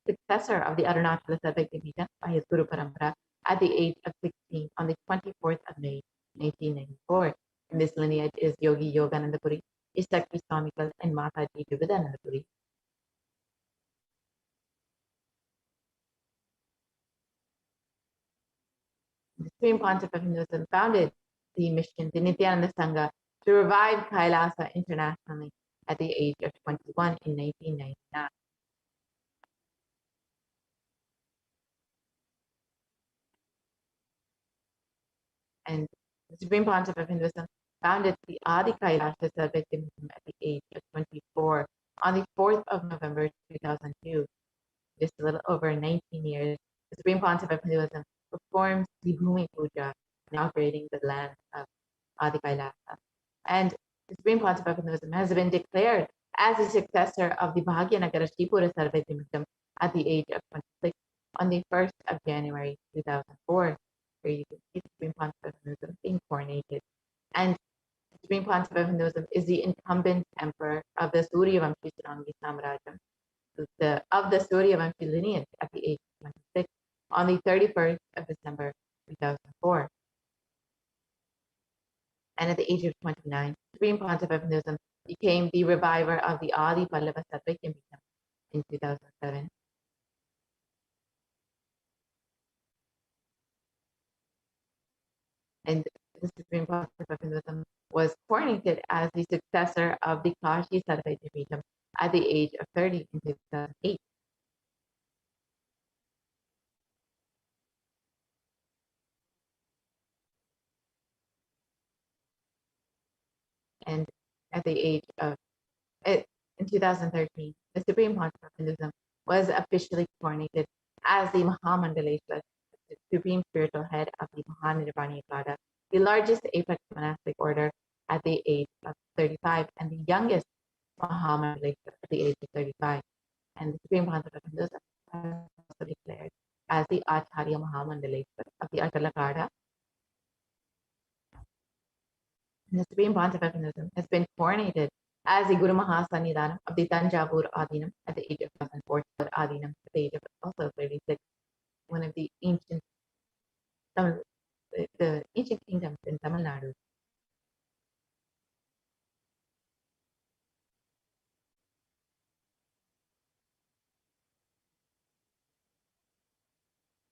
successor of the Arunachala Sarvajñapita by his Guru Parampara at the age of 16 on the 24th of May, 1894. In this lineage is Yogi Yogananda Puri, Ishakti Swamikal, and Mataji Vivekananda Puri. The Supreme Pontiff of Hinduism founded the mission, the Nithyananda Sangha, to revive Kailasa internationally at the age of 21 in 1999. And the Supreme Pontiff of Hinduism founded the Adi Kailasa Sarvajñapita at the age of 24 on the 4th of November 2002. Just a little over 19 years, the Supreme Pontiff of Hinduism performs the Bhumi Puja, inaugurating the land of Adi Kailasa. And the Supreme Pontiff of Hinduism has been declared as the successor of the Bhagyanagara Sripura Sarvajñapita at the age of 26 on the 1st of January 2004, where you can see the Supreme Pontiff of Hinduism being coronated. And the Supreme Pontiff of Hinduism is the incumbent emperor of the Suryavamshi Sarangi Samrajam, of the Suryavamshi lineage at the age of 26 on the 31st of December 2004. And at the age of 29, the Supreme Pontiff of Hinduism became the reviver of the Adi Pallava Sarvajñapita in 2007. And the Supreme Pontiff of Hinduism was coronated as the successor of the Kashi Sarvajñapita at the age of 30 in 2008. And at the age of, in 2013, the Supreme Pontiff of Hinduism was officially coronated as the Mahamandaleshwar, the Supreme Spiritual Head of the Mahanirvana Pada, the largest apex monastic order at the age of 35 and the youngest Mahamandaleshwar at the age of 35. And the Supreme Pontiff of Hinduism was also declared as the Acharya Mahamandaleshwar of the Atalakada. The Supreme Pontiff of Hinduism has been coronated as the Guru Mahasannidhanam of the Tanjavur Adinam at the age of 2004, Adinam at the age of also 36, one of the ancient kingdoms in Tamil Nadu.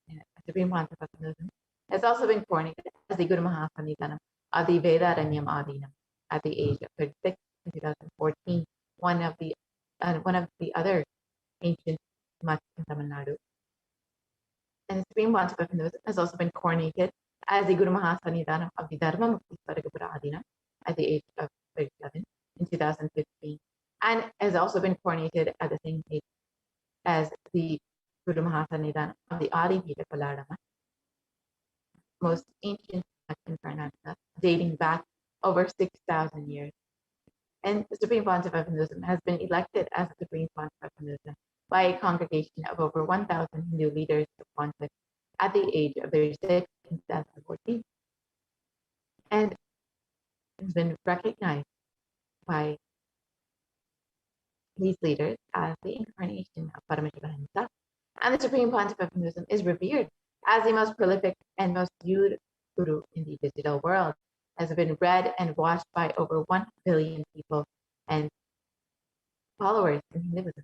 The Supreme Pontiff of Hinduism has also been coronated as the Guru Mahasannidhanam of the Vedaranyam Adinam at the age of 36 in 2014, one of the other ancient mutts in Tamil Nadu. And the Supreme Pontiff of Hinduism has also been coronated as the Guru Mahasannidhanam of the Dharma Mukti Swargapura Adinam at the age of 37 in 2015, and has also been coronated at the same age as the Guru Mahasannidhanam of the Adi Pita Palladama, most ancient in Karnataka, dating back over 6,000 years. And the Supreme Pontiff of Hinduism has been elected as the Supreme Pontiff of Hinduism by a congregation of over 1,000 Hindu leaders of pontiff at the age of 36 in 2014. And has been recognized by these leaders as the incarnation of Paramashivoham himself. And the Supreme Pontiff of Hinduism is revered as the most prolific and most viewed guru in the digital world, has been read and watched by over 1 billion people and followers in Hinduism.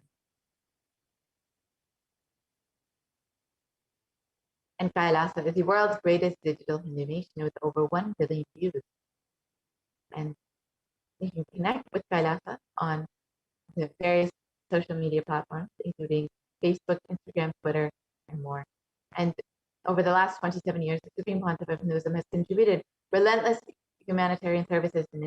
And Kailasa is the world's greatest digital Hindu nation with over 1 billion views. And you can connect with Kailasa on the various social media platforms, including Facebook, Instagram, Twitter, and more. And over the last 27 years, the Supreme Pontiff of Hinduism has contributed relentless humanitarian services and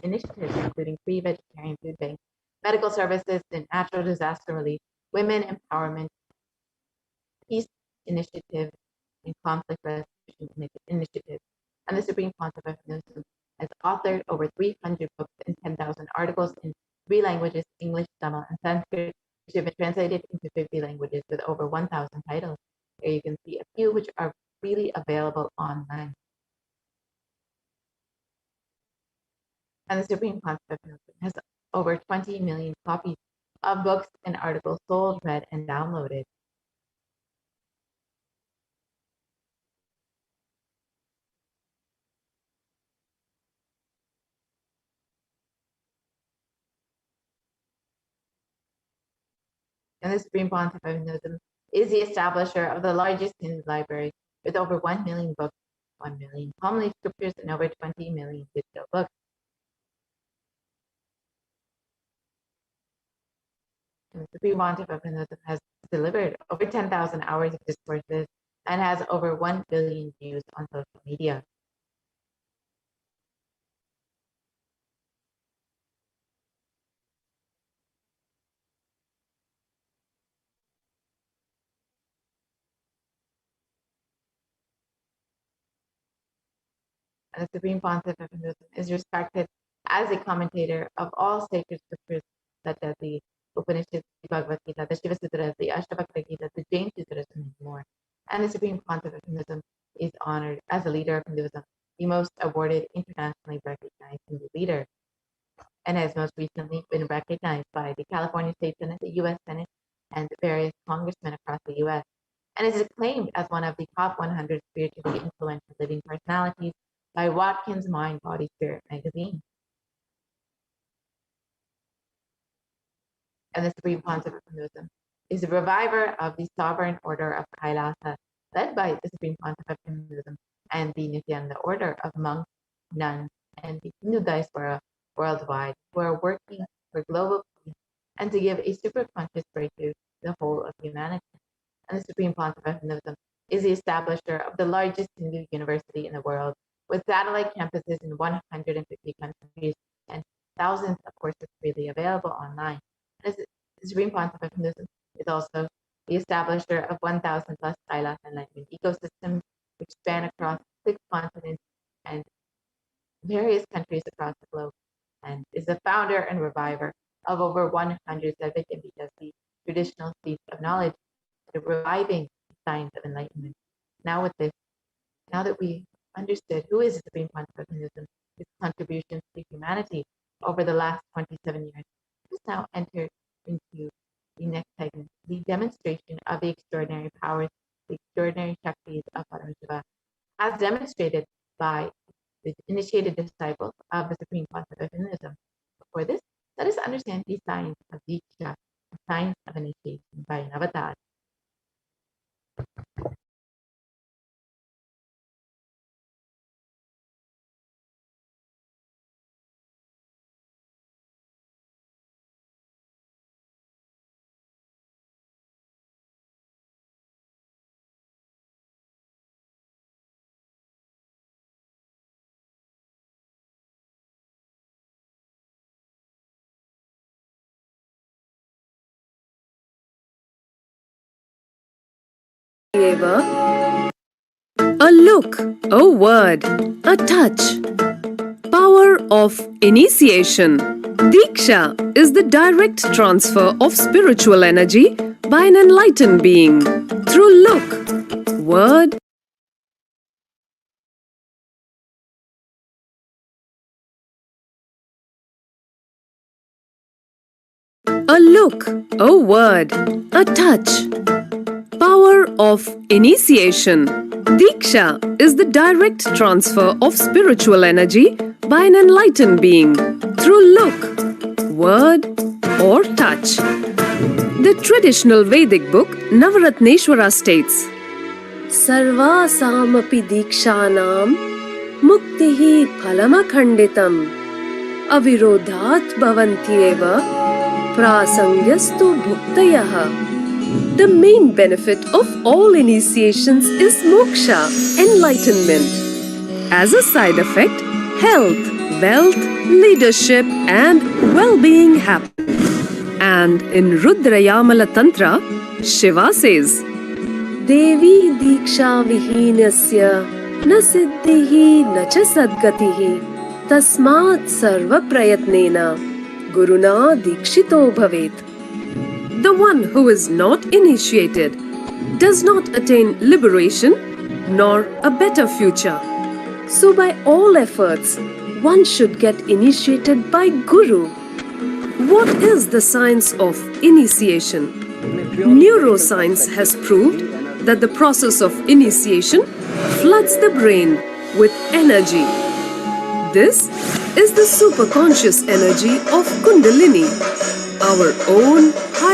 initiatives, including free vegetarian food banks, medical services, and natural disaster relief, women empowerment, peace initiatives, and conflict resolution initiatives. And the Supreme Pontiff of Hinduism has authored over 300 books and 10,000 articles in 3 languages, English, Tamil, and Sanskrit, which have been translated into 50 languages with over 1,000 titles. Here you can see a few which are freely available online. And the Supreme Pontiff of Hinduism has over 20 million copies of books and articles sold, read, and downloaded. And the Supreme Pontiff of Hinduism is the establisher of the largest Hindu library with over 1 million books, 1 million palm scriptures, and over 20 million digital books. And the Supreme Pontiff of Hinduism has delivered over 10,000 hours of discourses and has over 1 billion views on social media. And the Supreme Pontiff of Hinduism is respected as a commentator of all sacred scriptures such as the Upanishads, the Bhagavad Gita, the Shiva Sutras, the Ashtavakra Gita, the Jain Sutras, and more. And the Supreme Pontiff of Hinduism is honored as a leader of Hinduism, the most awarded internationally recognized Hindu leader, and has most recently been recognized by the California State Senate, the U.S. Senate, and various congressmen across the U.S., and is acclaimed as one of the top 100 spiritually influential living personalities by Watkins Mind, Body, Spirit magazine. And the Supreme Pontiff of Hinduism is the reviver of the Sovereign Order of Kailasa, led by the Supreme Pontiff of Hinduism and the Nithyananda Order of monks, nuns, and the Hindu diaspora worldwide, who are working for global peace and to give a superconscious breakthrough to the whole of humanity. And the Supreme Pontiff of Hinduism is the establisher of the largest Hindu university in the world, with satellite campuses in 150 countries and thousands of courses freely available online. And the Supreme Pontiff of Hinduism is also the establisher of 1,000 plus Kailasa enlightenment ecosystems, which span across 6 continents and various countries across the globe, and is the founder and reviver of over 100 Satvik and Vijasi traditional seats of knowledge, reviving the science of enlightenment. Now that we understood who is the Supreme Pontiff of Hinduism, his contributions to humanity over the last 27 years, let's now enter into the next segment, the demonstration of the extraordinary powers, the extraordinary Shaktis of Paramashiva, as demonstrated by the initiated disciples of the Supreme Pontiff of Hinduism. Before this, let us understand the science of Diksha, the science of initiation by an avatar. A look, a word, a touch. Power of initiation. Diksha is the direct transfer of spiritual energy by an enlightened being through look, word, a look, a word, a touch. Power of initiation. Diksha is the direct transfer of spiritual energy by an enlightened being through look, word, or touch. The traditional Vedic book Navaratneshwara states, Sarvasamapi dikshanam muktihi phalamakhanditam avirodhat bhavantyeva prasangyastu bhuktayaha. The main benefit of all initiations is moksha, enlightenment. As a side effect, health, wealth, leadership and well-being happen. And in Rudrayamala Tantra, Shiva says, Devi diksha vihinasya na siddhihi na cha sadgatihi tasmat sarva prayatnena guruna dikshito bhavet. The one who is not initiated does not attain liberation nor a better future. So by all efforts, one should get initiated by Guru. What is the science of initiation? Neuroscience has proved that the process of initiation floods the brain with energy. This is the superconscious energy of Kundalini, our own higher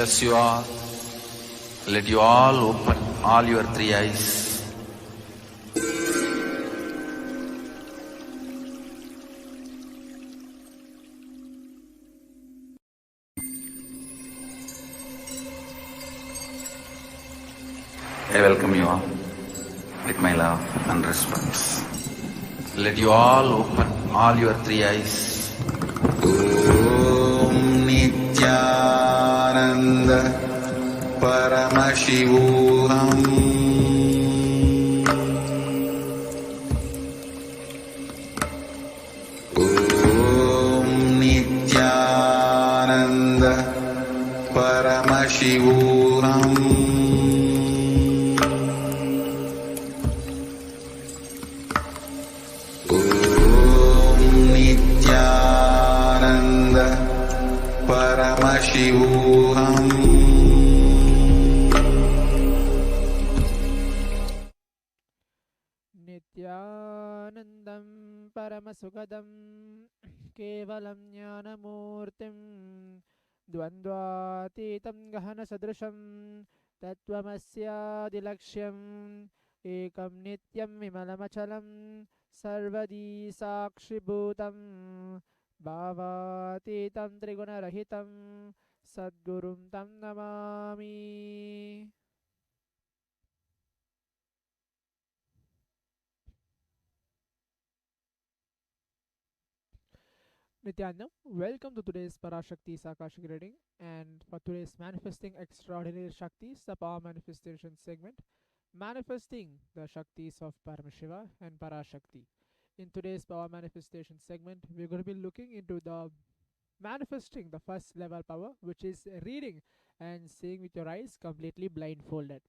bless you all. Let you all open all your three eyes. I welcome you all with my love and respect. Let you all open all your three eyes. Om Nithyananda Paramashivoham. Om Nithyananda Paramashivoham. Paramashivoham. Nithyanandam Paramasukadam Kevalam Jnanamurtim Dvandvatitam Gahana Sadrusham Tattvamasya Ekam Nityam Vimalamachalam Sarvadi Sakshibhutam Bhavatitam Trigunarahitam Sadgurum Tam Namami. Nithyanam, welcome to today's Parashakti's Akashic reading, and for today's Manifesting Extraordinary Shaktis, the Power Manifestation segment, manifesting the Shaktis of Paramashiva and Parashakti. In today's Power Manifestation segment, we're going to be looking into the manifesting the first level power, which is reading and seeing with your eyes completely blindfolded.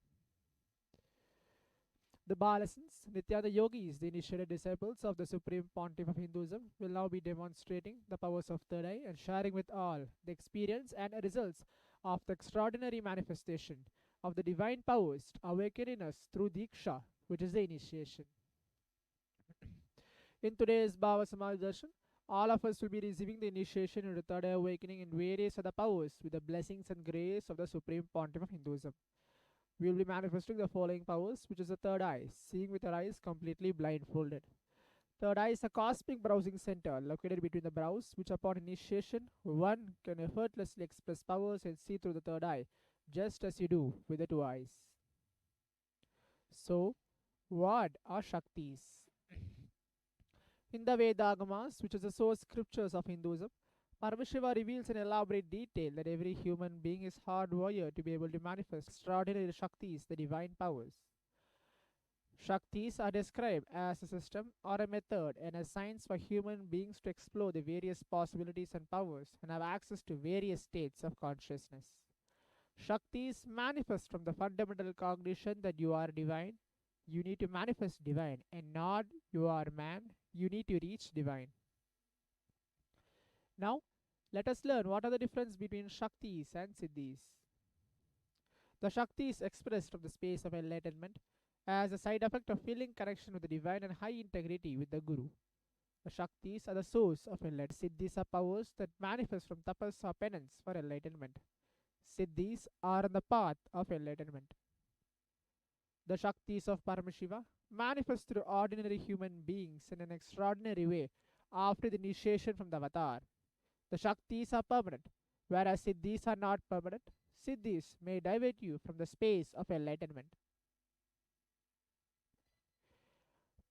The Balasans, Nityananda Yogis, the initiated disciples of the Supreme Pontiff of Hinduism, will now be demonstrating the powers of third eye and sharing with all the experience and results of the extraordinary manifestation of the divine powers awakened in us through Diksha, which is the initiation. In today's Bhava Samaj Darshan, all of us will be receiving the initiation into third eye awakening in various other powers with the blessings and grace of the Supreme Pontiff of Hinduism. We will be manifesting the following powers, which is the third eye, seeing with our eyes completely blindfolded. Third eye is a cosmic browsing center located between the brows, which upon initiation, one can effortlessly express powers and see through the third eye, just as you do with the two eyes. So, what are Shaktis? In the Vedagamas, which is the source scriptures of Hinduism, Paramashiva reveals in elaborate detail that every human being is hardwired to be able to manifest extraordinary Shaktis, the divine powers. Shaktis are described as a system or a method and a science for human beings to explore the various possibilities and powers and have access to various states of consciousness. Shaktis manifest from the fundamental cognition that you are divine. You need to manifest divine, and not you are man. You need to reach divine. Now, let us learn what are the difference between Shaktis and Siddhis. The Shakti is expressed from the space of enlightenment as a side effect of feeling connection with the divine and high integrity with the Guru. The Shaktis are the source of enlightenment. Siddhis are powers that manifest from tapas or penance for enlightenment. Siddhis are on the path of enlightenment. The Shaktis of Paramashiva manifest through ordinary human beings in an extraordinary way after the initiation from the avatar. The Shaktis are permanent, whereas Siddhis are not permanent. Siddhis may divert you from the space of enlightenment.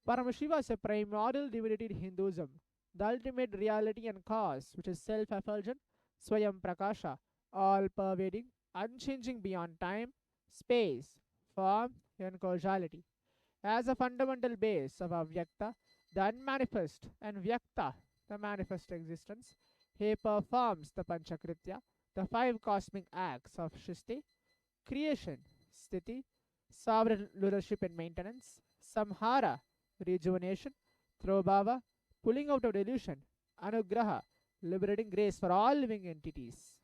Paramashiva is a primordial divinity in Hinduism, the ultimate reality and cause, which is self-effulgent, Swayam Prakasha, all-pervading, unchanging beyond time, space, form, and causality. As a fundamental base of Avyakta, the unmanifest, and Vyakta, the manifest existence, he performs the Panchakritya, the five cosmic acts of Shristi, creation, Sthiti, sovereign rulership and maintenance, Samhara, rejuvenation, Throbhava, pulling out of delusion, Anugraha, liberating grace for all living entities.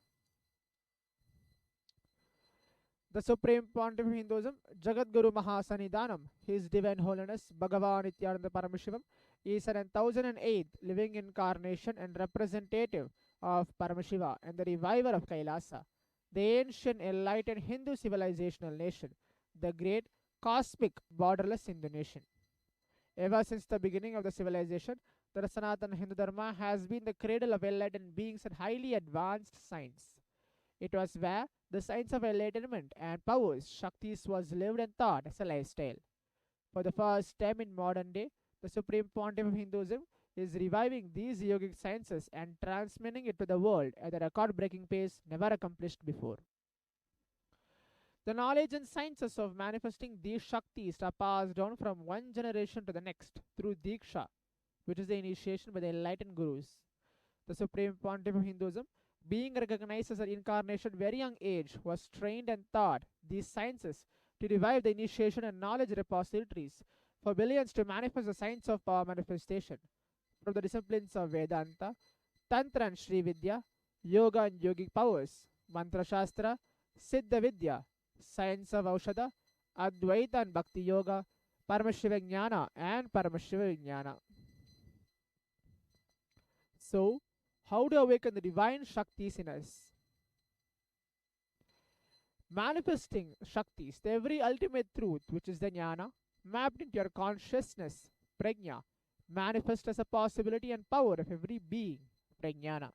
The Supreme Pontiff of Hinduism, Jagadguru Mahasanidanam, His Divine Holiness Bhagavan Nithyananda Paramashivam, is an 1008th living incarnation and representative of Paramashiva and the reviver of Kailasa. the ancient enlightened Hindu civilizational nation, the great cosmic borderless Hindu nation. Ever since the beginning of the civilization, the Sanatana Hindu Dharma has been the cradle of enlightened beings and highly advanced science. It was where the science of enlightenment and powers, Shaktis, was lived and taught as a lifestyle. For the first time in modern day, the Supreme Pontiff of Hinduism is reviving these yogic sciences and transmitting it to the world at a record breaking pace never accomplished before. The knowledge and sciences of manifesting these Shaktis are passed down from one generation to the next through Diksha, which is the initiation by the enlightened gurus. The Supreme Pontiff of Hinduism, being recognized as an incarnation at a very young age, was trained and taught these sciences to revive the initiation and knowledge repositories for billions to manifest the science of power manifestation from the disciplines of Vedanta, Tantra and Sri Vidya, Yoga and Yogic powers, Mantra Shastra, Siddha Vidya, science of Aushadha, Advaita and Bhakti Yoga, Paramashiva and Paramashivoham. So, how to awaken the divine Shaktis in us? Manifesting Shaktis, the every ultimate truth, which is the Jnana, mapped into your consciousness, Prajna, manifest as a possibility and power of every being, Prajnana.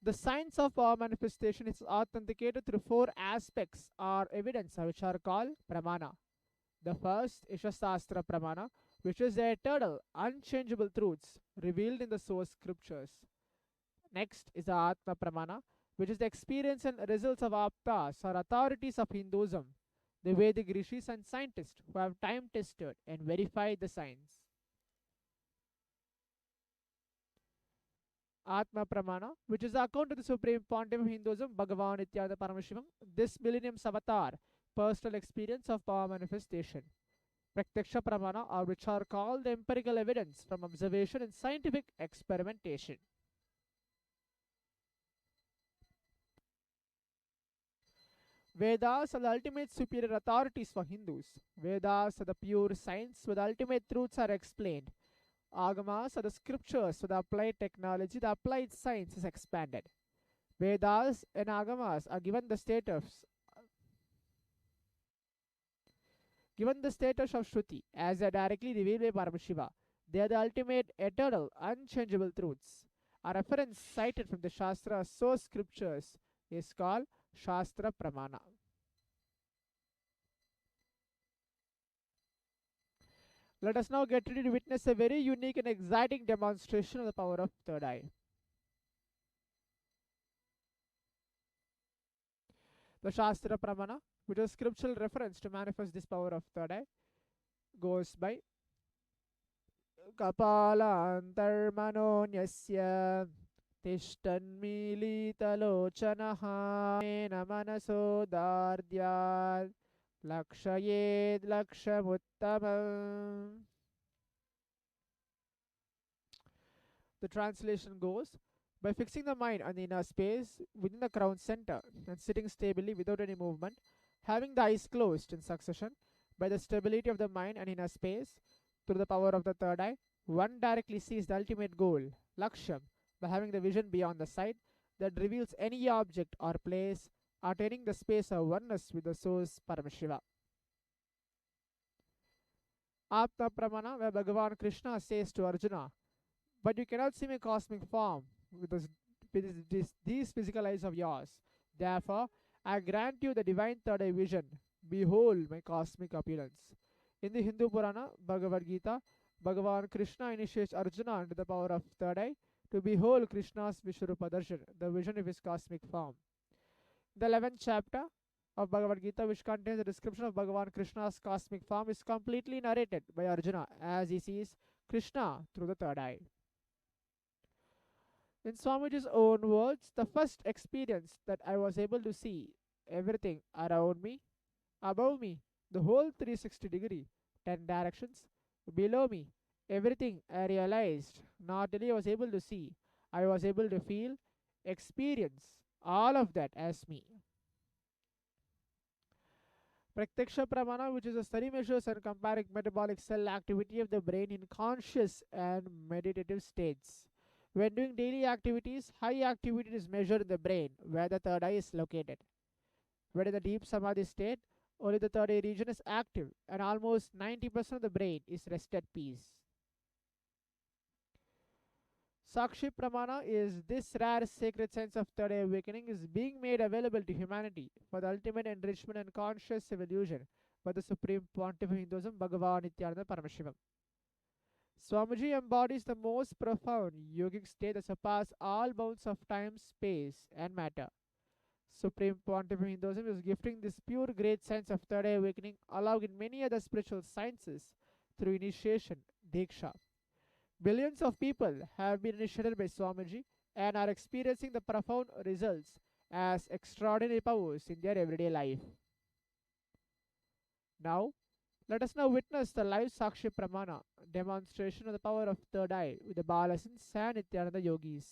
The science of power manifestation is authenticated through four aspects or evidence which are called Pramana. The first is Shastra Pramana, which is the eternal, unchangeable truths revealed in the source scriptures. Next is the Atma Pramana, which is the experience and results of Aptas or authorities of Hinduism, the Vedic rishis and scientists who have time tested and verified the science. Atma Pramana, which is the account of the Supreme Pontiff of Hinduism, Bhagavan Nithyananda Paramashivam, this millennium's avatar, personal experience of power manifestation. Praktiksha Pramana, or which are called the empirical evidence from observation and scientific experimentation. Vedas are the ultimate superior authorities for Hindus. Vedas are the pure science where the ultimate truths are explained. Agamas are the scriptures where the applied technology, the applied science is expanded. Vedas and Agamas are given the status of Shruti as they are directly revealed by Paramashiva. They are the ultimate, eternal, unchangeable truths. A reference cited from the Shastra source scriptures is called Shastra Pramana. Let us now get ready to witness a very unique and exciting demonstration of the power of third eye. The Shastra Pramana, which is scriptural reference to manifest this power of third eye, goes by Kapala Antarmanonyasya Tishtanmilitalochanaha Mena Manaso Dardyad Lakshayed Lakshamuttamam. The translation goes, by fixing the mind on the inner space within the crown center and sitting stably without any movement, having the eyes closed in succession, by the stability of the mind and inner space, through the power of the third eye, one directly sees the ultimate goal, Laksham, by having the vision beyond the sight that reveals any object or place, attaining the space of oneness with the source Paramashiva. Atma Pramana, where Bhagavan Krishna says to Arjuna, but you cannot see my cosmic form with these physical eyes of yours. Therefore, I grant you the divine third eye vision. Behold my cosmic appearance. In the Hindu Purana, Bhagavad Gita, Bhagavan Krishna initiates Arjuna into the power of third eye to behold Krishna's Vishwarupa Darshan, the vision of his cosmic form. The 11th chapter of Bhagavad Gita, which contains a description of Bhagavan Krishna's cosmic form, is completely narrated by Arjuna as he sees Krishna through the third eye. In Swamiji's own words, the first experience that I was able to see everything around me, above me, the whole 360 degree, 10 directions, below me, everything I realized, not only I was able to see, I was able to feel, experience all of that as me. Praktiksha Pramana, which is a study measures and comparing metabolic cell activity of the brain in conscious and meditative states. When doing daily activities, high activity is measured in the brain where the third eye is located. When in the deep samadhi state, only the third eye region is active and almost 90% of the brain is rest at peace. Sakshi Pramana is this rare sacred sense of third eye awakening is being made available to humanity for the ultimate enrichment and conscious evolution by the Supreme Pontiff of Hinduism, Bhagavan Nithyananda Paramashivam. Swamiji embodies the most profound yogic state that surpasses all bounds of time, space, and matter. Supreme Pontiff of Hinduism is gifting this pure great sense of third eye awakening along with many other spiritual sciences through initiation, Diksha. Billions of people have been initiated by Swamiji and are experiencing the profound results as extraordinary powers in their everyday life. Now, let us now witness the live Sakshi Pramana demonstration of the power of third eye with the Balasins and Nityananda yogis.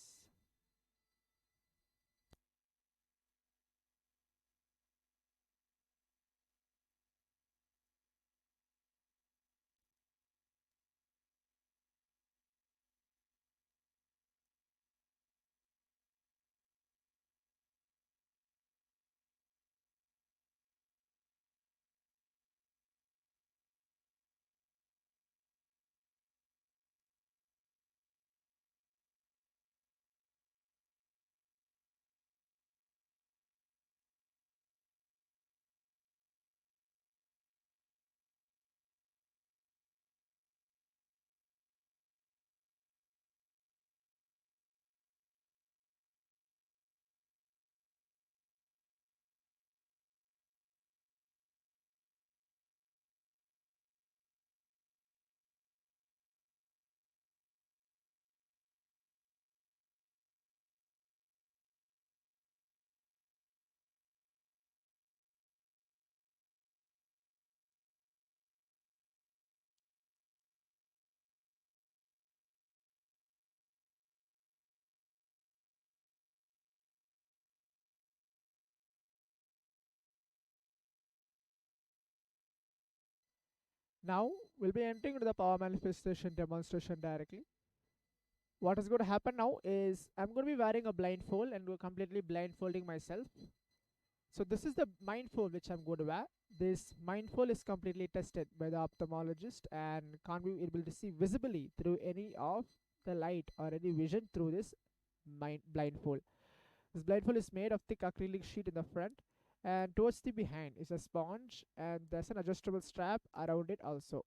Now, we'll be entering into the power manifestation demonstration directly. What is going to happen now is I'm going to be wearing a blindfold and we're completely blindfolding myself. So this is the mindfold which I'm going to wear. This mindfold is completely tested by the ophthalmologist and can't be able to see visibly through any of the light or any vision through this blindfold. This blindfold is made of thick acrylic sheet in the front and towards the behind is a sponge and there's an adjustable strap around it also.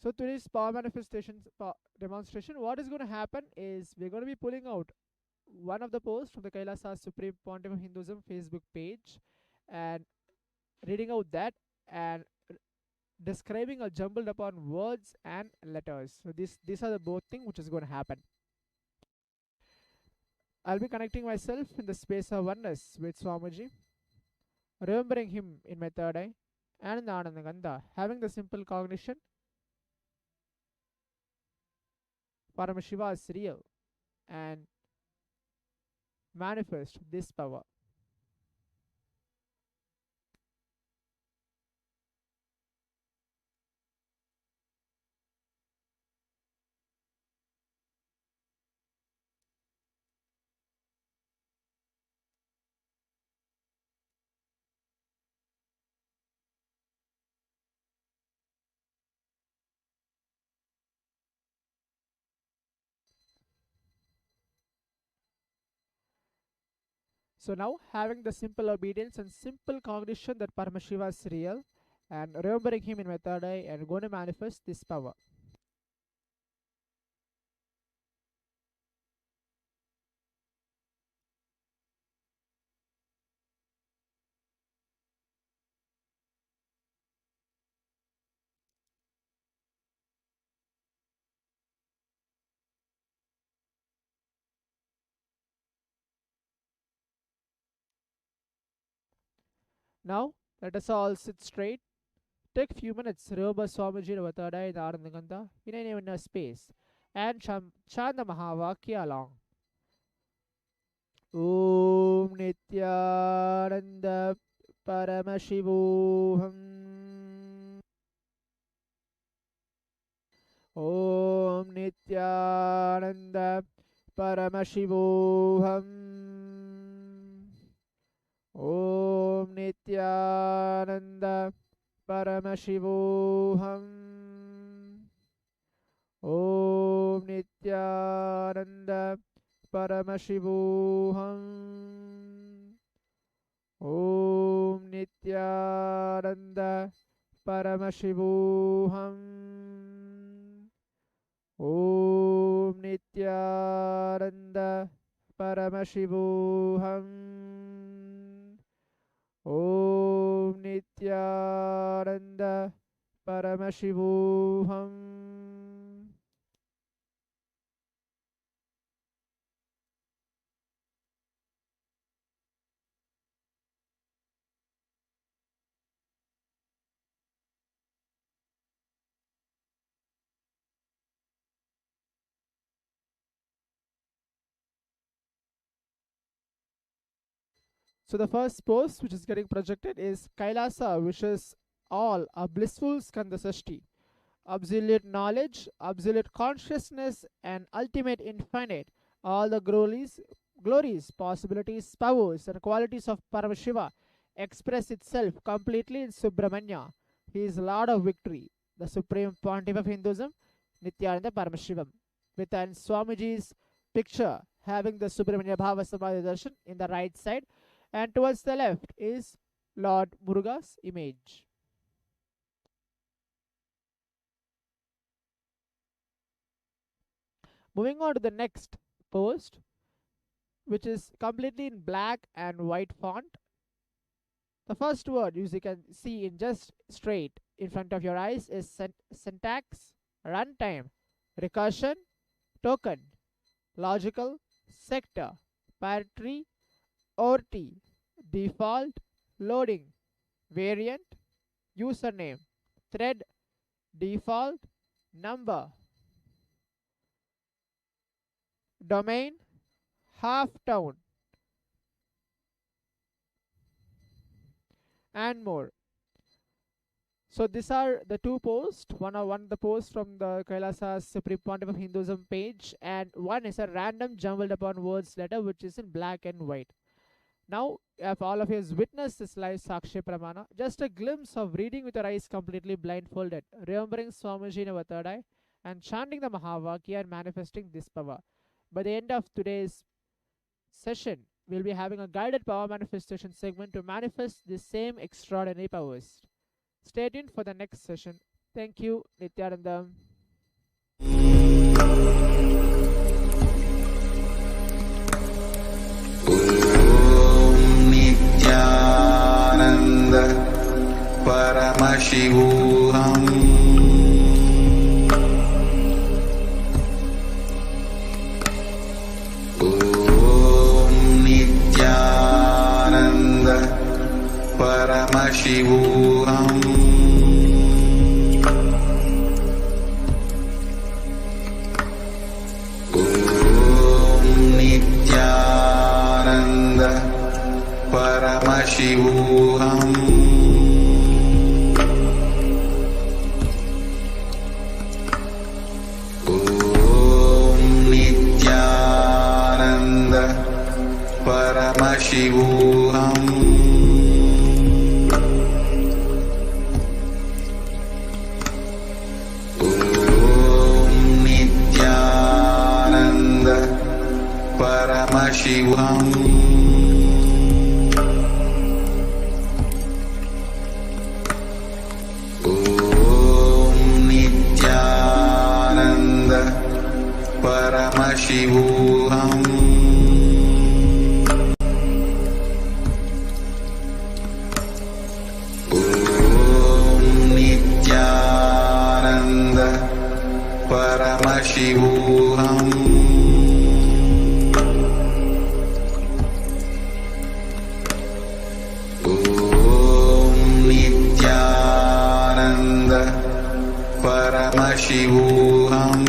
So today's power manifestations demonstration, what is going to happen is we're going to be pulling out one of the posts from the Kailasa Supreme Pontiff of Hinduism Facebook page and reading out that and describing a jumbled upon words and letters. So these are the both things which is going to happen. I'll be connecting myself in the space of oneness with Swamiji, remembering him in my third eye and in the Anandagandha, having the simple cognition Paramashiva is real and manifest this power. So now having the simple obedience and simple cognition that Paramashiva is real and remembering him in my third eye and going to manifest this power. Now let us all sit straight. Take few minutes, remember Swamiji in our third eye in the Anandagandha in any inner space and chant the Mahavakya along. Om Nithyananda Paramashivoham. Om Nithyananda Paramashivoham. Om Nithyananda Paramashivoham. Om Nithyananda Paramashivoham. Om Nithyananda Paramashivoham. Om Nithyananda Paramashivoham. Om Nithyananda Paramashivoham. So the first post which is getting projected is Kailasa, which is all a blissful Skandasashti, absolute knowledge, absolute consciousness, and ultimate infinite. All the glories, possibilities, powers, and qualities of Paramashiva express itself completely in Subramanya. He is Lord of Victory, the Supreme Pontiff of Hinduism, Nithyananda Paramashivam. Within Swamiji's picture having the Subramanya Bhava Samadhi Darshan in the right side, and towards the left is Lord Muruga's image. Moving on to the next post, which is completely in black and white font. The first word, as you can see in just straight in front of your eyes, is syntax, runtime, recursion, token, logical, sector, parity, ORT, default, loading, variant, username, thread, default, number, domain, half town, and more. So these are the two posts. One the post from the Kailasa's Supreme Pontiff of Hinduism page, and one is a random jumbled upon words letter which is in black and white. Now, if all of you has witnessed this live Sakshi Pramana, just a glimpse of reading with your eyes completely blindfolded, remembering Swamiji in our third eye, and chanting the Mahavakya and manifesting this power. By the end of today's session, we'll be having a guided power manifestation segment to manifest the same extraordinary powers. Stay tuned for the next session. Thank you, Nithyananda. Nithyananda Paramashivoham. Om Nithyananda Paramashivoham. Om Nithyananda Paramashivoham. Om Nithyananda Paramashivoham. Om Nithyananda Paramashivoham. Paramashivoham. Om Nithyananda Paramashivoham. Om Nithyananda Paramashivoham.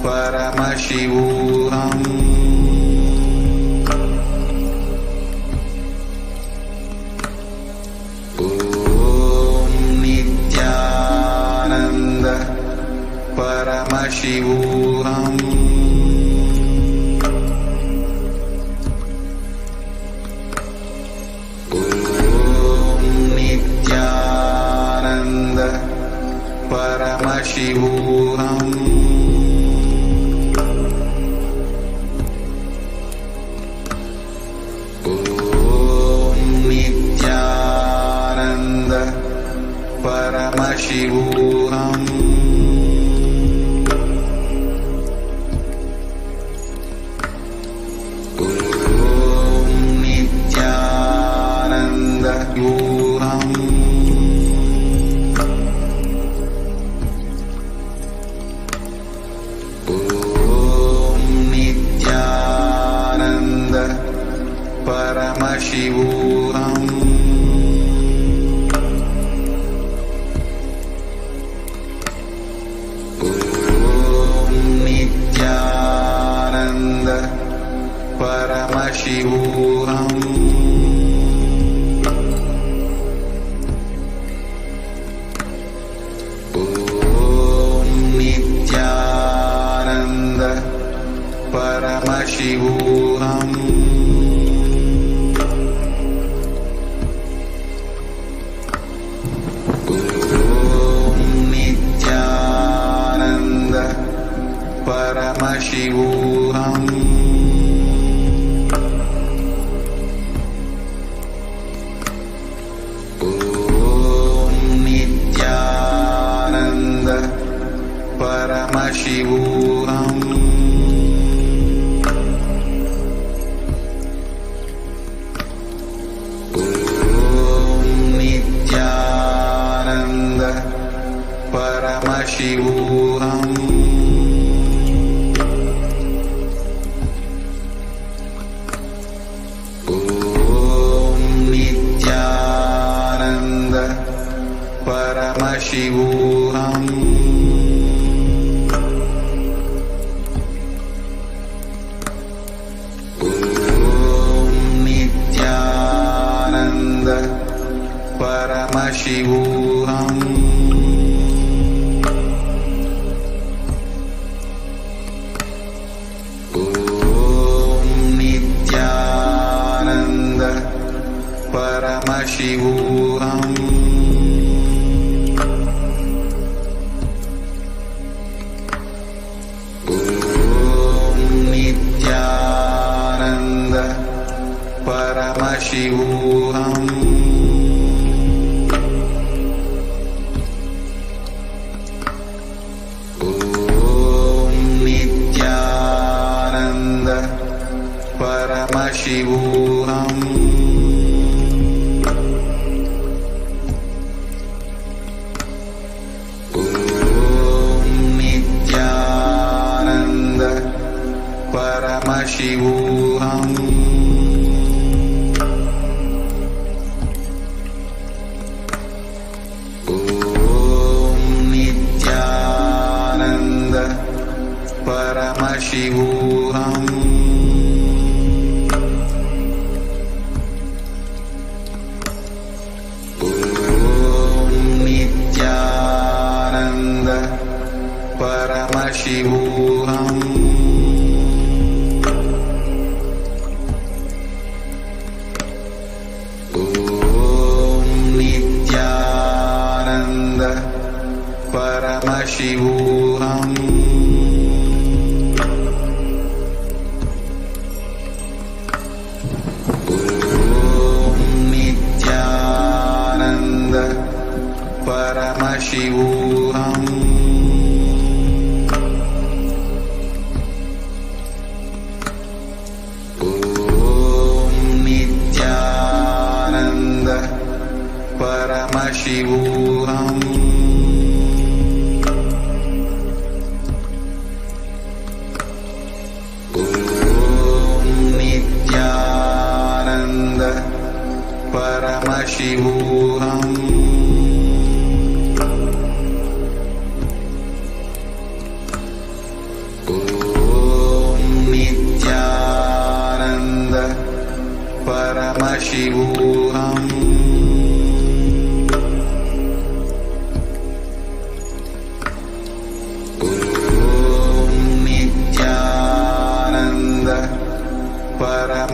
Paramashivoham. Paramashivoham. Nithyananda Paramashivoham. Nithyananda Paramashivoham. Nithyananda Yoham. Nithyananda Paramashivoham. Nithyananda Paramashivoham. Nithyananda Paramashivoham. Nithyananda Paramashivoham. Nithyananda Paramashivoham. Nithyananda Paramashivoham. Nithyananda Paramashivoham. Nithyananda Paramashivoham. Nithyananda Paramashivoham. Nithyananda Paramashivoham. Nithyananda Paramashivoham. Nithyananda Paramashivoham. Nithyananda Paramashivoham. Nithyananda Paramashivoham. Nithyananda Paramashivoham. Nithyananda Paramashivoham. Nithyananda Paramashivoham. Nithyananda Paramashivoham. Nithyananda Paramashivoham.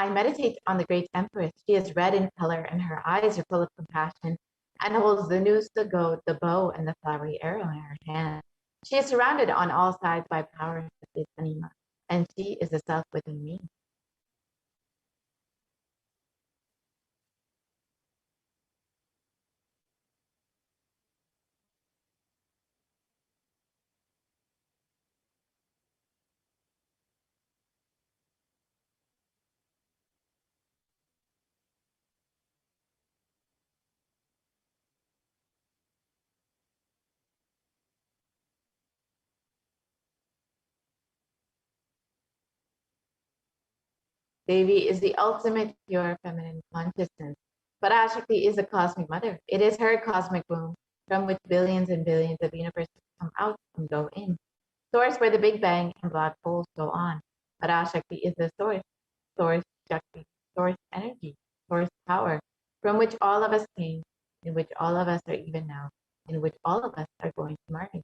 I meditate on the great empress. She is red in color and her eyes are full of compassion and holds the noose, the goat, the bow, and the flowery arrow in her hand. She is surrounded on all sides by power, and she is the self within me. Devi is the ultimate pure feminine consciousness. Parashakti is the cosmic mother. It is her cosmic womb from which billions and billions of universes come out and go in. Source where the Big Bang and black holes go on. Parashakti is the source Shakti, source energy, source power, from which all of us came, in which all of us are even now, in which all of us are going to merge.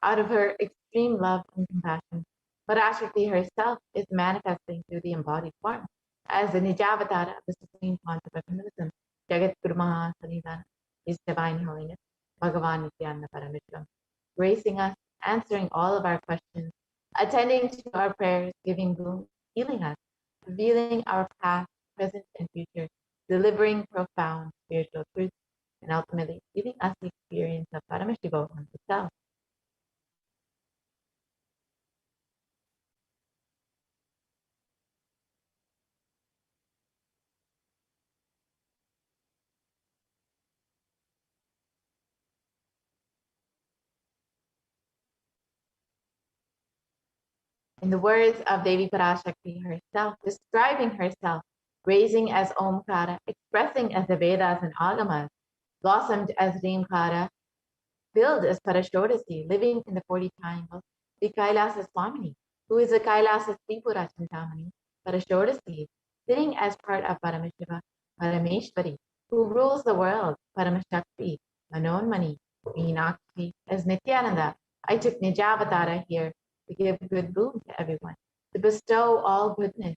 Out of her extreme love and compassion, Parashakti herself is manifesting through the embodied form as the Nijavatara of the Supreme Concept of Hinduism, Jagat Guru Mahasanidana, His Divine Holiness, Bhagavan Nithyananda Paramashivam, gracing us, answering all of our questions, attending to our prayers, giving boon, healing us, revealing our past, present, and future, delivering profound spiritual truths, and ultimately giving us the experience of Paramashivoham itself. In the words of Devi Parashakti herself, describing herself, raising as Omkara, expressing as the Vedas and Agamas, blossomed as Reemkara, filled as Parashodasi, living in the 40 triangles, the Kailasa Swamini, who is the Kailasa Tripura Chintamani, Parashodasi, sitting as part of Paramashiva, Parameshwari, who rules the world, Paramashakti, Manonmani, Meenakshi, as Nithyananda. I took Nijavatara here to give good boon to everyone, to bestow all goodness.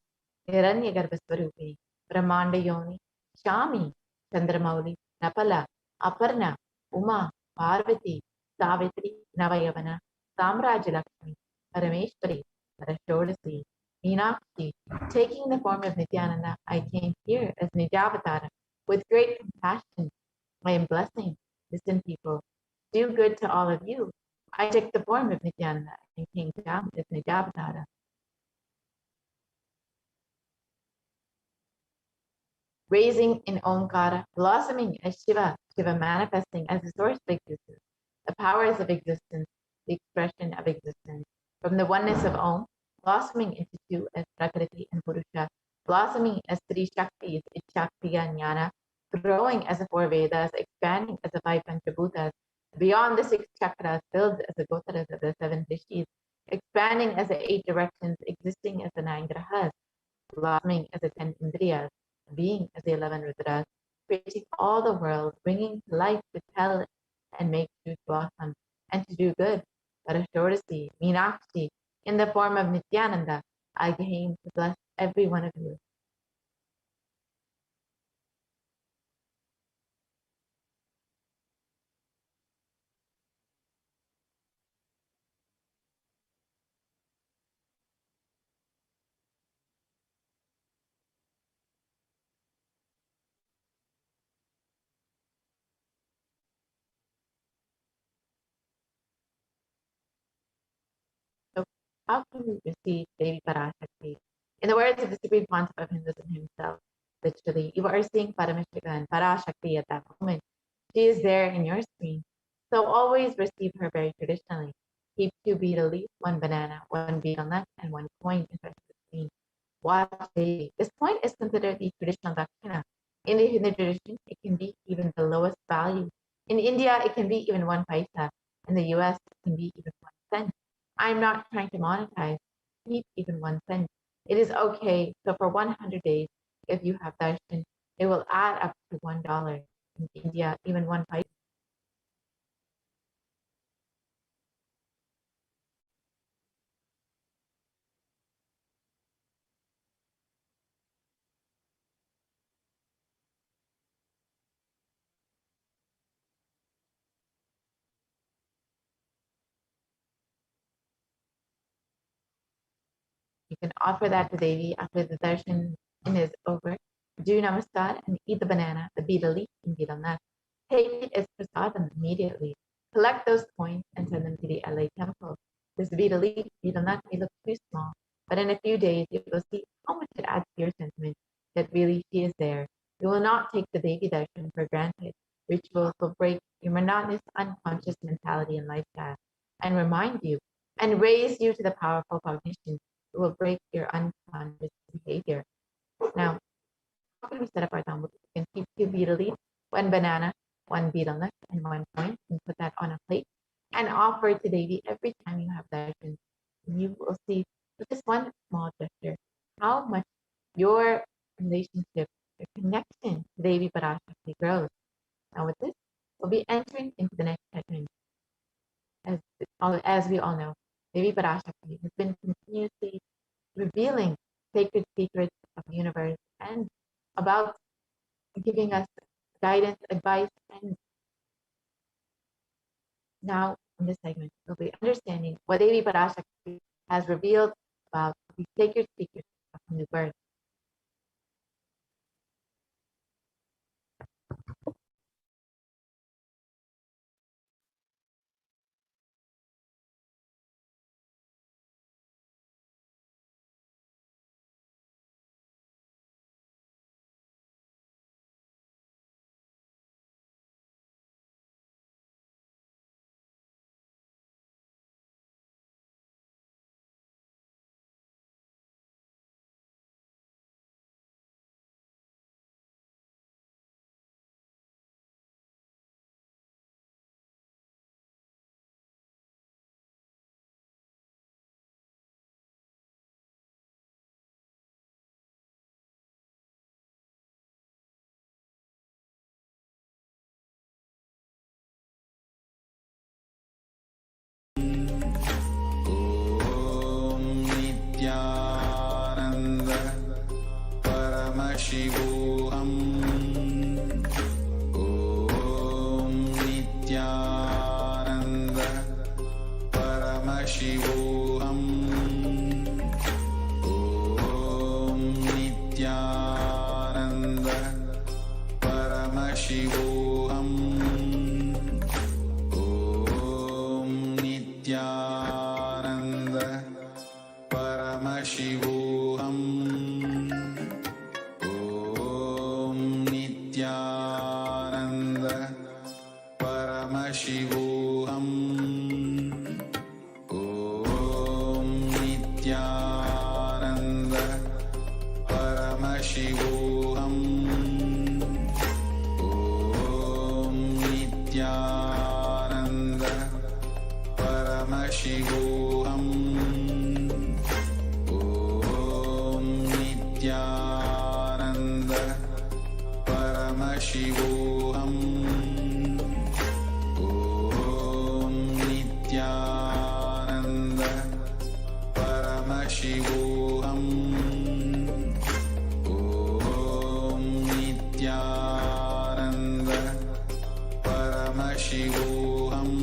Hiranyagarbhaswarupini, Brahmanda Yoni, Shami, Chandramauli, Napala, Aparna, Uma, Parvati, Savitri, Navayavana, Samrajalakshmi, Parameshwari, Parashodasi, Meenakshi. Taking the form of Nithyananda, I came here as Nijavatara with great compassion. I am blessing, listen people, do good to all of you. I took the form of Nithyananda and came down as Nijavatara. Raising in Omkara, blossoming as Shiva, Shiva manifesting as the source of existence, the powers of existence, the expression of existence. From the oneness of Om, blossoming into two as Prakriti and Purusha, blossoming as three Shaktis, Ichaktiya Jnana, growing as the four Vedas, expanding as the five Panchabhutas, beyond the six chakras, filled as the Gotaras of the seven Rishis, expanding as the eight directions, existing as the nine Grahas, blossoming as the 10 Indriyas, being as the 11 Rudras, creating all the world, bringing to life to tell and make truth blossom, and to do good. Parashodasi, Meenakshi, in the form of Nithyananda, I came to bless every one of you. So, how can we receive Devi Parashakti? In the words of the Supreme Concept of Hinduism himself, literally. You are seeing Paramashiva and Parashakti at that moment. She is there in your screen. So always receive her very traditionally. Keep 2 betel leaf, 1 banana, 1 betel nut, and 1 coin in front of the screen. Watch daily. This coin is considered the traditional dakshina. In the Hindu tradition, it can be even the lowest value. In India, it can be even 1 paisa. In the US, it can be even 1 cent. I'm not trying to monetize. Keep even 1 cent. It is okay. So for 100 days, if you have darshan, it will add up to $1. In India, even 1 paisa. You can offer that to Devi after the darshan is over. Do namaskar and eat the banana, the betel leaf, and betel nut. Take it as prasadam immediately. Collect those coins and send them to the LA temple. This betel leaf, betel nut may look too small, but in a few days you will see how much it adds to your sentiment that really she is there. You will not take the Devi darshan for granted. Rituals will break your monotonous, unconscious mentality and lifestyle and remind you and raise you to the powerful cognition. It will break your unconscious behavior. Now, how can we set up our thumb? We can keep 2 betel leaves, 1 banana, 1 betel nut, and 1 coin, and put that on a plate and offer it to Devi every time you have darshan. You will see with just one small gesture how much your relationship, your connection to Devi Parashakti grows. Now, with this, we'll be entering into the next segment. As we all know, Devi Parashakti has been continuously revealing sacred secrets of the universe and about giving us guidance, advice, and now in this segment, we'll be understanding what Devi Parashakti has revealed about the sacred secrets of new birth. Nithyananda Paramashivoham. Om Nithyananda Paramashivoham. Om Nithyananda Paramashivoham. Om Nithyananda Paramashivoham. Om Nithyananda Paramashivoham. Om Nithyananda Paramashivoham. Om Nithyananda Paramashivoham. Om Nithyananda Paramashivoham. Om Nithyananda Paramashivoham. Om Nithyananda Paramashivoham.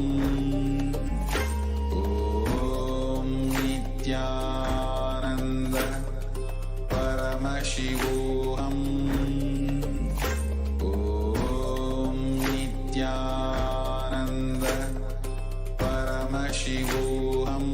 Om Nithyananda Paramashivoham. Om Nithyananda Paramashivoham.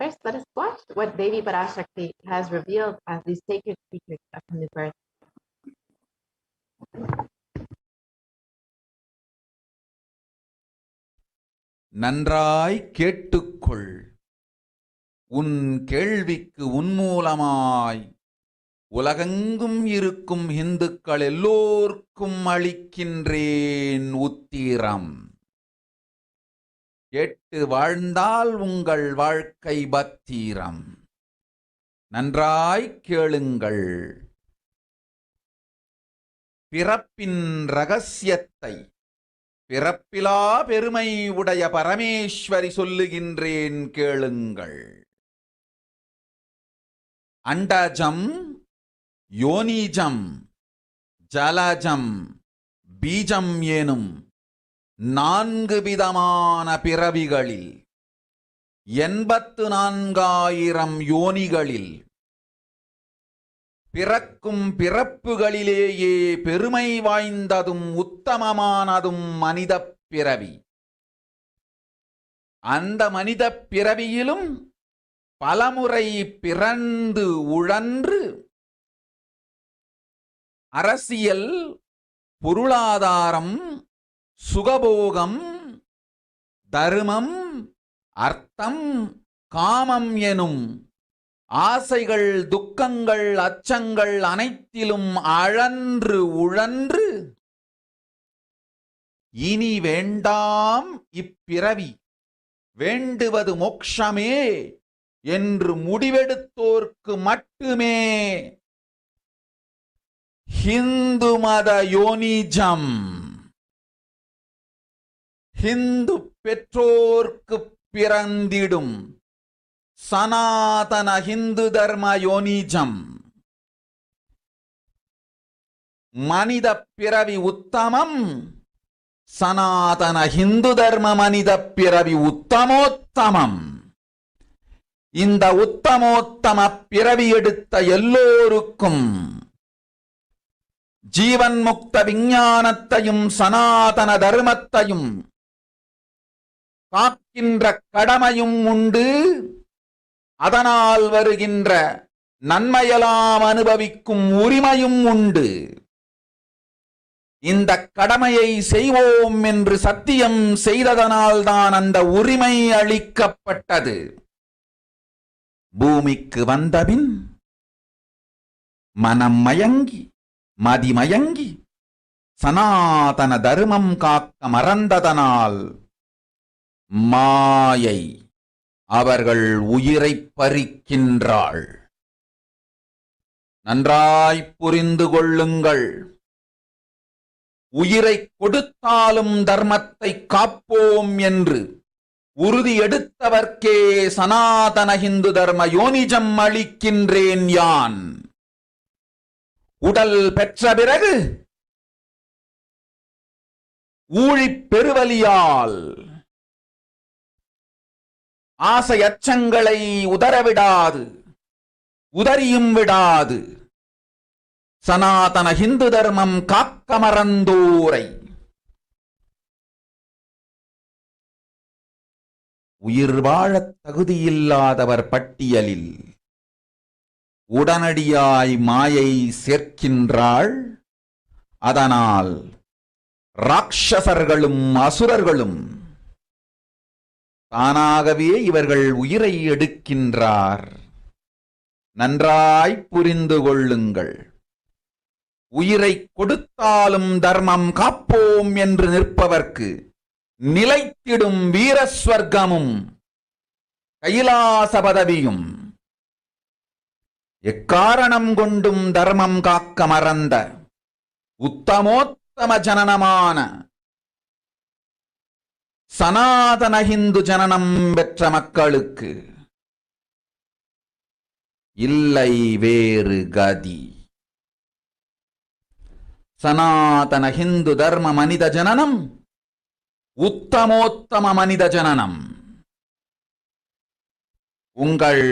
First, let us watch what Devi Parashakti has revealed as these sacred features of new birth. நன்றாய் கேட்டுக்கொள். உன் கேள்விக்கு உன்மூலமாய் உலகெங்கும் இருக்கும் இந்துக்கள் எல்லோர்க்கும் அளிக்கின்றேன் உத்திரம். கேட்டு வாழ்ந்தால் உங்கள் வாழ்க்கை பத்திரம். நன்றாய் கேளுங்கள். பிறப்பின் ரகசியத்தை பிறப்பிலா பெருமை உடைய பரமேஸ்வரி சொல்லுகின்றேன் கேளுங்கள். அண்டஜம், யோனிஜம், ஜலஜம், பீஜம் எனும் 4 விதமான பிறவிகளில் 84,000 யோனிகளில் பிறக்கும் பிறப்புகளிலேயே பெருமை வாய்ந்ததும் உத்தமமானதும் மனிதப் பிறவி. அந்த மனிதப் பிறவியிலும் பலமுறை பிறந்து உழன்று அரசியல், பொருளாதாரம், சுகபோகம், தர்மம், அர்த்தம், காமம் எனும் ஆசைகள், துக்கங்கள், அச்சங்கள் அனைத்திலும் அழன்று உழன்று இனி வேண்டாம் இப்பிறவி, வேண்டுவது மோட்சமே என்று முடிவெடுத்தோர்க்கு மட்டுமே ஹிந்து மத யோனிஜம், ஹிந்து பெற்றோர்க்கு பிறந்திடும் சனாதன ஹிந்து தர்ம யோனிஜம். மனித பிறவி உத்தமம், சனாதன ஹிந்து தர்ம மனித பிறவி உத்தமோத்தமம். இந்த உத்தமோத்தம பிறவி எடுத்த எல்லோருக்கும் ஜீவன் முக்த விஞ்ஞானத்தையும் சனாதன தர்மத்தையும் காக்கின்ற கடமையும் உண்டு. அதனால் வருகின்ற நன்மையெல்லாம் அனுபவிக்கும் உரிமையும் உண்டு. இந்த கடமையை செய்வோம் என்று சத்தியம் செய்ததனால்தான் அந்த உரிமை அளிக்கப்பட்டது. பூமிக்கு வந்தபின் மனம் மயங்கி மதிமயங்கி சனாதன தர்மம் காக்க மறந்ததனால் மாயை அவர்கள் உயிரை பறிக்கின்றாள். நன்றாய் புரிந்து கொள்ளுங்கள். உயிரை கொடுத்தாலும் தர்மத்தை காப்போம் என்று உறுதி எடுத்தவர்க்கே சனாதன ஹிந்து தர்ம யோனிஜம் அளிக்கின்றேன் யான். உடல் பெற்ற பிறகு ஊழிப் பெருவலியால் ஆசை அச்சங்களை உதறவிடாது, உதறியும் விடாது சனாதன ஹிந்து தர்மம் காக்க மறந்தோரை உயிர் வாழத் தகுதியில்லாதவர் பட்டியலில் உடனடியாய் மாயை சேர்க்கின்றாள். அதனால் ராட்சசர்களும் அசுரர்களும் தானாகவே இவர்கள் உயிரை எடுக்கின்றார். நன்றாய் புரிந்து கொள்ளுங்கள். உயிரை கொடுத்தாலும் தர்மம் காப்போம் என்று நிற்பவர்க்கு நிலைத்திடும் வீரஸ்வர்க்கமும் கைலாச பதவியும், எக்காரணம் கொண்டும் தர்மம் காக்க மறந்த உத்தமோத்தம ஜனனமான சனாதன ஹிந்து ஜனனம் பெற்ற மக்களுக்கு இல்லை வேறு கதி. சனாதன ஹிந்து தர்ம மனித ஜனனம் உத்தமோத்தம மனித ஜனனம். உங்கள்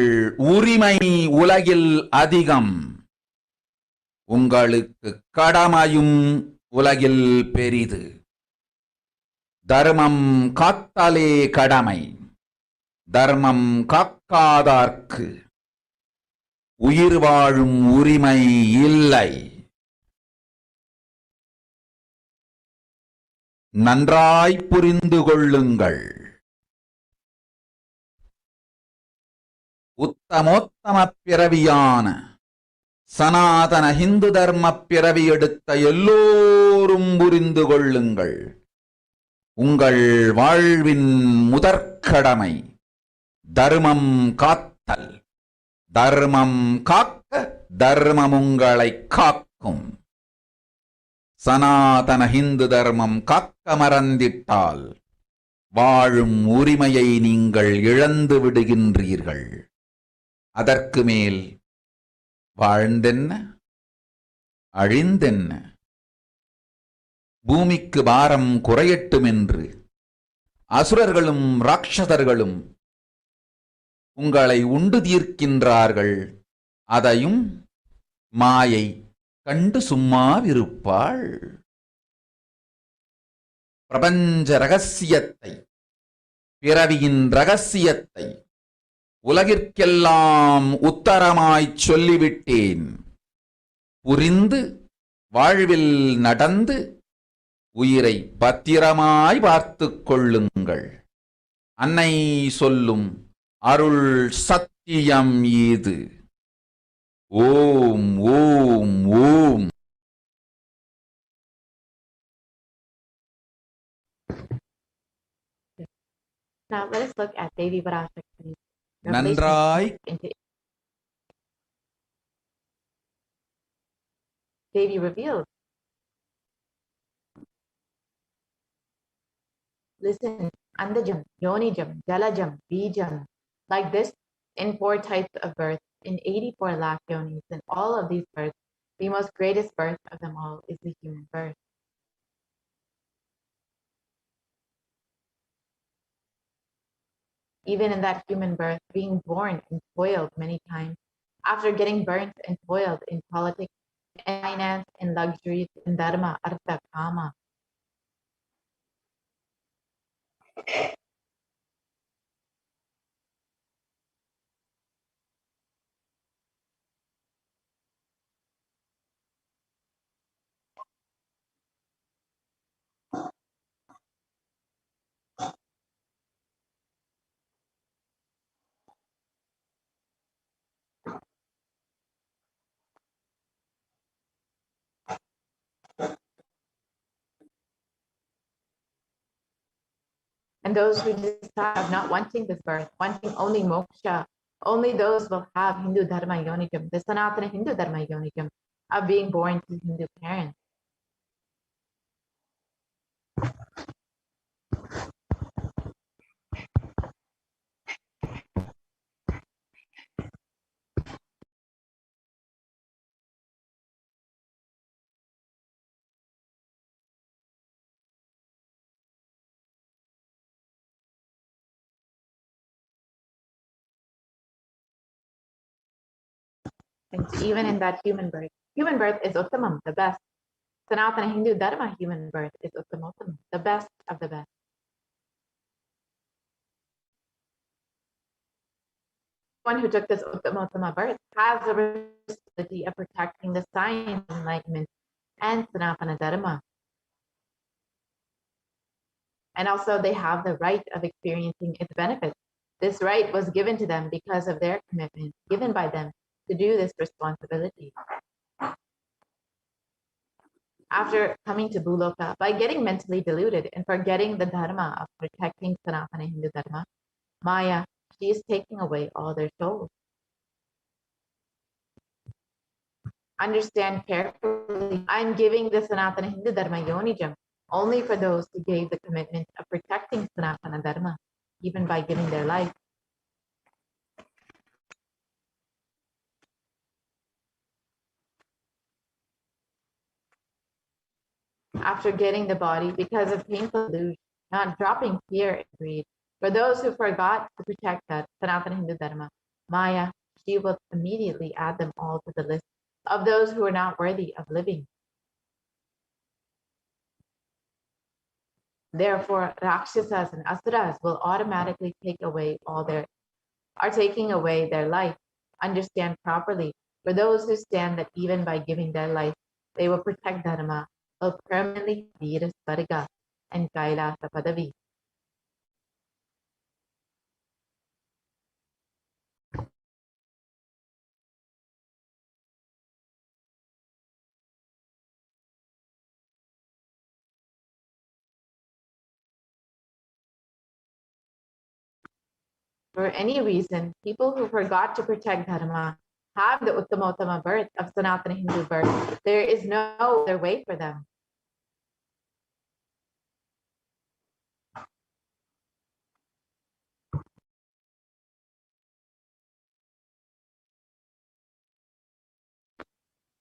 உரிமை உலகில் அதிகம், உங்களுக்கு கடமையும் உலகில் பெரிது. தர்மம் காத்தலே கடமை, தர்மம் காக்க காக்காதார்க்கு உயிர் வாழும் உரிமை இல்லை. நன்றாய் புரிந்து கொள்ளுங்கள். உத்தமோத்தம பிறவியான சனாதன ஹிந்து தர்ம பிறவி எடுத்த எல்லோரும் புரிந்து கொள்ளுங்கள். உங்கள் வாழ்வின் முதற்கடமை தர்மம் காத்தல். தர்மம் காக்க தர்மம் உங்களை காக்கும். சனாதன ஹிந்து தர்மம் காக்க மறந்திட்டால் வாழும் உரிமையை நீங்கள் இழந்து விடுகின்றீர்கள். அதற்கு மேல் வாழ்ந்தென்ன அழிந்தென்ன? பூமிக்கு பாரம் குறையட்டும் என்று அசுரர்களும் ராட்சதர்களும் உங்களை உண்டு தீர்க்கின்றார்கள். அதையும் மாயை கண்டு சும்மாவிருப்பாள். பிரபஞ்ச ரகசியத்தை, பிறவியின் ரகசியத்தை உலகிற்கெல்லாம் உத்தரமாய்ச் சொல்லிவிட்டேன். புரிந்து வாழ்வில் நடந்து உயிரை பத்திரமாய் பார்த்துக் கொள்ளுங்கள். அன்னை சொல்லும் அருள் சத்தியம் இது. ஓம் ஓம் ஓம். Now let us look at Devi Parashakti. நன்றாய் Devi revealed. Listen, Andajam, Yonijam, Jalajam, Bijam. Like this, in 4 types of birth, in 84 lakh yonis, in all of these births, the most greatest birth of them all is the human birth. Even in that human birth, being born and toiled many times, after getting burnt and toiled in politics, in finance, in luxuries, in dharma, artha, kama. And those who decide of not wanting this birth, wanting only moksha, only those will have Hindu dharma yonikam, the Sanatana Hindu dharma yonikam, of being born to Hindu parents. And even in that human birth is Uttamam, the best. Sanatana Hindu Dharma human birth is Uttamottama, the best of the best. One who took this Uttamottama birth has the responsibility of protecting the science, enlightenment, and Sanatana Dharma. And also they have the right of experiencing its benefits. This right was given to them because of their commitment given by them to do this responsibility. After coming to Bhuloka, by getting mentally deluded and forgetting the dharma of protecting Sanatana Hindu Dharma, Maya, she is taking away all their souls. Understand carefully, I'm giving the Sanatana Hindu Dharma Yonijam only for those who gave the commitment of protecting Sanatana Dharma, even by giving their life. After getting the body because of painful delusion, not dropping fear and greed, for those who forgot to protect that Sanatana Hindu Dharma, Maya, she will immediately add them all to the list of those who are not worthy of living. Therefore, Rakshasas and Asuras will automatically take away all their are taking away their life. Understand properly, for those who stand that even by giving their life, they will protect Dharma, will permanently Veera Svarga and Kailasa Padavi. For any reason, people who forgot to protect Dharma have the Uttamottama birth of Sanatana Hindu birth. There is no other way for them.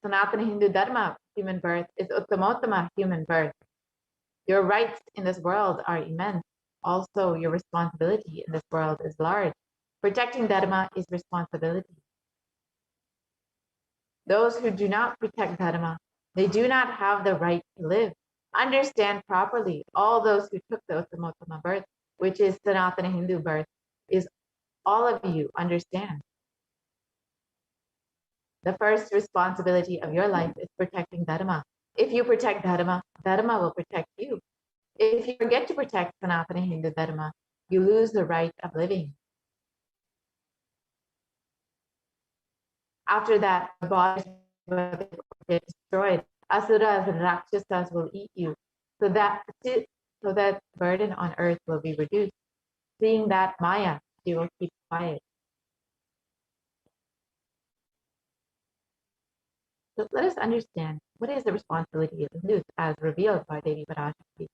Sanatana Hindu Dharma, human birth, is Uttamottama human birth. Your rights in this world are immense. Also, your responsibility in this world is large. Protecting Dharma is responsibility. Those who do not protect Dharma, they do not have the right to live. Understand properly, all those who took the Uttamottama birth, which is Sanatana Hindu birth, is all of you understand. The first responsibility of your life is protecting Dharma. If you protect Dharma, Dharma will protect you. If you forget to protect Sanatana Hindu Dharma, you lose the right of living. After that, the bodies will get destroyed. Asuras and Rakshasas will eat you, so that burden on earth will be reduced. Seeing that Maya, she will keep quiet. So let us understand what is the responsibility of the Hindus as revealed by Devi Parashakti.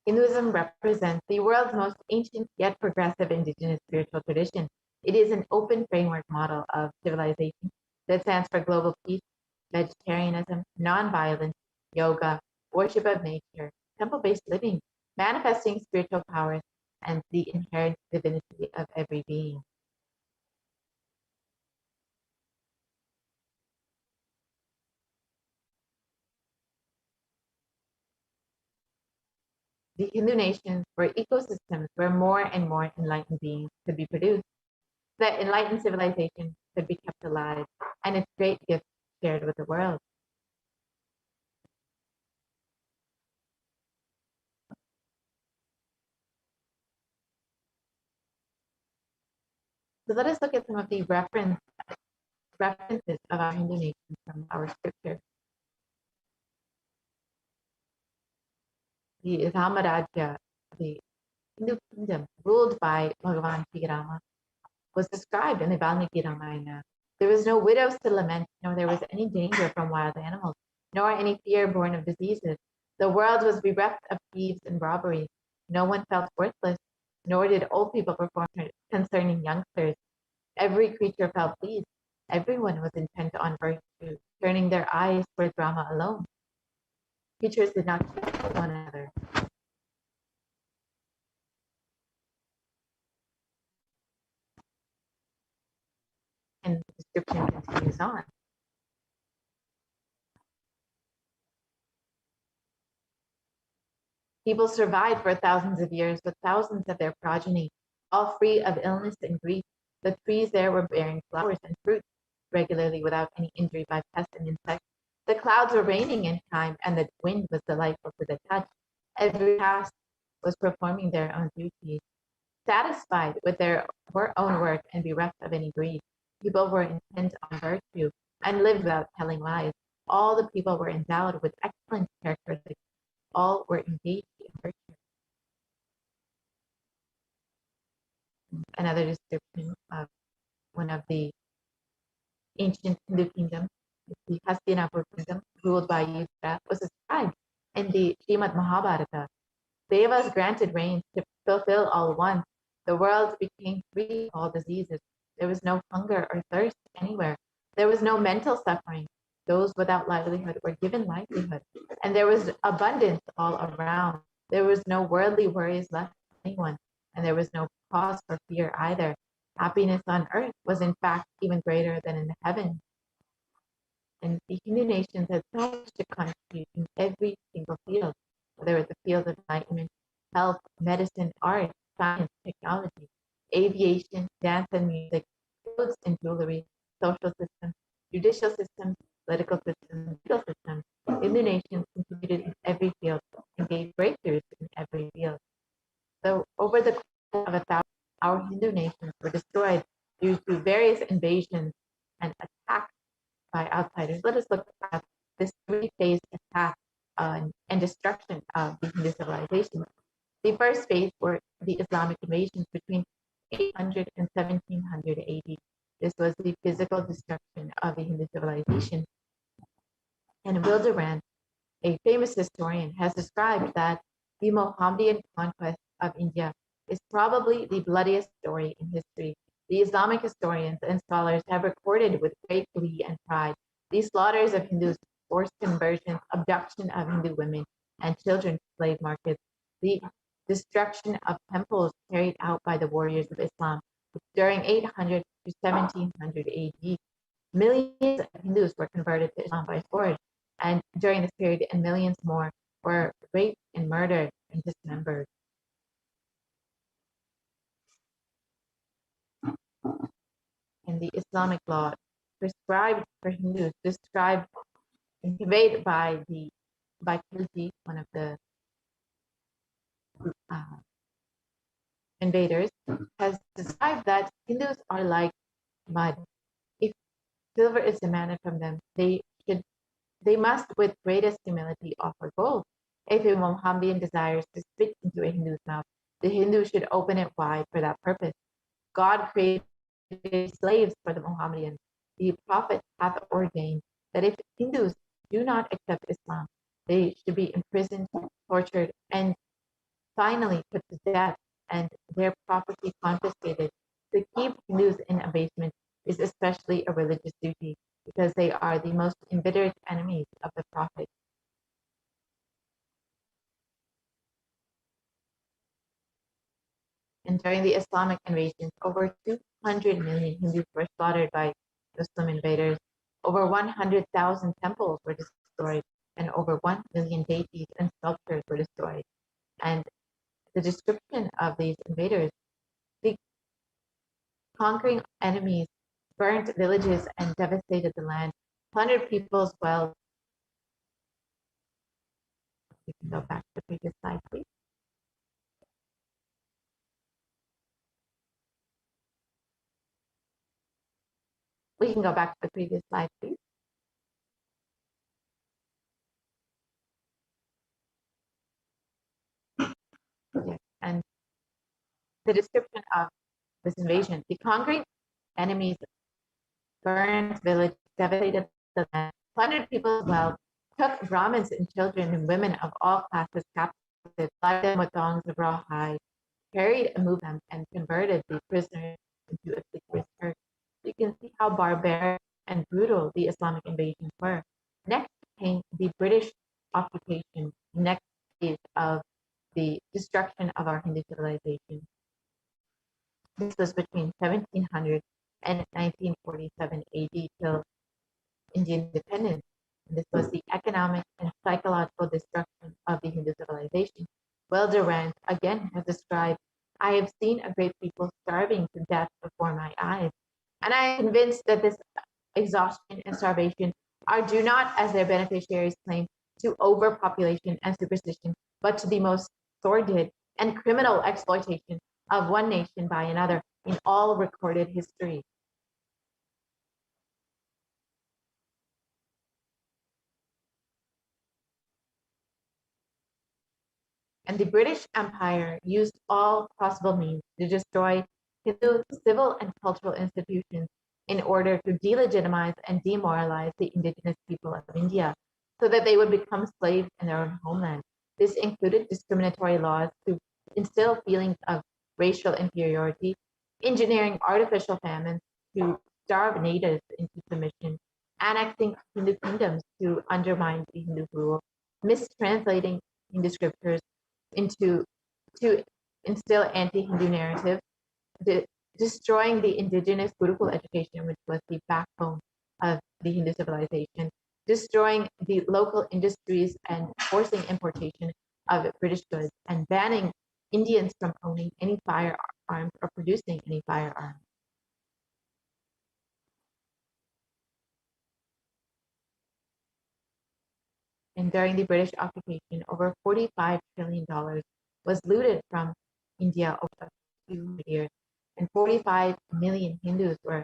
Hinduism represents the world's most ancient yet progressive indigenous spiritual tradition. It is an open framework model of civilization that stands for global peace, vegetarianism, non-violence, yoga, worship of nature, temple-based living, manifesting spiritual powers, and the inherent divinity of every being. The Hindu nations were ecosystems where more and more enlightened beings could be produced, that enlightened civilization could be kept alive, and its great gift shared with the world. So let us look at some of the references of our Hindu nations from our scripture. The Ramarajya, the Hindu kingdom ruled by Bhagavan Sri Rama, was described in the Valmiki Ramayana. There was no widows to lament, nor there was any danger from wild animals, nor any fear born of diseases. The world was bereft of thieves and robberies. No one felt worthless, nor did old people perform concerning youngsters. Every creature felt pleased. Everyone was intent on virtue, turning their eyes towards Rama alone. Creatures did not kill one another. And the description continues on. People survived for thousands of years with thousands of their progeny, all free of illness and grief. The trees there were bearing flowers and fruit regularly without any injury by pests and insects. The clouds were raining in time, and the wind was delightful to the touch. Every caste was performing their own duties. Satisfied with their own work and bereft of any greed, people were intent on virtue and lived without telling lies. All the people were endowed with excellent characteristics. All were engaged in virtue. Another description of one of the ancient Hindu kingdoms, the Hastinapur kingdom, ruled by Yudhishthira, was described in the Srimad Mahabharata. Devas granted rains to fulfill all wants. The world became free of all diseases. There was no hunger or thirst anywhere. There was no mental suffering. Those without livelihood were given livelihood, and there was abundance all around. There was no worldly worries left for anyone, and there was no cause for fear either. happiness on earth was in fact even greater than in the heavens. And the Hindu nations had so much to contribute in every single field, whether it's the field of enlightenment, health, medicine, art, science, technology, aviation, dance and music, clothes and jewelry, social systems, judicial systems, political systems, legal systems. Hindu nations contributed in every field and gave breakthroughs in every field. So over the course of 1,000 years, our Hindu nations were destroyed due to various invasions and attacks by outsiders. Let us look at this three-phase attack and destruction of the Hindu civilization. The first phase were the Islamic invasions between 800 and 1700 AD. This was the physical destruction of the Hindu civilization. And Wilderand, a famous historian, has described that the Mohammedan conquest of India is probably the bloodiest story in history. The Islamic historians and scholars have recorded with great glee and pride the slaughters of Hindus, forced conversions, abduction of Hindu women and children to slave markets, the destruction of temples carried out by the warriors of Islam during 800 to 1700 AD. Millions of Hindus were converted to Islam by force, and during this period, and millions more were raped and murdered and dismembered. And the Islamic law prescribed for Hindus, described and conveyed by Khilji, one of the invaders, has described that Hindus are like mud. If silver is demanded from them, they must with greatest humility offer gold. If a Mohammedan desires to spit into a Hindu's mouth, the Hindu should open it wide for that purpose. God created slaves for the Mohammedans. The Prophet hath ordained that if Hindus do not accept Islam, they should be imprisoned, tortured, and finally put to death, and their property confiscated. To keep Hindus in abasement is especially a religious duty, because they are the most embittered enemies of the Prophet. And during the Islamic invasions, over 200 million Hindus were slaughtered by Muslim invaders. Over 100,000 temples were destroyed, and over 1 million deities and sculptures were destroyed. And the description of these invaders, the conquering enemies burnt villages and devastated the land, plundered people's wealth. We can go back to the previous slide, please. We can go back to the previous slide, please. Yes. And the description of this invasion, the conquering enemies burned villages, devastated the land, plundered people's wealth, took Brahmins and children and women of all classes captive, tied them with thongs of raw hide, carried and moved them, and converted the prisoners into a sleeper's herd. You can see how barbaric and brutal the Islamic invasions were. Next came the British occupation, next phase of the destruction of our Hindu civilization. This was between 1700 and 1947 AD till Indian independence. And this was the economic and psychological destruction of the Hindu civilization. Durant again has described, I have seen a great people starving to death before my eyes, and I am convinced that this exhaustion and starvation are due not, as their beneficiaries claim, to overpopulation and superstition, but to the most sordid and criminal exploitation of one nation by another in all recorded history. And the British Empire used all possible means to destroy Hindu civil and cultural institutions in order to delegitimize and demoralize the indigenous people of India so that they would become slaves in their own homeland. This included discriminatory laws to instill feelings of racial inferiority, engineering artificial famines to starve natives into submission, annexing Hindu kingdoms to undermine the Hindu rule, mistranslating Hindu scriptures to instill anti-Hindu narratives, destroying the indigenous Gurukul education, which was the backbone of the Hindu civilization, destroying the local industries and forcing importation of British goods, and banning Indians from owning any firearms or producing any firearms. And during the British occupation, over $45 trillion was looted from India over 200 years, and 45 million Hindus were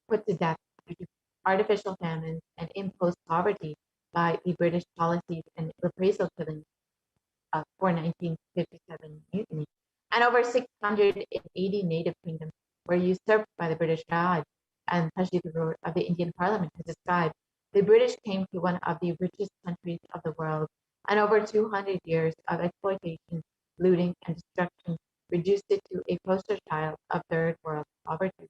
put to death due to artificial famines and imposed poverty by the British policies and reprisal killings for 1957 mutiny. And over 680 native kingdoms were usurped by the British Raj, and Tajid Road of the Indian Parliament has described the British came to one of the richest countries of the world, and over 200 years of exploitation, looting, and destruction reduced it to a poster child of third world poverty.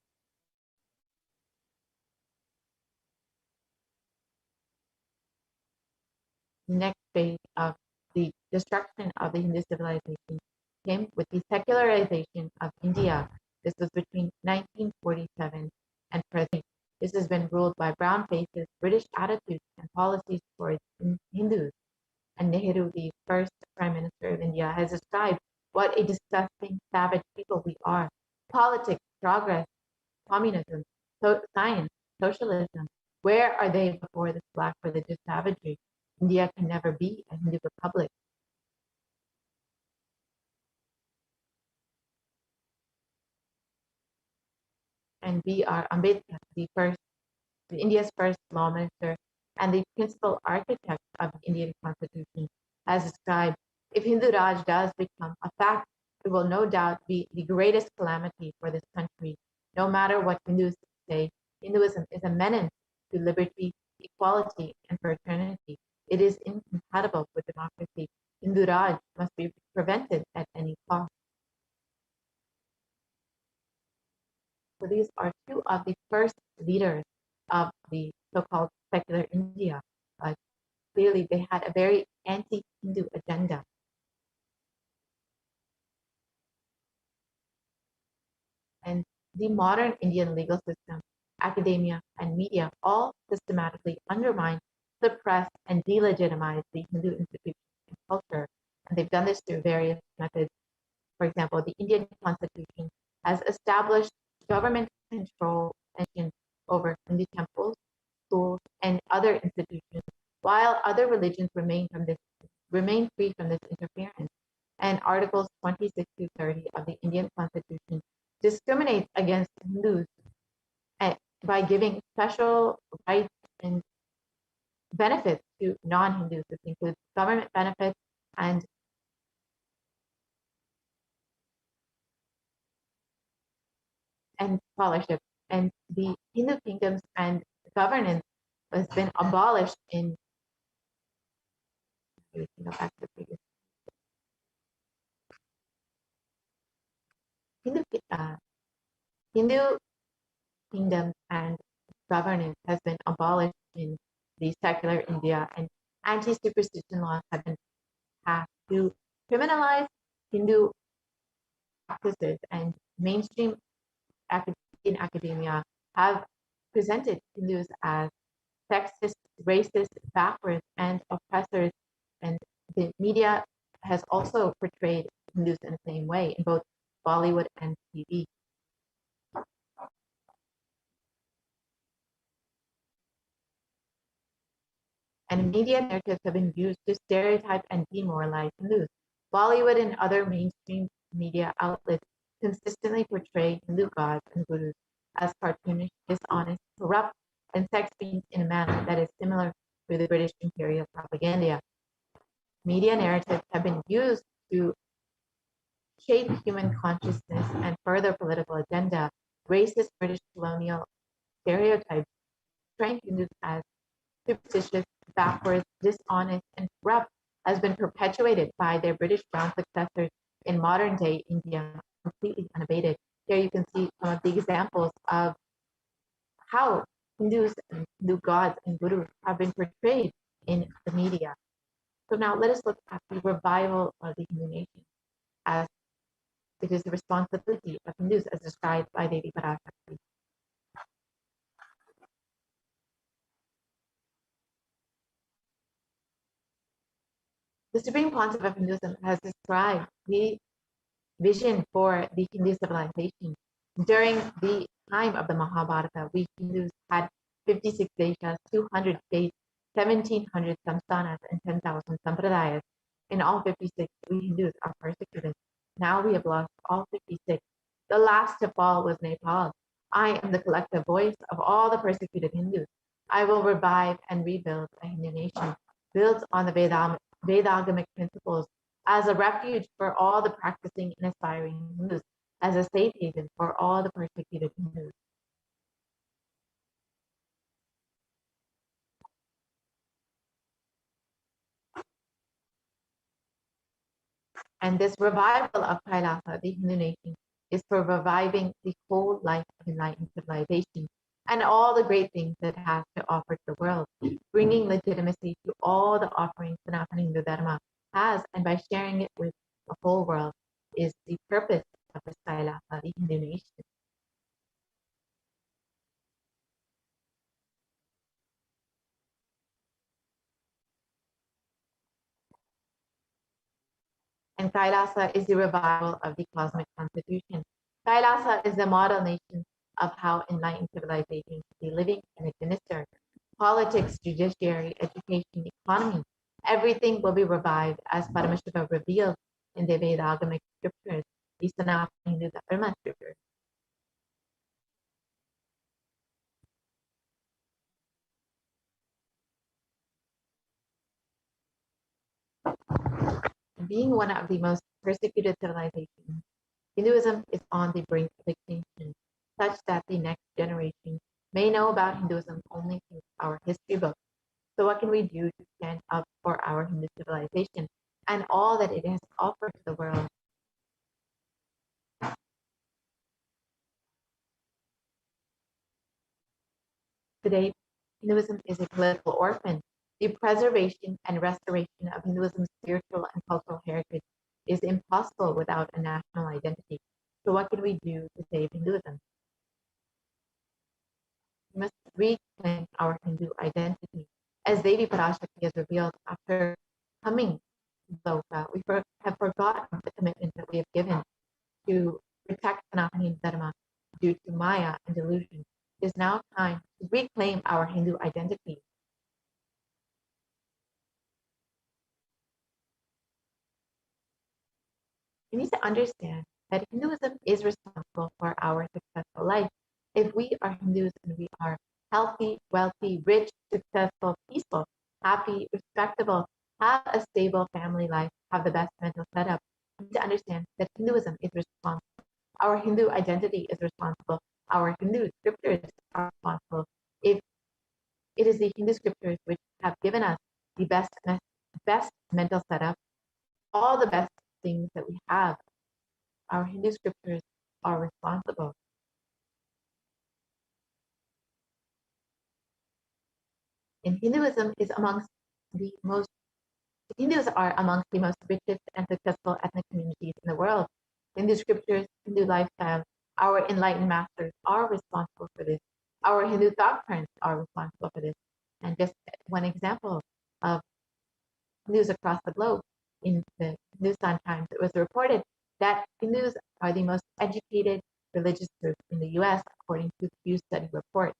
The next phase of the destruction of the Hindu civilization came with the secularization of India. This was between 1947 and present. This has been ruled by brown faces, British attitudes and policies towards Hindus. And Nehru, the first Prime Minister of India, has described what a disgusting, savage people we are. Politics, progress, communism, science, socialism. Where are they before this black religious savagery? India can never be a Hindu republic. And B.R. Ambedkar, India's first law minister and the principal architect of the Indian Constitution, has described, if Hindu Raj does become a fact, it will no doubt be the greatest calamity for this country. No matter what Hindus say, Hinduism is a menace to liberty, equality, and fraternity. It is incompatible with democracy. Hindu Raj must be prevented at any cost. So these are two of the first leaders of the so-called secular India. Clearly, they had a very anti-Hindu agenda. And the modern Indian legal system, academia, and media all systematically undermine, suppress, and delegitimize the Hindu institutions and culture. And they've done this through various methods. For example, the Indian Constitution has established government control over Hindu temples, schools, and other institutions, while other religions remain free from this interference. And Articles 26 to 30 of the Indian Constitution discriminates against Hindus by giving special rights and benefits to non-Hindus. This includes government benefits and scholarship. And the Hindu kingdoms and governance has been abolished in Hindu kingdoms and governance has been abolished in the secular India, and anti-superstition laws have been passed to criminalize Hindu practices, and mainstream in academia have presented Hindus as sexist, racist, backwards, and oppressors. And the media has also portrayed Hindus in the same way in both Bollywood and TV. And media narratives have been used to stereotype and demoralize Hindus. Bollywood and other mainstream media outlets consistently portray Hindu gods and gurus as cartoonish, dishonest, corrupt, and sex fiends in a manner that is similar to the British imperial propaganda. Media narratives have been used to shape human consciousness and further political agenda. Racist British colonial stereotypes portraying Hindus as superstitious, backwards, dishonest, and corrupt has been perpetuated by their British brown successors in modern day India, completely unabated. Here you can see some of the examples of how Hindus and Hindu gods and gurus have been portrayed in the media. So now let us look at the revival of the Hindu nation. As it is the responsibility of Hindus as described by Devi Parashakti. The Supreme Pontiff of Hinduism has described the vision for the Hindu civilization. During the time of the Mahabharata, we Hindus had 56 deshas, 200 states, 1700 samsthanas, and 10,000 sampradayas. In all 56, we Hindus are persecuted. Now we have lost all 56. The last to fall was Nepal. I am the collective voice of all the persecuted Hindus. I will revive and rebuild a Hindu nation built on the Vedagamic principles as a refuge for all the practicing and aspiring Hindus, as a safe haven for all the persecuted Hindus. And this revival of Kailasa, the Hindu nation, is for reviving the whole life of enlightened civilization and all the great things that it has to offer to the world, bringing legitimacy to all the offerings Sanatana Hindu Dharma has, and by sharing it with the whole world is the purpose of this Kailasa, the Hindu nation. And Kailasa is the revival of the cosmic constitution. Kailasa is the model nation of how enlightened civilization should be living and administered. Politics, judiciary, education, economy, everything will be revived as Paramashiva revealed in the Vedagamic scriptures, the Sanatana Hindu Dharma scriptures. Being one of the most persecuted civilizations, Hinduism is on the brink of extinction, such that the next generation may know about Hinduism only through our history books. So what can we do to stand up for our Hindu civilization and all that it has offered to the world? Today, Hinduism is a political orphan. The preservation and restoration of Hinduism's spiritual and cultural heritage is impossible without a national identity. So what can we do to save Hinduism? We must reclaim our Hindu identity. As Devi Parashakti has revealed, after coming to Loka, we have forgotten the commitment that we have given to protect Sanatana Hindu Dharma due to Maya and delusion. It is now time to reclaim our Hindu identity. We need to understand that Hinduism is responsible for our successful life. If we are Hindus and we are healthy, wealthy, rich, successful, peaceful, happy, respectable, have a stable family life, have the best mental setup, we need to understand that Hinduism is responsible. Our Hindu identity is responsible. Our Hindu scriptures are responsible. If it is the Hindu scriptures which have given us the best mental setup, all the best things that we have, our Hindu scriptures are responsible. And Hinduism is amongst the most, Hindus are amongst the most richest and successful ethnic communities in the world. Hindu scriptures, Hindu lifestyle, our enlightened masters are responsible for this. Our Hindu thought currents are responsible for this. And just one example of Hindus across the globe, in the Hindustan Times, it was reported that Hindus are the most educated religious group in the US, according to the Pew Study report.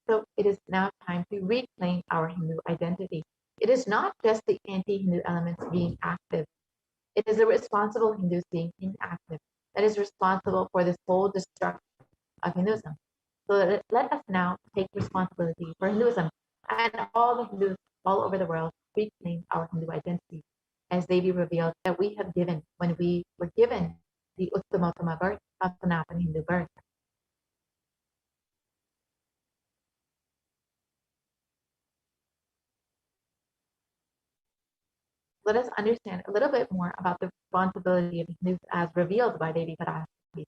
So it is now time to reclaim our Hindu identity. It is not just the anti-Hindu elements being active. It is the responsible Hindus being inactive that is responsible for this whole destruction of Hinduism. So let us now take responsibility for Hinduism and all the Hindus all over the world reclaim our Hindu identity, as Devi revealed that we have given when we were given the Uttamottama birth of Sanatana Hindu birth. Let us understand a little bit more about the responsibility of Hindus as revealed by Devi Parashakti.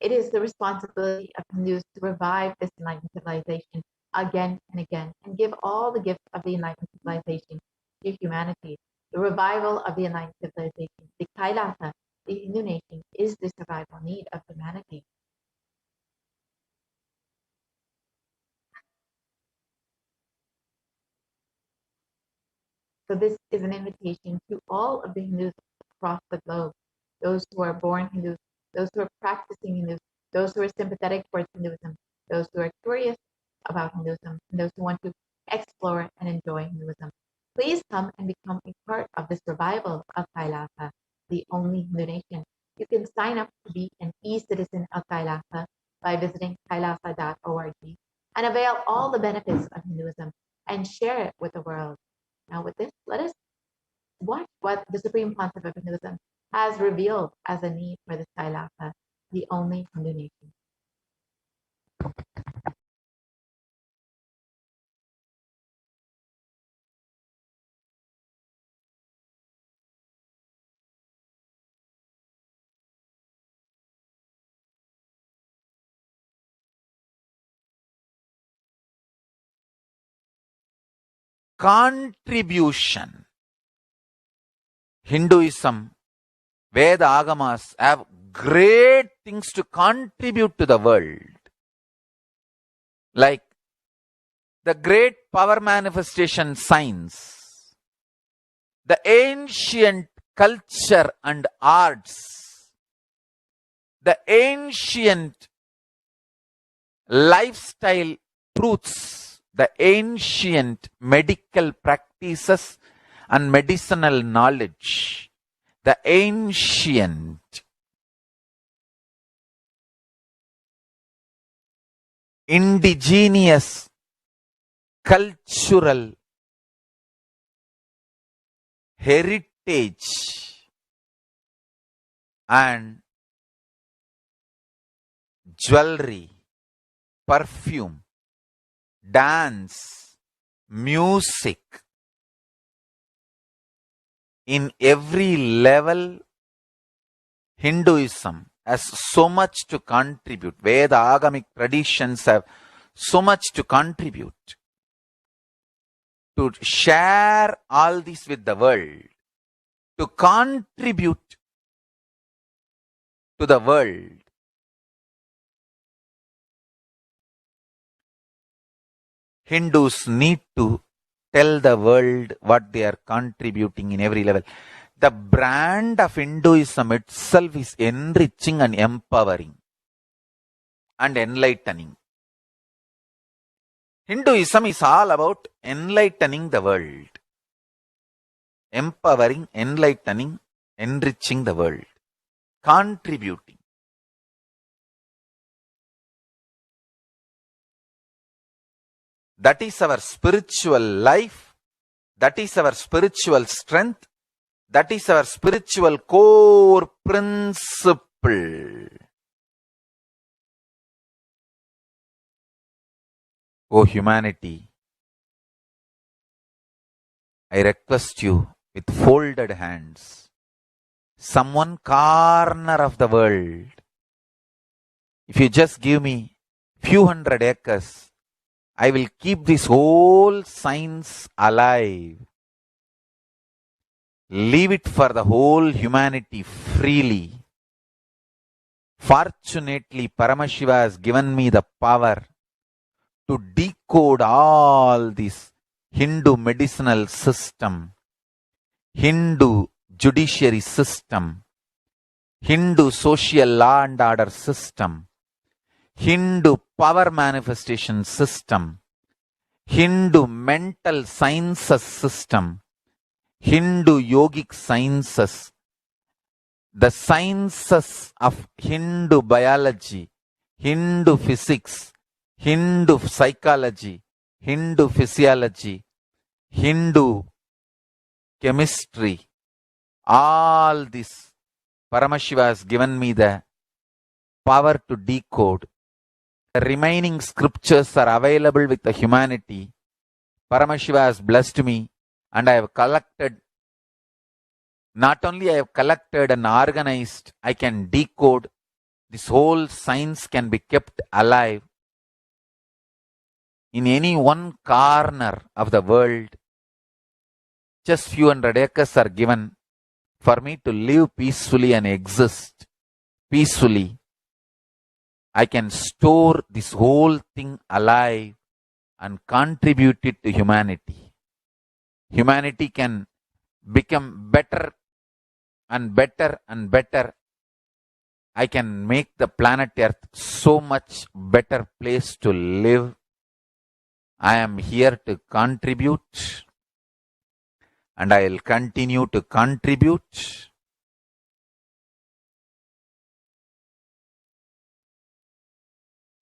It is the responsibility of Hindus to revive this enlightened civilization again and again and give all the gifts of the enlightened civilization to humanity. The revival of the enlightened civilization, the Kailasa, the Hindu nation, is the survival need of humanity. So this is an invitation to all of the Hindus across the globe, those who are born Hindus, those who are practicing Hindus, those who are sympathetic towards Hinduism, those who are curious about Hinduism, and those who want to explore and enjoy Hinduism. Please come and become a part of this revival of Kailasa, the only Hindu nation. You can sign up to be an e-citizen of Kailasa by visiting kailasa.org and avail all the benefits of Hinduism and share it with the world. Now with this, let us watch what the Supreme Pontiff of Hinduism has revealed as a need for this Kailasa, the only Hindu nation. Contribution. Hinduism, Veda Agamas have great things to contribute to the world. Like the great power manifestation science, the ancient culture and arts, the ancient lifestyle truths, the ancient medical practices and medicinal knowledge, the ancient indigenous cultural heritage and jewelry, perfume, dance, music, in every level, Hinduism has so much to contribute. Veda Agamic traditions have so much to contribute. To share all this with the world, to contribute to the world. Hindus need to tell the world what they are contributing in every level. The brand of Hinduism itself is enriching and empowering and enlightening. Hinduism is all about enlightening the world. Empowering, enlightening, enriching the world. Contributing. That is our spiritual life. That is our spiritual strength. That is our spiritual core principle. O humanity, I request you with folded hands, some one corner of the world, if you just give me few hundred acres, I will keep this whole science alive. Leave it for the whole humanity freely. Fortunately, Paramashiva has given me the power to decode all this Hindu medicinal system, Hindu judiciary system, Hindu social law and order system, Hindu power manifestation system, Hindu mental sciences system, Hindu yogic sciences, the sciences of Hindu biology, Hindu physics, Hindu psychology, Hindu physiology, Hindu chemistry, all this Paramashiva has given me the power to decode. The remaining scriptures are available with the humanity. Paramashiva has blessed me and I have collected, not only I have collected and organized, I can decode this whole science can be kept alive in any one corner of the world. Just few hundred acres are given for me to live peacefully and exist peacefully. I can store this whole thing alive and contribute it to humanity. Humanity can become better and better and better. I can make the planet Earth so much better place to live. I am here to contribute, and I will continue to contribute.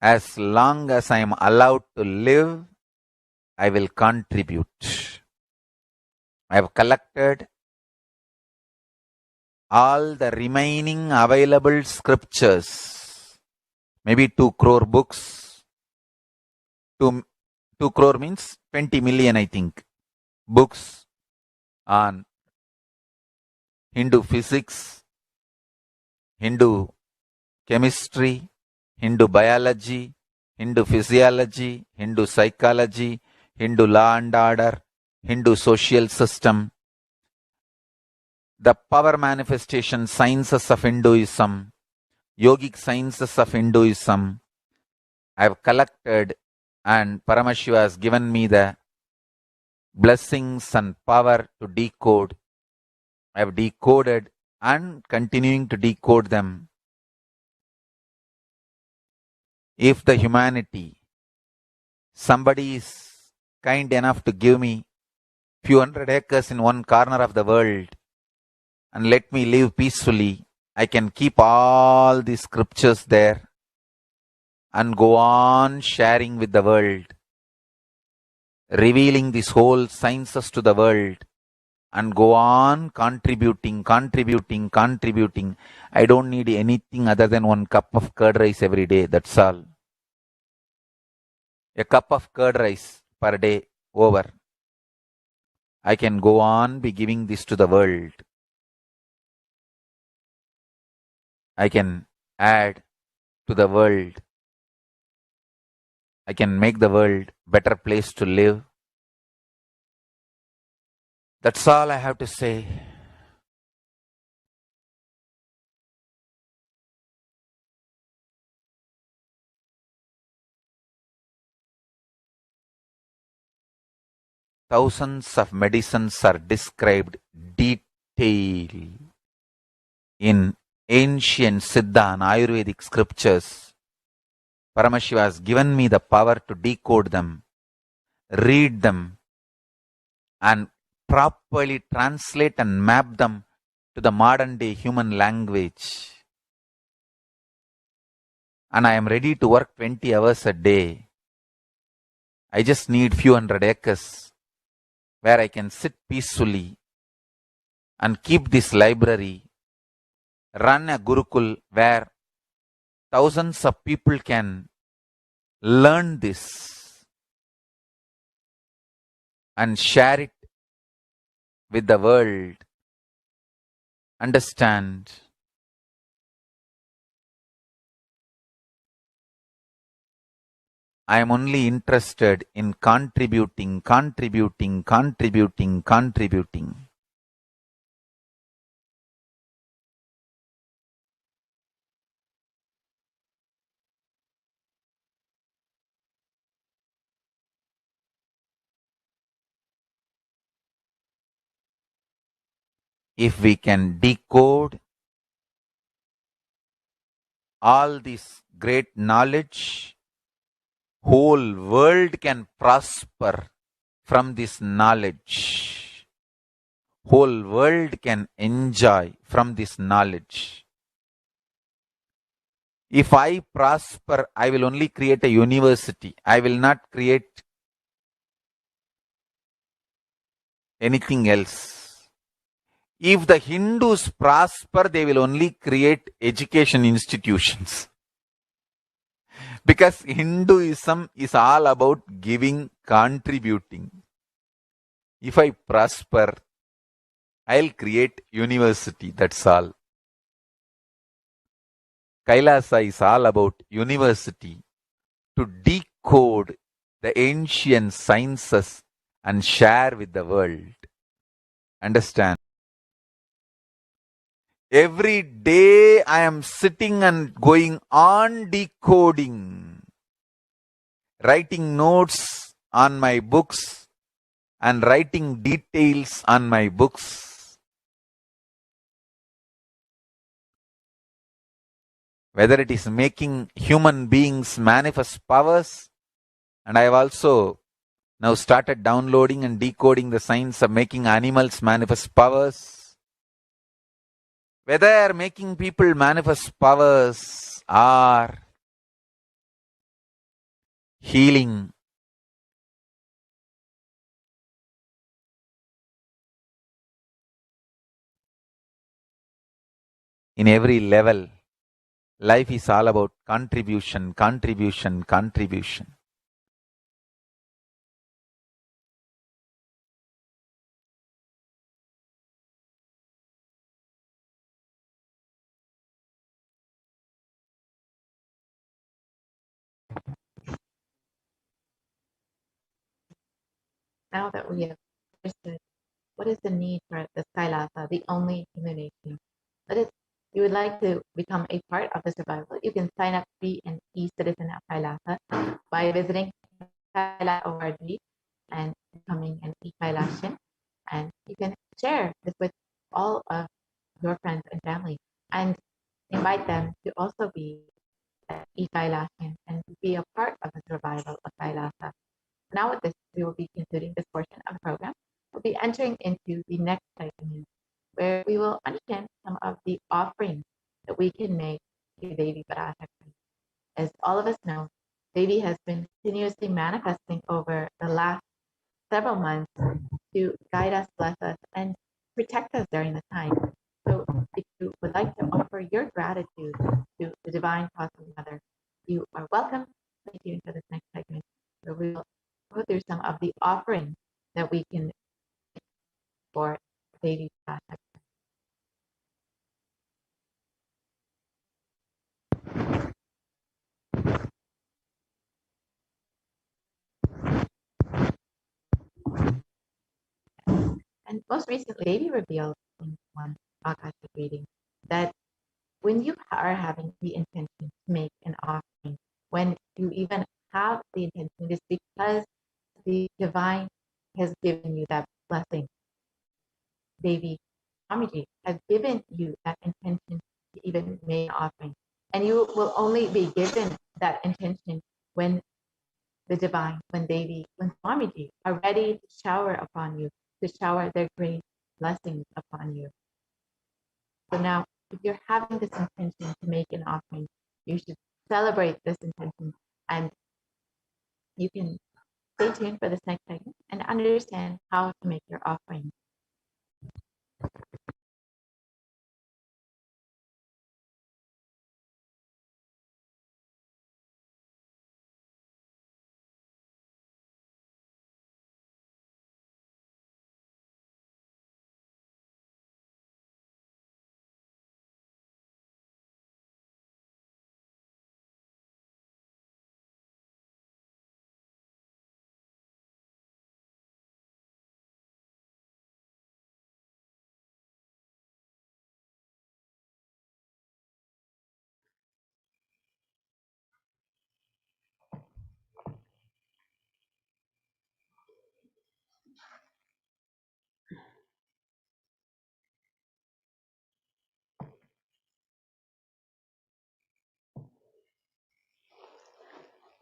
As long as I am allowed to live, I will contribute. I have collected all the remaining available scriptures, maybe 2 crore books. 2 crore means 20 million, I think, books on Hindu physics, Hindu chemistry, Hindu biology, Hindu physiology, Hindu psychology, Hindu law and order, Hindu social system, the power manifestation sciences of Hinduism, yogic sciences of Hinduism. I have collected, and Paramashiva has given me the blessings and power to decode. I have decoded and continuing to decode them. If the humanity, somebody is kind enough to give me few hundred acres in one corner of the world and let me live peacefully, I can keep all the scriptures there and go on sharing with the world, revealing these whole sciences to the world, and go on contributing. I don't need anything other than 1 cup of curd rice every day. That's all. A cup of curd rice per day over. I can go on be giving this to the world. I can add to the world. I can make the world better place to live. That's all I have to say. Thousands of medicines are described detail in ancient Siddha and Ayurvedic scriptures. Paramashiva has given me the power to decode them, read them, and properly translate and map them to the modern day human language. And I am ready to work 20 hours a day. I just need few hundred acres where I can sit peacefully and keep this library, run a Gurukul where thousands of people can learn this and share it with the world. Understand? I am only interested in contributing. If we can decode all this great knowledge, whole world can prosper from this knowledge. Whole world can enjoy from this knowledge. If I prosper, I will only create a university. I will not create anything else. If the Hindus prosper, they will only create education institutions. Because Hinduism is all about giving, contributing. If I prosper, I'll create university, that's all. Kailasa is all about university to decode the ancient sciences and share with the world. Understand? Every day I am sitting and going on decoding, writing notes on my books and writing details on my books. Whether it is making human beings manifest powers, and I have also now started downloading and decoding the science of making animals manifest powers. Whether making people manifest powers or healing, in every level, life is all about contribution, contribution, contribution. Now that we have understood what is the need for the Kailasa, the only illumination, that is, you would like to become a part of the survival, you can sign up to be an e-citizen of Kailasa by visiting Kailasa.org and becoming an e-Kailashian. And you can share this with all of your friends and family and invite them to also be an e-Kailashian and to be a part of the survival of Kailasa. Now with this, we will be concluding this portion of the program. We'll be entering into the next segment where we will understand some of the offerings that we can make to Devi Parashakti. As all of us know, Devi has been continuously manifesting over the last several months to guide us, bless us, and protect us during this time. So if you would like to offer your gratitude to the Divine Cosmic Mother, you are welcome. Stay tuned for this next segment where we will go through some of the offerings that we can make for Devi Parashakti. And most recently, Devi revealed in one Akashic reading that when you are having the intention to make an offering, when you even have the intention, it is because the divine has given you that blessing. Devi Swamiji has given you that intention to even make an offering. And you will only be given that intention when the divine, when Devi, when Swamiji are ready to shower upon you, to shower their great blessings upon you. So now, if you're having this intention to make an offering, you should celebrate this intention, and you can stay tuned for this next segment and understand how to make your offering.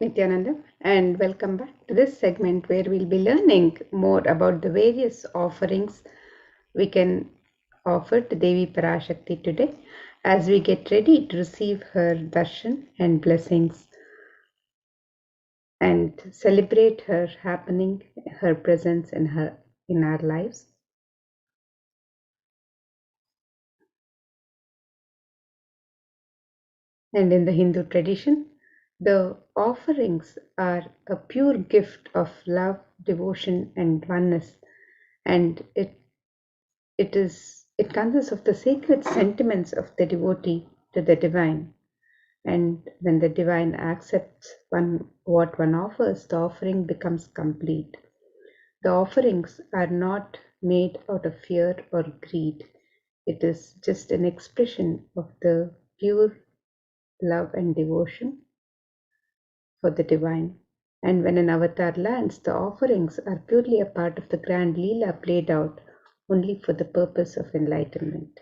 Nithyananda, and welcome back to this segment where we'll be learning more about the various offerings we can offer to Devi Parashakti today as we get ready to receive her darshan and blessings and celebrate her happening, her presence in our lives. And in the Hindu tradition, the offerings are a pure gift of love, devotion, and oneness, and it consists of the sacred sentiments of the devotee to the divine. And when the divine accepts what one offers, the offering becomes complete. The offerings are not made out of fear or greed. It is just an expression of the pure love and devotion for the divine. And when an avatar lands, the offerings are purely a part of the grand Leela played out only for the purpose of enlightenment.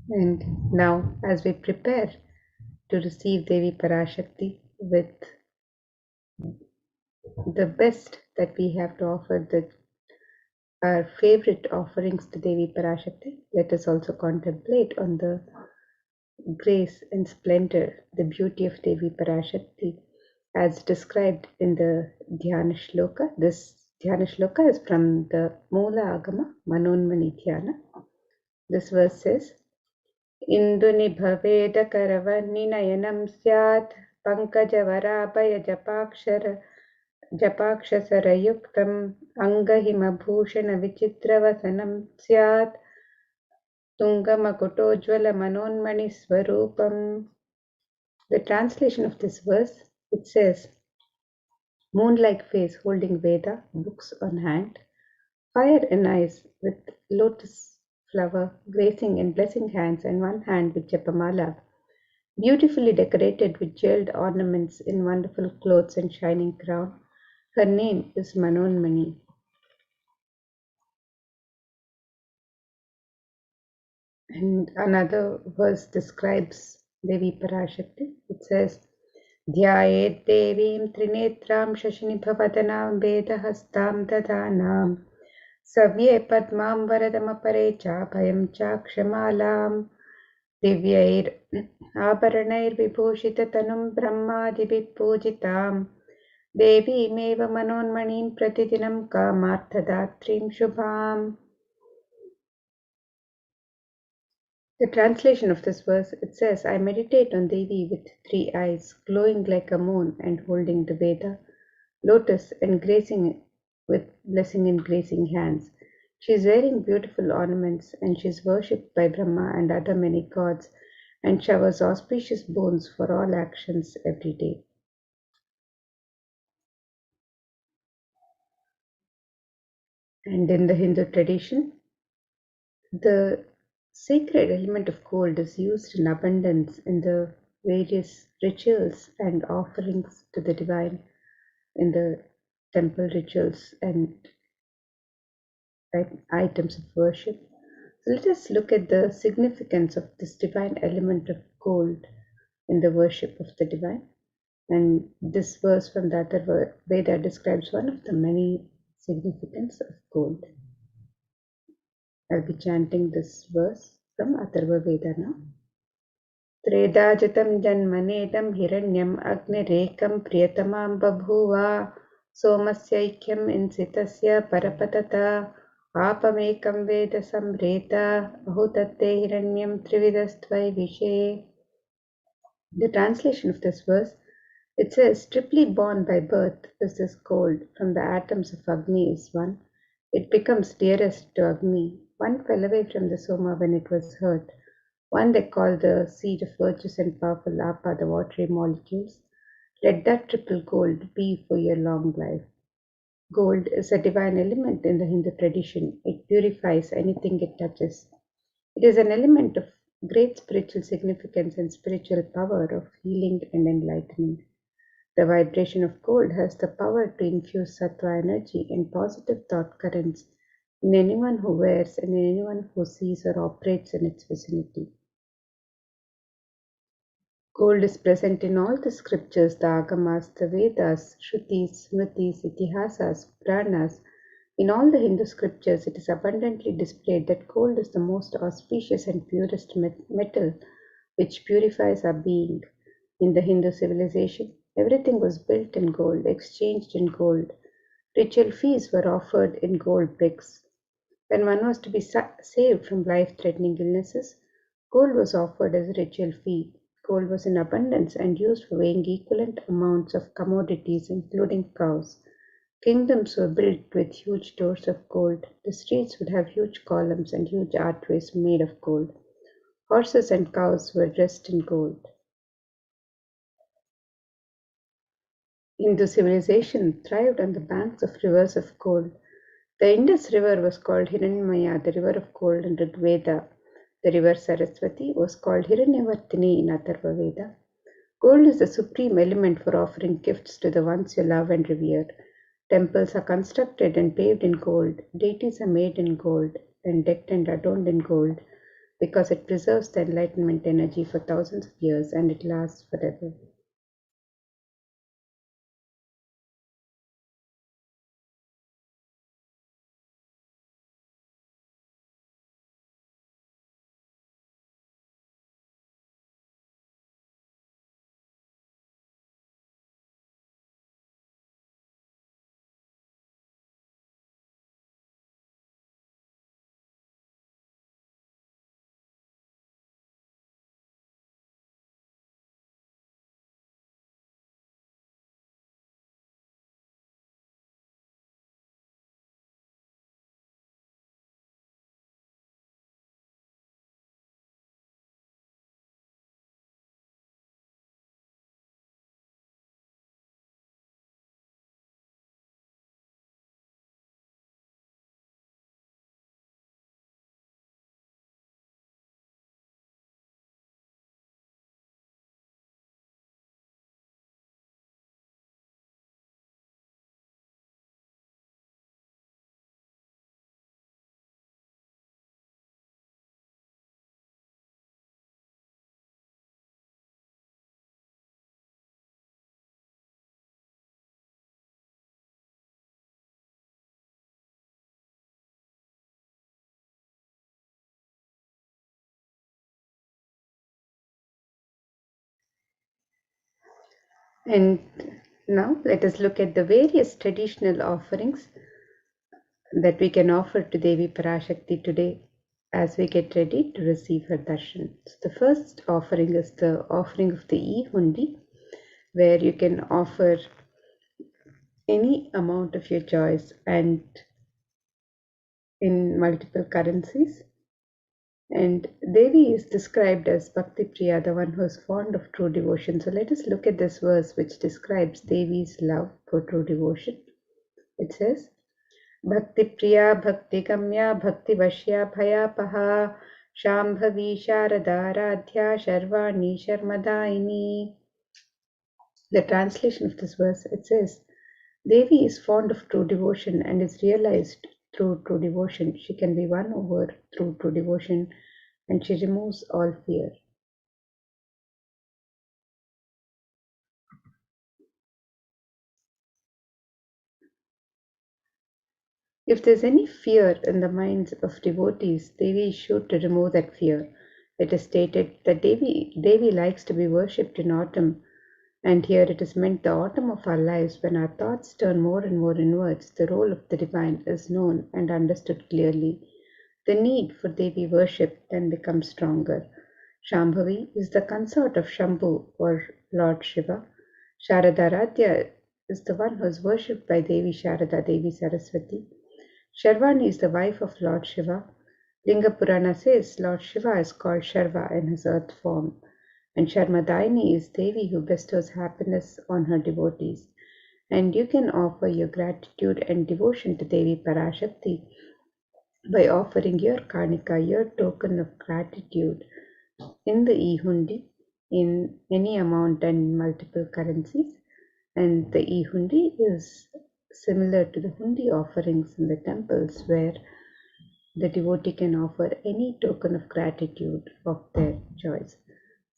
And now, as we prepare to receive Devi Parashakti with the best that we have to offer, our favorite offerings to Devi Parashakti, let us also contemplate on the grace and splendor, the beauty of Devi Parashakti as described in the Dhyana Shloka. This Dhyana Shloka is from the Moola Agama Manonmani Dhyana. This verse says, Induni bhaveda karavarni nayanam syat pankajavaraabhaya japakshasarayuktam angahimabhushana vichitravasanam syat tungamakutojvala manonmani swarupam. The translation of this verse, it says, moon-like face holding Veda, books on hand, fire in eyes with lotus flower gracing in blessing hands and one hand with Japamala, beautifully decorated with jeweled ornaments in wonderful clothes and shining crown. Her name is Manonmani. And another verse describes Devi Parashakti. It says, Dhyayet Devim Trinetram Shashinibhavadanaam Vedahastam Dadhanam Savye Padmam Varadamapare Chabhayam Chakshamalam Divyair Abharanair Vibhushita Tanum Brahmadibhit Pujitam Devi Meva Manonmanin Pratidinam Kamarthadatrim Shubham. The translation of this verse, it says, I meditate on Devi with 3 eyes, glowing like a moon and holding the Veda, lotus and gracing with blessing and gracing hands. She is wearing beautiful ornaments and she is worshipped by Brahma and other many gods and showers auspicious boons for all actions every day. And in the Hindu tradition, the sacred element of gold is used in abundance in the various rituals and offerings to the divine in the temple rituals and items of worship. So let us look at the significance of this divine element of gold in the worship of the divine. And this verse from the Atharva Veda describes one of the many significance of gold. I'll be chanting this verse from Atharva Veda now. Tredajatam janmanedam hiranyam agnirekam priyatamam babhuva somasyaikyam insitasya parapatata apamekam veda samreta ahutatte hiranyam trividastvai vishe. The translation of this verse, it says, triply born by birth is this gold. From the atoms of Agni is one. It becomes dearest to Agni. One fell away from the Soma when it was hurt. One they call the seed of virtuous and powerful Apa, the watery molecules. Let that triple gold be for your long life. Gold is a divine element in the Hindu tradition. It purifies anything it touches. It is an element of great spiritual significance and spiritual power of healing and enlightenment. The vibration of gold has the power to infuse sattva energy and positive thought currents in anyone who wears and in anyone who sees or operates in its vicinity. Gold is present in all the scriptures, the Agamas, the Vedas, Shrutis, Smritis, Itihasas, Puranas. In all the Hindu scriptures, it is abundantly displayed that gold is the most auspicious and purest metal which purifies our being. In the Hindu civilization, everything was built in gold, exchanged in gold. Ritual feasts were offered in gold bricks. When one was to be saved from life-threatening illnesses, gold was offered as a ritual fee. Gold was in abundance and used for weighing equivalent amounts of commodities, including cows. Kingdoms were built with huge stores of gold. The streets would have huge columns and huge archways made of gold. Horses and cows were dressed in gold. Hindu civilization thrived on the banks of rivers of gold. The Indus River was called Hiranyamaya, the river of gold in Rigveda. The river Saraswati was called Hiranyavartini in Atharva Veda. Gold is the supreme element for offering gifts to the ones you love and revere. Temples are constructed and paved in gold. Deities are made in gold and decked and adorned in gold because it preserves the enlightenment energy for thousands of years and it lasts forever. And now let us look at the various traditional offerings that we can offer to Devi Parashakti today as we get ready to receive her darshan. So the first offering is the offering of the e-hundi, where you can offer any amount of your choice and in multiple currencies. And Devi is described as Bhakti Priya, the one who is fond of true devotion. So let us look at this verse which describes Devi's love for true devotion. It says, Bhakti Priya, Bhakti Gamya, Bhakti Vashya, Bhayapaha, Shambhavi, Sharada, Radhya, Sharvani, Sharmadaini. The translation of this verse, it says, Devi is fond of true devotion and is realized through true devotion. She can be won over through true devotion and she removes all fear. If there's any fear in the minds of devotees, Devi is sure to remove that fear. It is stated that Devi likes to be worshipped in autumn, and here it is meant the autumn of our lives when our thoughts turn more and more inwards. The role of the divine is known and understood clearly. The need for Devi worship then becomes stronger. Shambhavi is the consort of Shambhu or Lord Shiva. Sharadaradhya is the one who is worshipped by Devi Sharada, Devi Saraswati. Sharvani is the wife of Lord Shiva. Linga Purana says Lord Shiva is called Sharva in his earth form, and Sharmadaini is Devi who bestows happiness on her devotees. And you can offer your gratitude and devotion to Devi Parashakti by offering your kanika, your token of gratitude, in the e-hundi in any amount and multiple currencies. And the e-hundi is similar to the hundi offerings in the temples where the devotee can offer any token of gratitude of their choice.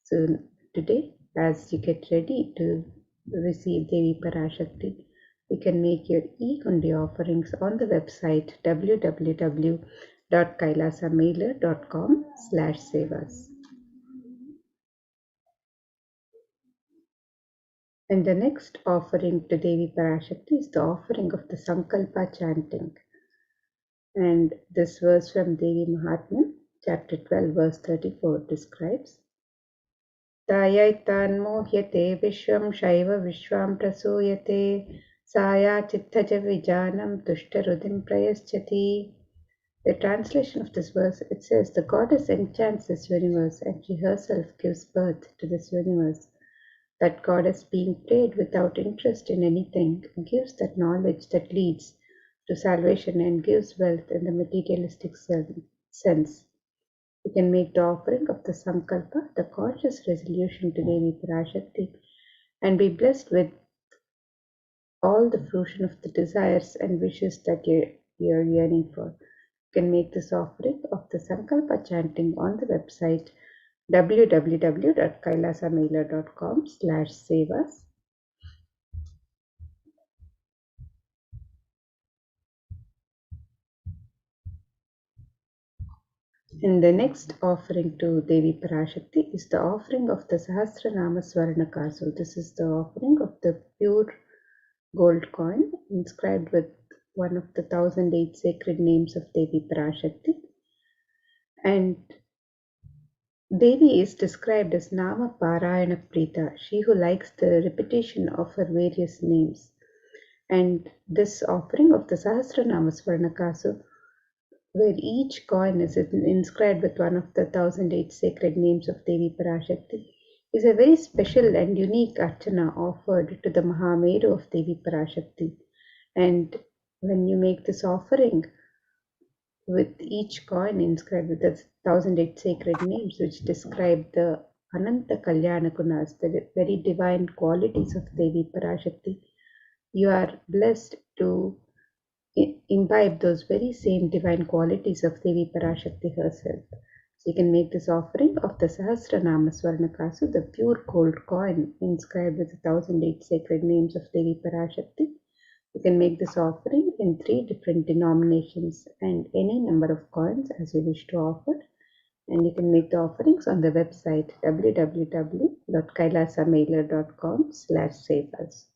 So today, as you get ready to receive Devi Parashakti, you can make your e-hundi offerings on the website www.kailasamailer.com/sevas. And the next offering to Devi Parashakti is the offering of the Sankalpa chanting. And this verse from Devi Mahatmya, chapter 12, verse 34 describes, तायैतान् मोह्यते विश्वं शैव विश्वां प्रसूयते साया चित्तज vijanam tushtarudim prayaschati. The translation of this verse, it says, the goddess enchants this universe and she herself gives birth to this universe. That goddess, being prayed without interest in anything, gives that knowledge that leads to salvation and gives wealth in the materialistic sense. We can make the offering of the Sankalpa, the conscious resolution to Devi Parashakti, and be blessed with all the fruition of the desires and wishes that you're yearning for. You can make this offering of the Sankalpa chanting on the website www.kailasamailer.com/sevas. And the next offering to Devi Parashakti is the offering of the Sahasranama Swarnaka. So this is the offering of the pure gold coin inscribed with one of the 1008 sacred names of Devi Parashakti. And Devi is described as Nama Parayana Prita, she who likes the repetition of her various names. And this offering of the Sahasranama Swarnakasu, where each coin is inscribed with one of the 1008 sacred names of Devi Parashakti, is a very special and unique archana offered to the Mahameru of Devi Parashakti. And when you make this offering with each coin inscribed with the 1008 sacred names which describe the Ananta Kalyana Gunas, the very divine qualities of Devi Parashakti, you are blessed to imbibe those very same divine qualities of Devi Parashakti herself. So you can make this offering of the Sahasranama Swarnakasu, the pure gold coin inscribed with the 1008 sacred names of Devi Parashakti. You can make this offering in 3 different denominations and any number of coins as you wish to offer. And you can make the offerings on the website www.kailasamailer.com/sevas.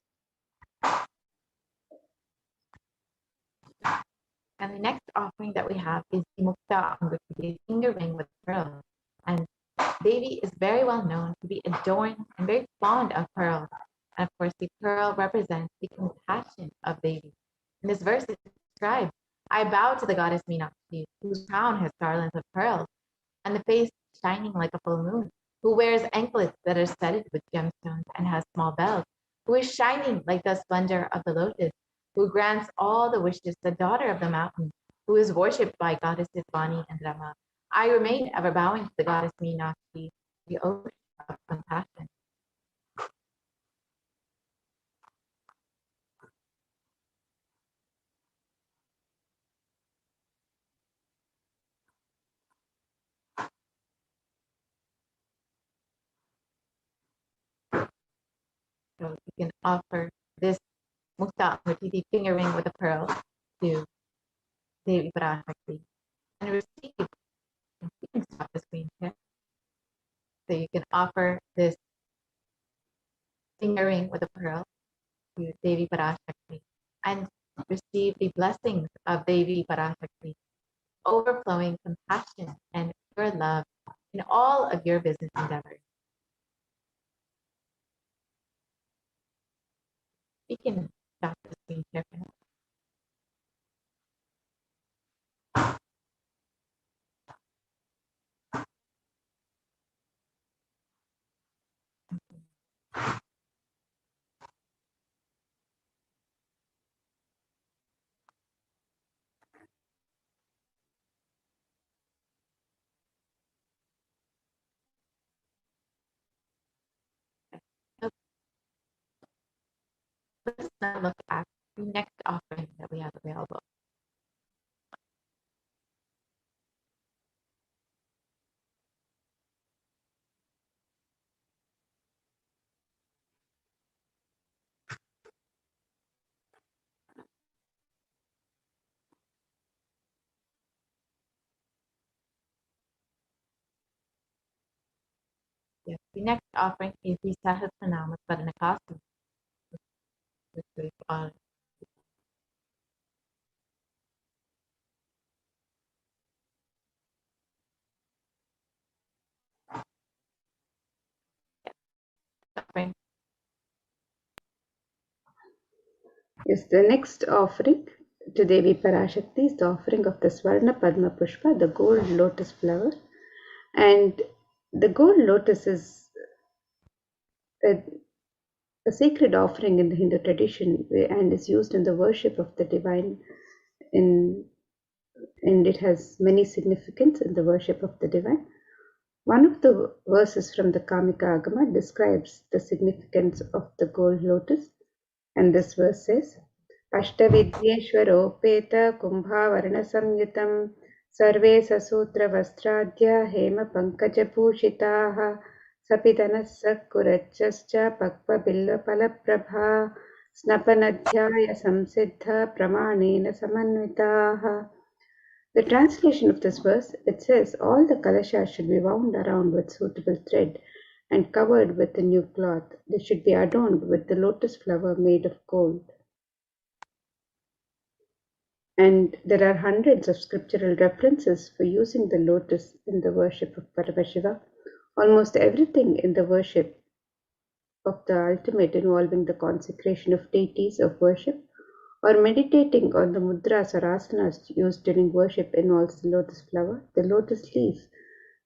And the next offering that we have is the Mukta Anguti, finger ring with pearls. And Devi is very well known to be adorned and very fond of pearls. And of course, the pearl represents the compassion of Devi. In this verse, it describes, I bow to the goddess Meenakshi, whose crown has garlands of pearls, and the face shining like a full moon, who wears anklets that are studded with gemstones and has small bells, who is shining like the splendor of the lotus, who grants all the wishes, the daughter of the mountain, who is worshipped by goddesses Vani and Rama. I remain ever bowing to the goddess Meenakshi, the ocean of compassion. So you can offer this Mukta Murtiti finger ring with a pearl to Devi Parashakti and receive. You can stop the screen here. So you can offer this finger ring with a pearl to Devi Parashakti and receive the blessings of Devi Parashakti, overflowing compassion and pure love in all of your business endeavors. We can stop the screen here for now. So let's now look at the next offering that we have available. Yes, the next offering is the Sahasranama Svarnakasu, which is Yes, the next offering to Devi Parashakti is the offering of the Swarna Padma Pushpa, the gold lotus flower. And the gold lotus is a sacred offering in the Hindu tradition and is used in the worship of the divine, and it has many significance in the worship of the divine. One of the verses from the Kamika Agama describes the significance of the gold lotus, and this verse says, Ashtavidyeshwaropeta kumbhavarna samyutam sarve sasutra vastraadya hema pankajabhushitaha sapidanas sakkurachascha pakva billa palaprabha snapanadhyaya samsiddha pramanena samanvitaha. The translation of this verse, it says, all the kalashas should be wound around with suitable thread and covered with a new cloth. They should be adorned with the lotus flower made of gold. And there are hundreds of scriptural references for using the lotus in the worship of Paramashiva. Almost everything in the worship of the ultimate involving the consecration of deities of worship or meditating on the mudras or asanas used during worship involves the lotus flower, the lotus leaf,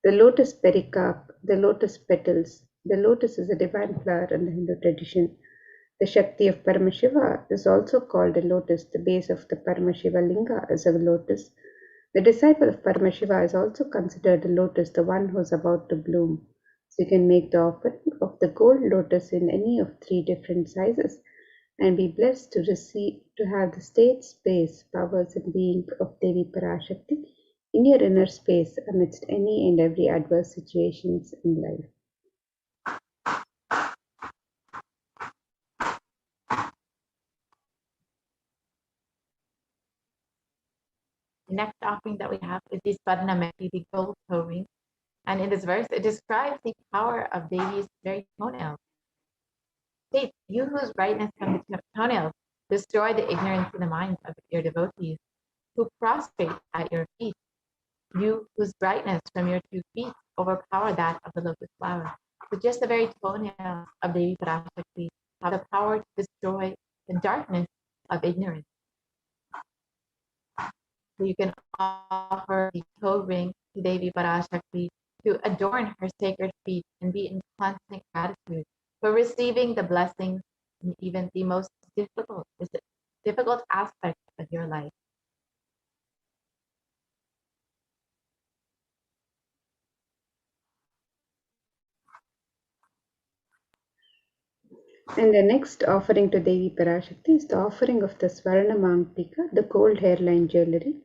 the lotus pericarp, the lotus petals. The lotus is a divine flower in the Hindu tradition. The Shakti of Paramashiva is also called a lotus. The base of the Paramashiva linga is a lotus. The disciple of Paramashiva is also considered a lotus, the one who is about to bloom. So you can make the offering of the gold lotus in any of 3 different sizes and be blessed to have the state, space, powers and being of Devi Parashakti in your inner space amidst any and every adverse situations in life. The next offering that we have is the Swarnameti, the gold toe ring. And in this verse, it describes the power of Devi's very toenails. States, you whose brightness from the toenails destroy the ignorance in the minds of your devotees, who prostrate at your feet. You whose brightness from your 2 feet overpower that of the lotus flower. So just the very toenails of Devi Parashakti have the power to destroy the darkness of ignorance. So you can offer the toe ring to Devi Parashakti to adorn her sacred feet and be in constant gratitude for receiving the blessings in even the most difficult aspects of your life. And the next offering to Devi Parashakti is the offering of the Swarna Mangtika, the gold hairline jewelry.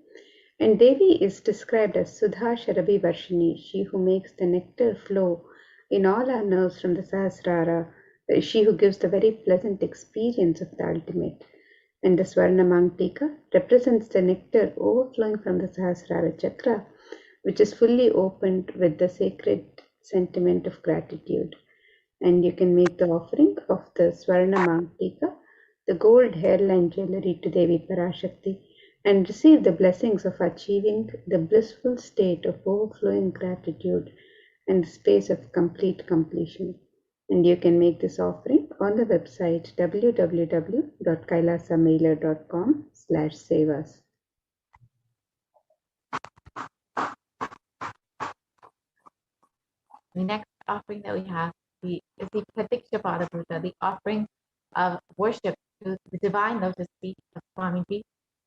And Devi is described as Sudha Sharabi Varshini, she who makes the nectar flow in all our nerves from the Sahasrara, she who gives the very pleasant experience of the ultimate. And the Swarna Mangtika represents the nectar overflowing from the Sahasrara chakra, which is fully opened with the sacred sentiment of gratitude. And you can make the offering of the Swarna Mangtika, the gold hairline jewelry to Devi Parashakti, and receive the blessings of achieving the blissful state of overflowing gratitude and the space of complete completion. And you can make this offering on the website www.kailasamailer.com/sevas. The next offering that we have is the Pratiksha Padaputta, the offering of worship to the divine lotus feet of Swamiji,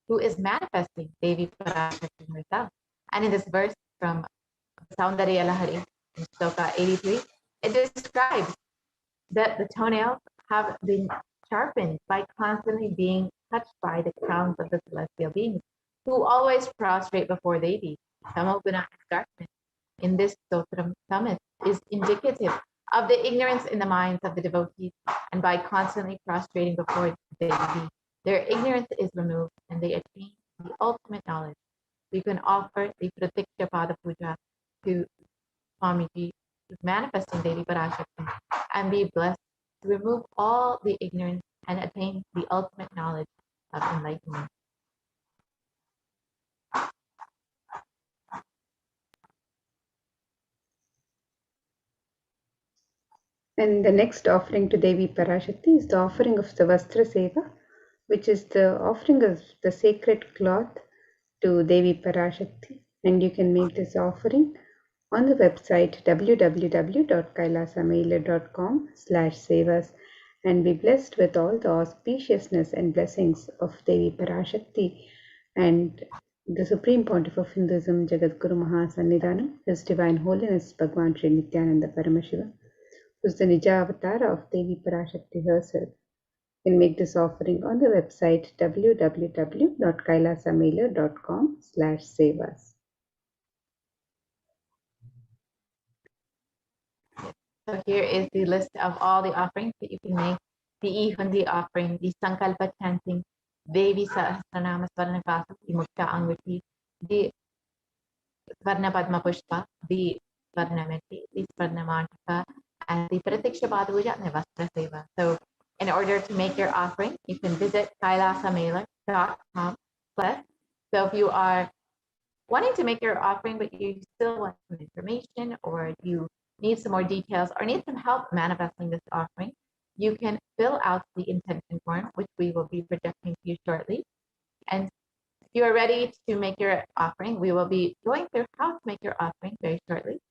who is manifesting Devi Parashakti herself. And in this verse from Saundarya Lahari, in Shloka 83, it describes that the toenails have been sharpened by constantly being touched by the crowns of the celestial beings, who always prostrate before Devi. Tamoguna is darkness. In this Stotram summit is indicative of the ignorance in the minds of the devotees, and by constantly prostrating before Devi, their ignorance is removed and they attain the ultimate knowledge. We can offer the Pratiksha Pada Puja to Swamiji, manifesting Devi Parashakti, and be blessed to remove all the ignorance and attain the ultimate knowledge of enlightenment. And the next offering to Devi Parashakti is the offering of the Vastra Seva, which is the offering of the sacred cloth to Devi Parashakti, and you can make this offering on the website www.kailasamailer.com/sevas and be blessed with all the auspiciousness and blessings of Devi Parashakti and the Supreme Pontiff of Hinduism, Jagadguru Mahasannidhanam, His Divine Holiness Bhagwan Sri Nithyananda Paramashivam, who is the Nija avatar of Devi Parashakti herself. You can make this offering on the website www.kailasamailer.com/sevas. So here is the list of all the offerings that you can make. The Ihundi offering, the Sankalpa chanting, Devi Sahasranama Swarnakasa, the Mukta Anguti, the Svarna Padma Pushpa, the Svarnameti, the Svarnamantika, and the Pratiksha Padhuja and the Vastra Seva. So in order to make your offering, you can visit kailasamailer.com. So if you are wanting to make your offering, but you still want some information or you need some more details or need some help manifesting this offering, you can fill out the intention form, which we will be projecting to you shortly. And if you are ready to make your offering, we will be going through how to make your offering very shortly.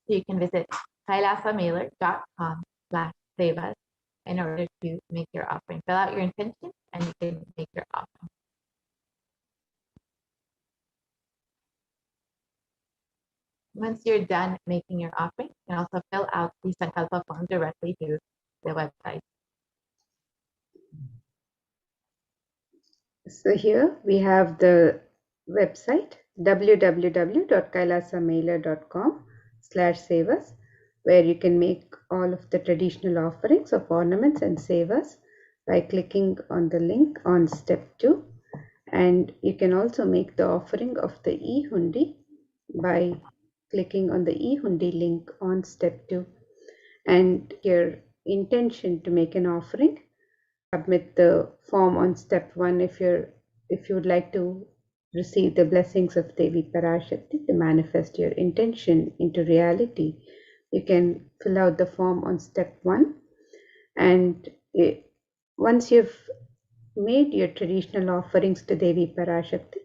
So you can visit kailasamailer.com/sevas in order to make your offering. Fill out your intention and you can make your offering. Once you're done making your offering, you can also fill out the Sankalpa form directly through the website. So here we have the website www.kailasamailer.com/sevas, where you can make all of the traditional offerings of ornaments and sevas by clicking on the link on step 2, and you can also make the offering of the e-hundi by clicking on the e-hundi link on step 2, and your intention to make an offering. Submit the form on step 1 if you would like to receive the blessings of Devi Parashakti to manifest your intention into reality. You can fill out the form on step 1, and once you've made your traditional offerings to Devi Parashakti,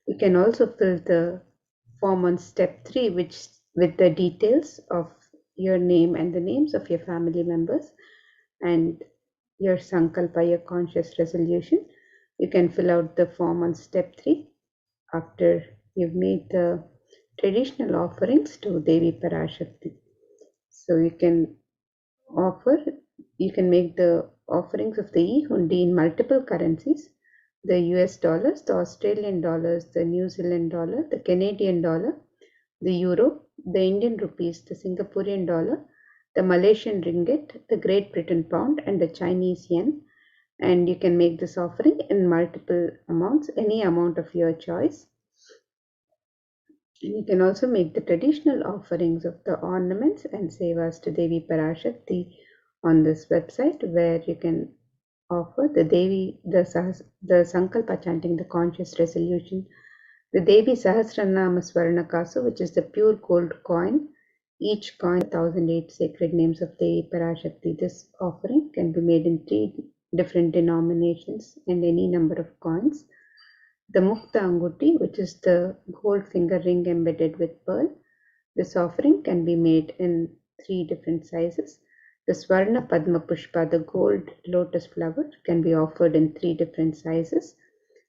you can also fill the form on step 3, which with the details of your name and the names of your family members and your sankalpa, your conscious resolution. You can fill out the form on step 3 after you've made the traditional offerings to Devi Parashakti. So you can make the offerings of the e-hundi in multiple currencies: the US dollars, the Australian dollars, the New Zealand dollar, the Canadian dollar, the euro, the Indian rupees, the Singaporean dollar, the Malaysian ringgit, the Great Britain pound, and the Chinese yen. And you can make this offering in multiple amounts, any amount of your choice. And you can also make the traditional offerings of the ornaments and sevas to Devi Parashakti on this website, where you can offer the Sankalpa chanting, the conscious resolution, the Devi Sahasranama Swarnakasu, which is the pure gold coin. Each coin, 1008 sacred names of Devi Parashakti. This offering can be made in 3 different denominations and any number of coins. The Mukta Anguti, which is the gold finger ring embedded with pearl. This offering can be made in 3 different sizes. The Swarna Padma Pushpa, the gold lotus flower, can be offered in 3 different sizes.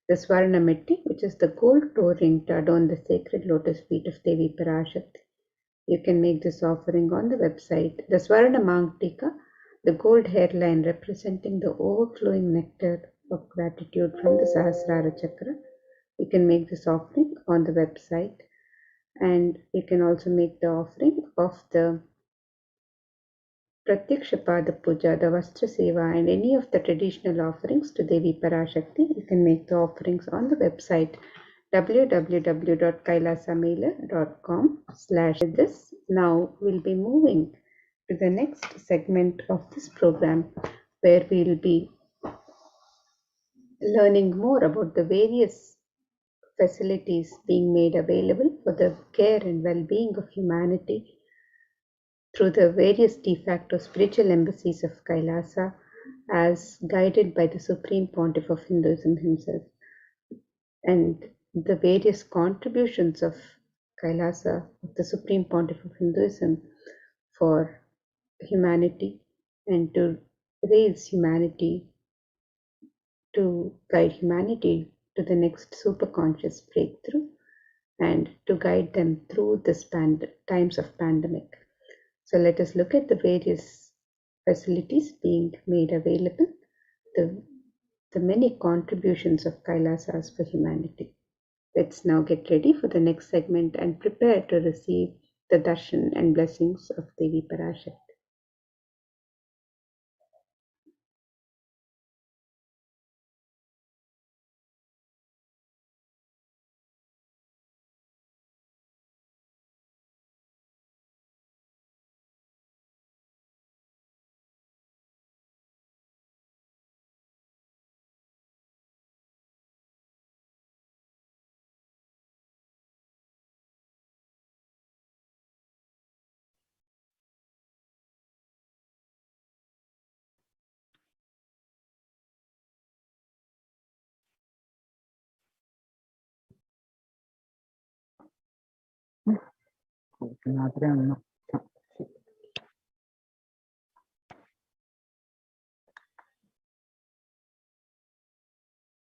The Swarna Metti, which is the gold toe ring to adorn the sacred lotus feet of Devi Parashakti. You can make this offering on the website. The Swarna Mangtika, the gold hairline representing the overflowing nectar of gratitude from the Sahasrara Chakra. You can make this offering on the website. And you can also make the offering of the Pratyaksha Pada Puja, the Vastra Seva, and any of the traditional offerings to Devi Parashakti. You can make the offerings on the website www.kailasamailer.com/this. Now we'll be moving to the next segment of this program, where we'll be learning more about the various facilities being made available for the care and well-being of humanity through the various de facto spiritual embassies of Kailasa as guided by the Supreme Pontiff of Hinduism himself. And the various contributions of Kailasa, of the Supreme Pontiff of Hinduism, for humanity and to raise humanity, to guide humanity to the next superconscious breakthrough and to guide them through this times of pandemic. So let us look at the various facilities being made available, the many contributions of Kailasas for humanity. Let's now get ready for the next segment and prepare to receive the darshan and blessings of Devi Parashakti.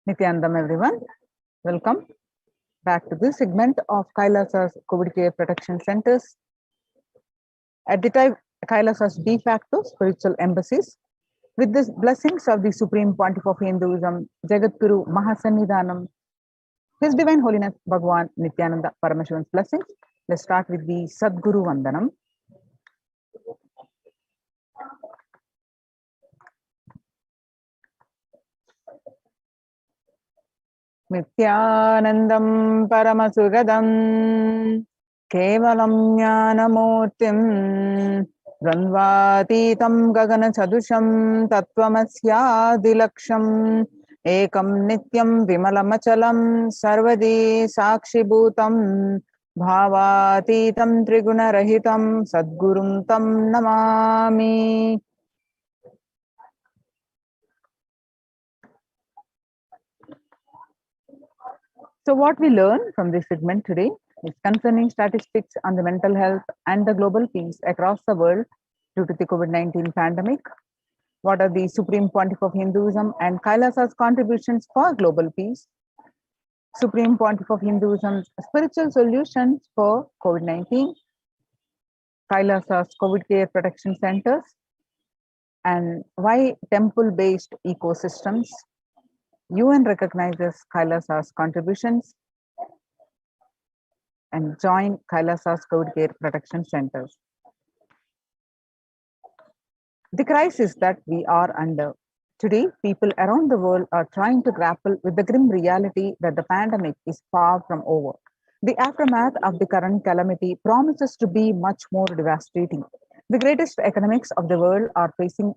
Nithyanandam, everyone. Welcome back to this segment of Kailasa's COVID Care Protection Centers. At the time, Kailasa's de facto spiritual embassies, with the blessings of the Supreme Pontiff of Hinduism, Jagadguru Mahasannidhanam, His Divine Holiness Bhagwan Nithyananda Paramashivan's blessings. Let's start with the Sadguru Vandanam. Nithyanandam Paramasugadam Kevalam Jnanamurtim Dvandvatitam Gagana Chadusham Tattvamasya Ekam Nityam Vimalamachalam Sarvadi Sakshibhutam Bhavatitam Triguna Rahitam Sadgurum Tam Namami. So what we learn from this segment today is concerning statistics on the mental health and the global peace across the world due to the COVID-19 pandemic. What are the Supreme Pontiff of Hinduism and Kailasa's contributions for global peace? Supreme Pontiff of Hinduism's spiritual solutions for COVID-19, Kailasa's COVID Care Protection Centers, and why temple-based ecosystems. UN recognizes Kailasa's contributions and join Kailasa's COVID Care Protection Centers. The crisis that we are under. Today, people around the world are trying to grapple with the grim reality that the pandemic is far from over. The aftermath of the current calamity promises to be much more devastating. The greatest economics of the world are facing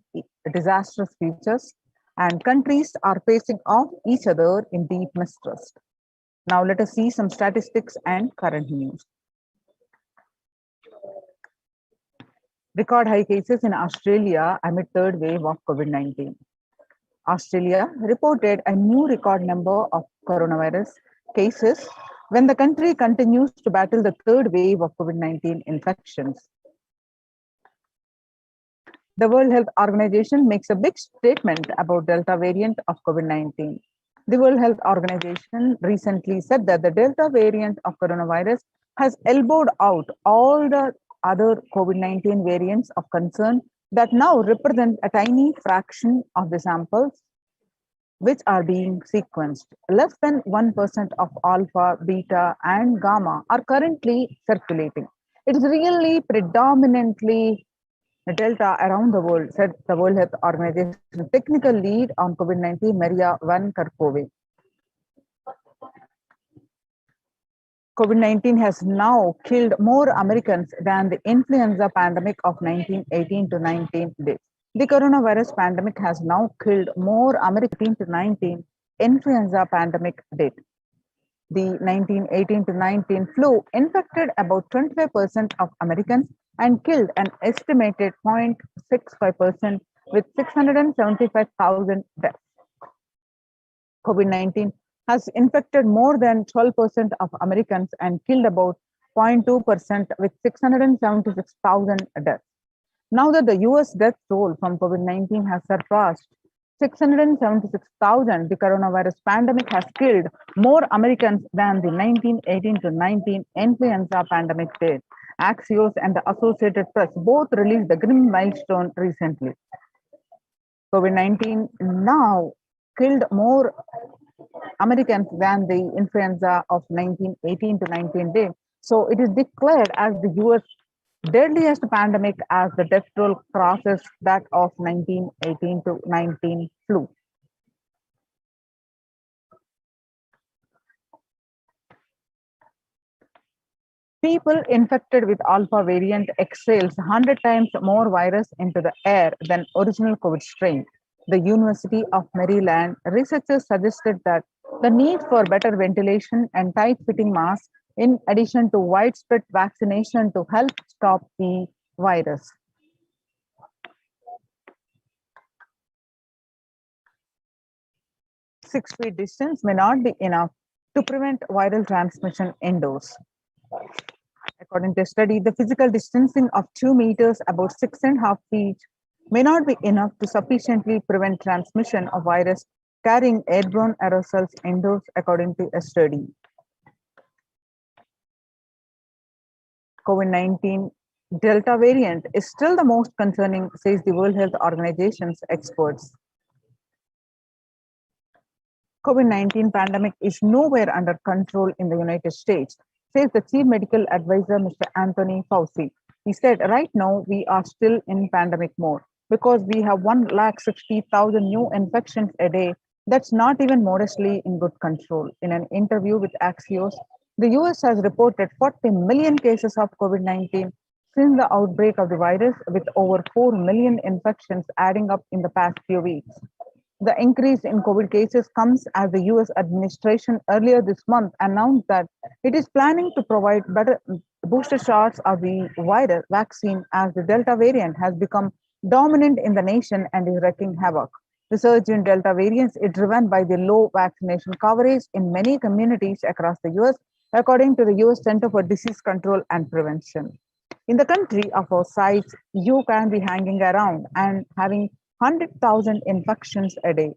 disastrous futures, and countries are facing off each other in deep mistrust. Now let us see some statistics and current news. Record high cases in Australia amid third wave of COVID-19. Australia reported a new record number of coronavirus cases when the country continues to battle the third wave of COVID-19 infections. The World Health Organization makes a big statement about Delta variant of COVID-19. The World Health Organization recently said that the Delta variant of coronavirus has elbowed out all the other COVID-19 variants of concern that now represent a tiny fraction of the samples which are being sequenced. Less than 1% of alpha, beta, and gamma are currently circulating. It is really predominantly Delta around the world, said the World Health Organization technical lead on COVID-19, Maria Van Kerkhove. COVID-19 has now killed more Americans than the influenza pandemic of 1918 to 19 did. The coronavirus pandemic has now killed more Americans to 19 influenza pandemic did. The 1918 to 19 flu infected about 25% of Americans and killed an estimated 0.65% with 675,000 deaths. COVID-19 has infected more than 12% of Americans and killed about 0.2% with 676,000 deaths. Now that the US death toll from COVID-19 has surpassed 676,000, the coronavirus pandemic has killed more Americans than the 1918 to 19 influenza pandemic did. Axios and the Associated Press both released the grim milestone recently. COVID-19 now killed more Americans than the influenza of 1918 to 19 did. So it is declared as the US deadliest pandemic as the death toll crosses that of 1918 to 19 flu. People infected with alpha variant exhales 100 times more virus into the air than original COVID strain. The University of Maryland researchers suggested that the need for better ventilation and tight-fitting masks, in addition to widespread vaccination, to help stop the virus. Six-feet distance may not be enough to prevent viral transmission indoors. According to a study, the physical distancing of 2 meters, about 6.5 feet, may not be enough to sufficiently prevent transmission of virus carrying airborne aerosols indoors, according to a study. COVID-19 Delta variant is still the most concerning, says the World Health Organization's experts. COVID-19 pandemic is nowhere under control in the United States, says the Chief Medical Advisor, Mr. Anthony Fauci. He said, right now, we are still in pandemic mode because we have 160,000 new infections a day. That's not even modestly in good control. In an interview with Axios, the US has reported 40 million cases of COVID-19 since the outbreak of the virus, with over 4 million infections adding up in the past few weeks. The increase in COVID cases comes as the US administration earlier this month announced that it is planning to provide better booster shots of the viral vaccine as the Delta variant has become dominant in the nation and is wreaking havoc. The surge in Delta variants is driven by the low vaccination coverage in many communities across the US, according to the US Center for Disease Control and Prevention. In the country of our size, you can be hanging around and having 100,000 infections a day.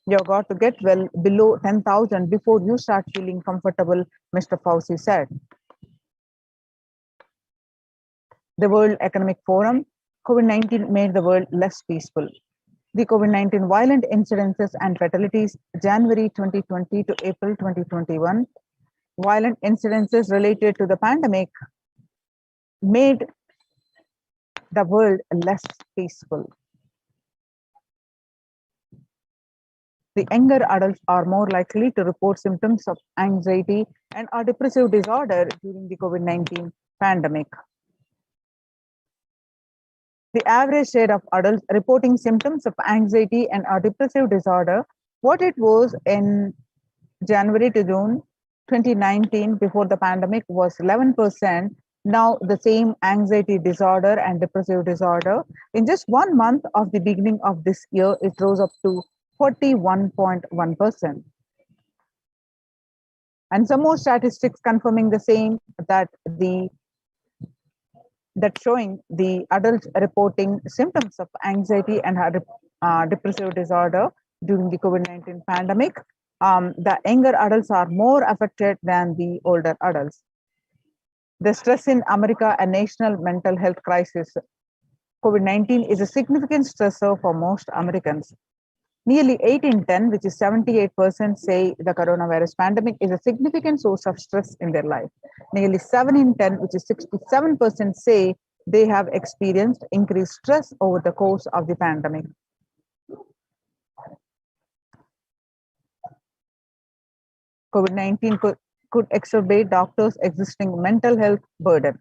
You've got to get well below 10,000 before you start feeling comfortable, Mr. Fauci said. The World Economic Forum, COVID-19 made the world less peaceful. The COVID-19 violent incidences and fatalities, January 2020 to April 2021, violent incidences related to the pandemic made the world less peaceful. The younger adults are more likely to report symptoms of anxiety and or depressive disorder during the COVID-19 pandemic. The average rate of adults reporting symptoms of anxiety and or depressive disorder, what it was in January to June 2019 before the pandemic, was 11%. Now the same anxiety disorder and depressive disorder, in just 1 month of the beginning of this year, it rose up to 41.1%. And some more statistics confirming the same, that showing the adults reporting symptoms of anxiety and depressive disorder during the COVID-19 pandemic. The younger adults are more affected than the older adults. The stress in America, a national mental health crisis. COVID-19 is a significant stressor for most Americans. Nearly 8 in 10, which is 78%, say the coronavirus pandemic is a significant source of stress in their life. Nearly 7 in 10, which is 67%, say they have experienced increased stress over the course of the pandemic. COVID-19 could exacerbate doctors' existing mental health burden.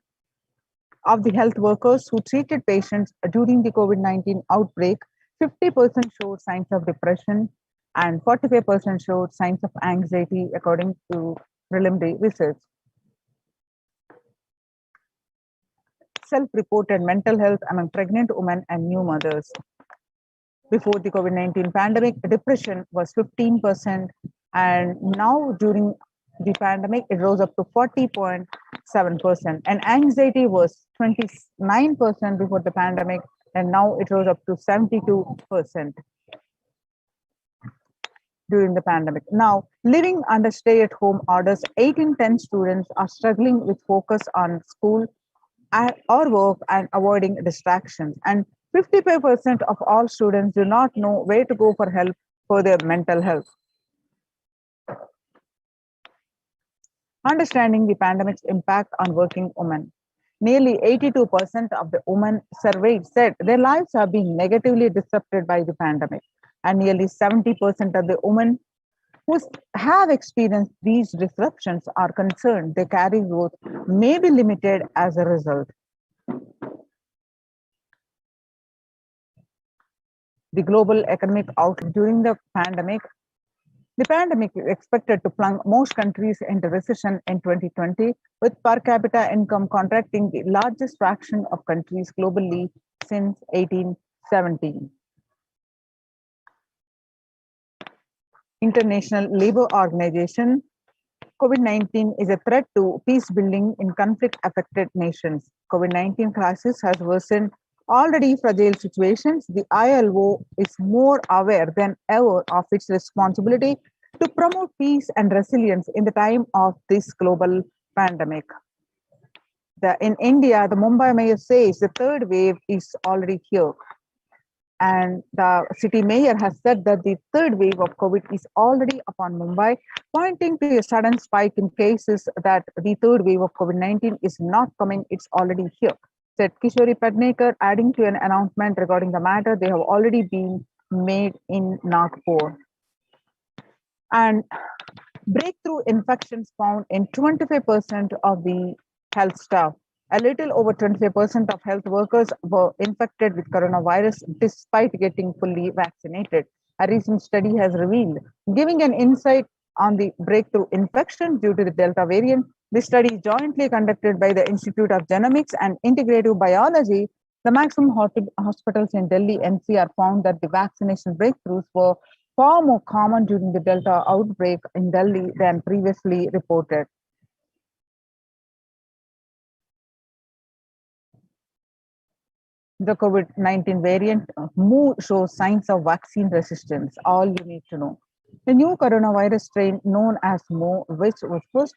Of the health workers who treated patients during the COVID-19 outbreak, 50% showed signs of depression and 45% showed signs of anxiety, according to preliminary research. Self-reported mental health among pregnant women and new mothers. Before the COVID-19 pandemic, depression was 15%, and now during the pandemic, it rose up to 40.7%. And anxiety was 29% before the pandemic, and now it rose up to 72% during the pandemic. Now, living under stay-at-home orders, 8 in 10 students are struggling with focus on school or work and avoiding distractions. And 55% of all students do not know where to go for help for their mental health. Understanding the pandemic's impact on working women. Nearly 82% of the women surveyed said their lives have been negatively disrupted by the pandemic. And nearly 70% of the women who have experienced these disruptions are concerned their career growth may be limited as a result. The global economic outlook during the pandemic is expected to plunge most countries into recession in 2020, with per capita income contracting the largest fraction of countries globally since 1817. International Labour Organization, COVID-19 is a threat to peace building in conflict-affected nations. COVID-19 crisis has worsened already fragile situations. The ILO is more aware than ever of its responsibility to promote peace and resilience in the time of this global pandemic. In India, the Mumbai mayor says the third wave is already here. And the city mayor has said that the third wave of COVID is already upon Mumbai, pointing to a sudden spike in cases that the third wave of COVID-19 is not coming, it's already here, said Kishori Padnekar, adding to an announcement regarding the matter they have already been made in Nagpur. And breakthrough infections found in 25% of the health staff. A little over 25% of health workers were infected with coronavirus despite getting fully vaccinated. A recent study has revealed, giving an insight on the breakthrough infection due to the Delta variant. The study is jointly conducted by the Institute of Genomics and Integrative Biology. The maximum hospitals in Delhi NCR found that the vaccination breakthroughs were far more common during the Delta outbreak in Delhi than previously reported. The COVID-19 variant Mu shows signs of vaccine resistance. All you need to know. The new coronavirus strain known as Mu, which was first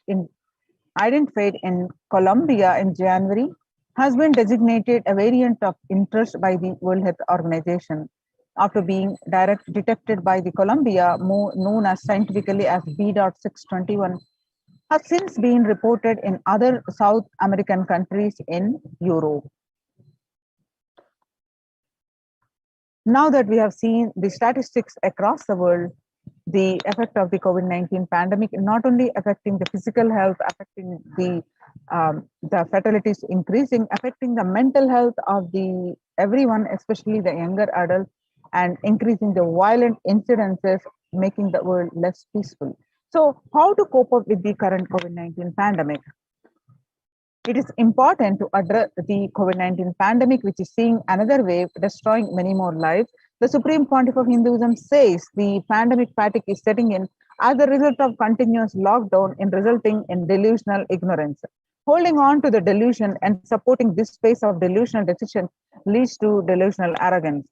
identified in Colombia in January, has been designated a variant of interest by the World Health Organization. After being detected by the Colombia, Mu, known as scientifically as B.621, has since been reported in other South American countries in Europe. Now that we have seen the statistics across the world, the effect of the COVID-19 pandemic not only affecting the physical health, affecting the fatalities increasing, affecting the mental health of the everyone, especially the younger adults, and increasing the violent incidences, making the world less peaceful. So, how to cope up with the current COVID-19 pandemic? It is important to address the COVID-19 pandemic, which is seeing another wave, destroying many more lives. The Supreme Pontiff of Hinduism says the pandemic fatigue is setting in as a result of continuous lockdown and resulting in delusional ignorance. Holding on to the delusion and supporting this phase of delusional decision leads to delusional arrogance.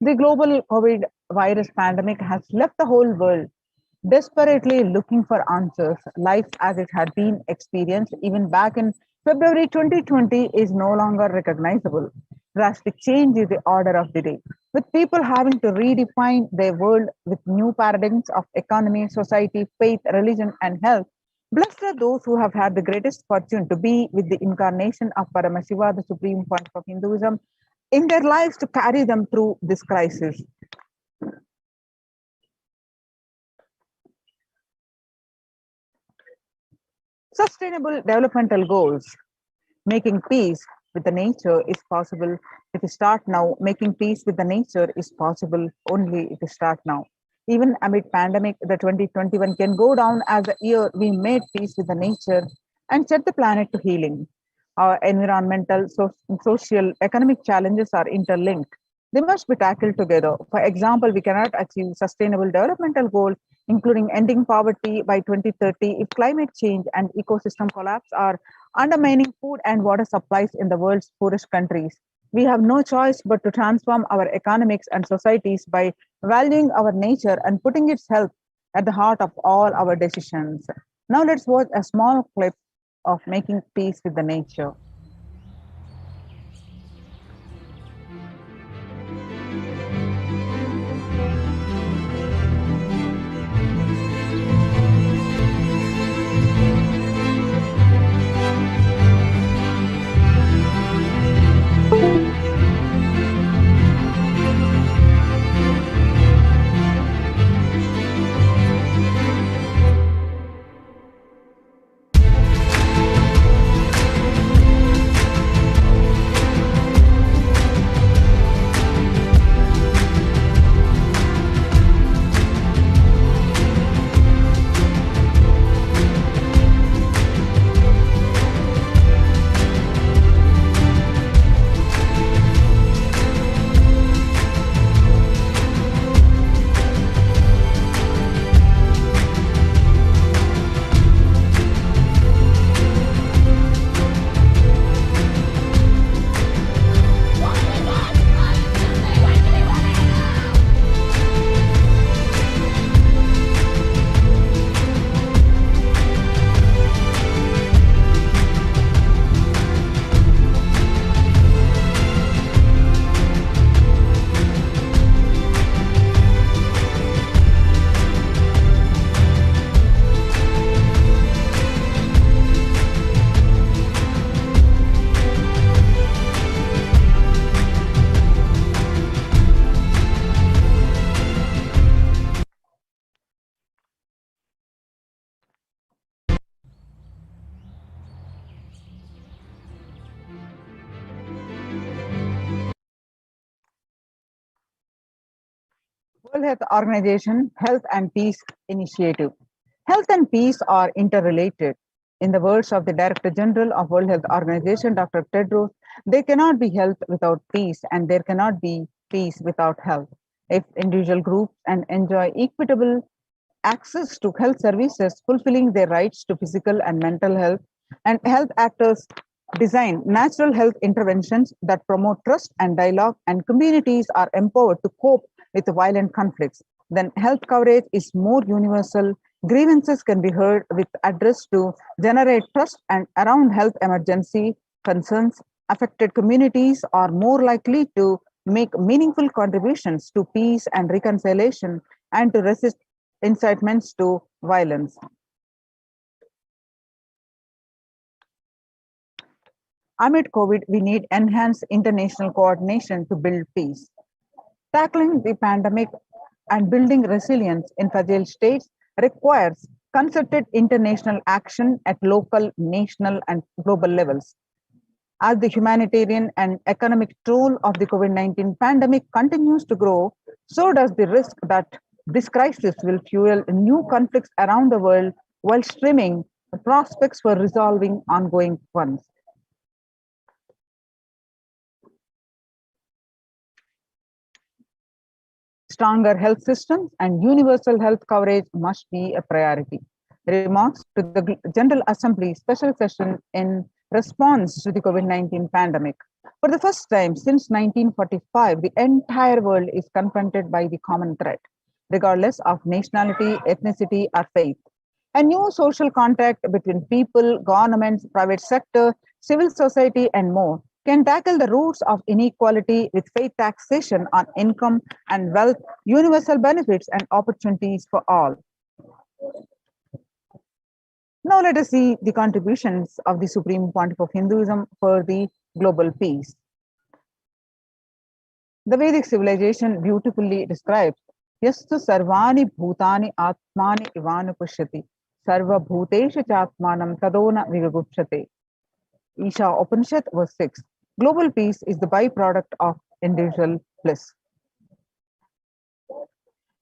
The global COVID virus pandemic has left the whole world desperately looking for answers. Life as it had been experienced even back in February 2020 is no longer recognizable. Drastic change is the order of the day, with people having to redefine their world with new paradigms of economy, society, faith, religion, and health. Blessed are those who have had the greatest fortune to be with the incarnation of Paramashiva, the Supreme Pontiff of Hinduism, in their lives to carry them through this crisis. Sustainable developmental goals. Making peace with the nature is possible if you start now. Making peace with the nature is possible only if you start now. Even amid pandemic, the 2021 can go down as a year we made peace with the nature and set the planet to healing. Our environmental, social, economic challenges are interlinked. They must be tackled together. For example, we cannot achieve sustainable developmental goals, including ending poverty by 2030, if climate change and ecosystem collapse are undermining food and water supplies in the world's poorest countries. We have no choice but to transform our economics and societies by valuing our nature and putting its health at the heart of all our decisions. Now let's watch a small clip of making peace with the nature. World Health Organization Health and Peace Initiative. Health and peace are interrelated. In the words of the Director General of World Health Organization, Dr. Tedros, there cannot be health without peace, and there cannot be peace without health. If individual groups and enjoy equitable access to health services, fulfilling their rights to physical and mental health, and health actors design natural health interventions that promote trust and dialogue, and communities are empowered to cope with violent conflicts, then health coverage is more universal. Grievances can be heard with address to generate trust, and around health emergency concerns, affected communities are more likely to make meaningful contributions to peace and reconciliation and to resist incitements to violence. Amid COVID, we need enhanced international coordination to build peace. Tackling the pandemic and building resilience in fragile states requires concerted international action at local, national, and global levels. As the humanitarian and economic toll of the COVID-19 pandemic continues to grow, so does the risk that this crisis will fuel new conflicts around the world while streaming the prospects for resolving ongoing ones. Stronger health systems and universal health coverage must be a priority. Remarks to the General Assembly special session in response to the COVID-19 pandemic. For the first time since 1945, the entire world is confronted by the common threat, regardless of nationality, ethnicity, or faith. A new social contract between people, governments, private sector, civil society, and more can tackle the roots of inequality with fair taxation on income and wealth, universal benefits, and opportunities for all. Now let us see the contributions of the Supreme Pontiff of Hinduism for the global peace. The Vedic civilization beautifully describes Yastu sarvani bhutani atmani ivanu pushyati sarva bhutesha chatmanam tadona vivagupshate. Isha Upanishad verse 6. Global peace is the byproduct of individual bliss.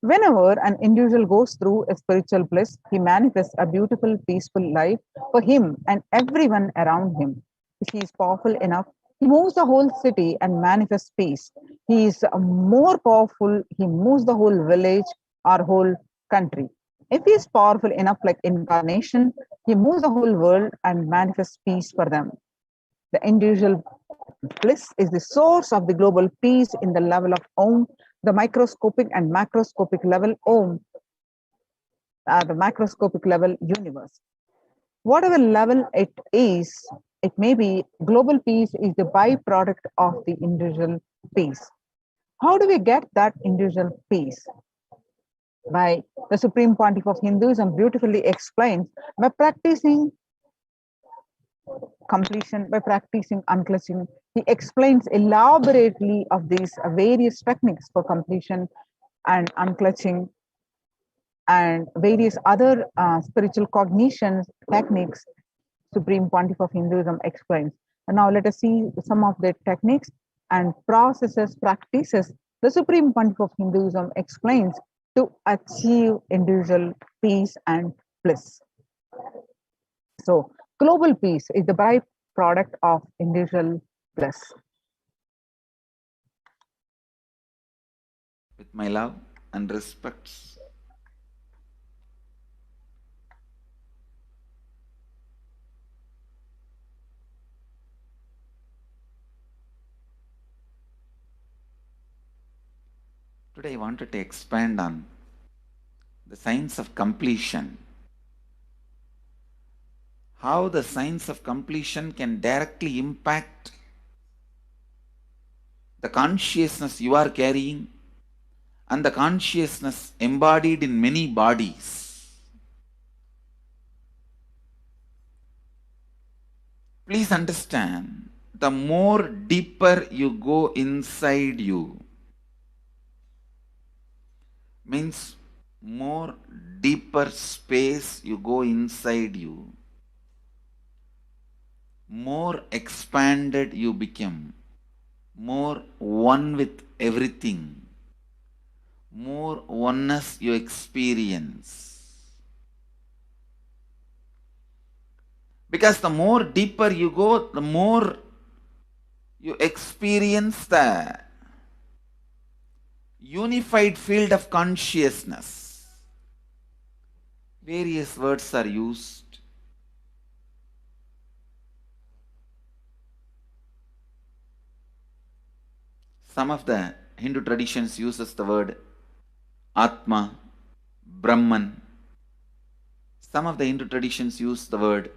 Whenever an individual goes through a spiritual bliss, he manifests a beautiful, peaceful life for him and everyone around him. He is powerful enough. He moves the whole city and manifests peace. He is more powerful. He moves the whole village or whole country. If he is powerful enough, like incarnation, he moves the whole world and manifests peace for them. The individual bliss is the source of the global peace in the level of Om, the microscopic and macroscopic level Om, the macroscopic level universe. Whatever level it is, it may be, global peace is the byproduct of the individual peace. How do we get that individual peace? By the Supreme Pontiff of Hinduism beautifully explains, by practicing completion, by practicing unclutching. He explains elaborately of these various techniques for completion and unclutching and various other spiritual cognition techniques. Supreme Pontiff of Hinduism explains. And now let us see some of the techniques and processes, practices the Supreme Pontiff of Hinduism explains to achieve individual peace and bliss. So, global peace is the byproduct of individual bliss. With my love and respects, today I wanted to expand on the science of completion. How the science of completion can directly impact the consciousness you are carrying and the consciousness embodied in many bodies. Please understand, the more deeper you go inside you, means more deeper space you go inside you, more expanded you become, more one with everything, more oneness you experience. Because the more deeper you go, the more you experience the unified field of consciousness. Various words are used. Some of the Hindu traditions uses the word Atma, Brahman. Some of the Hindu traditions use the word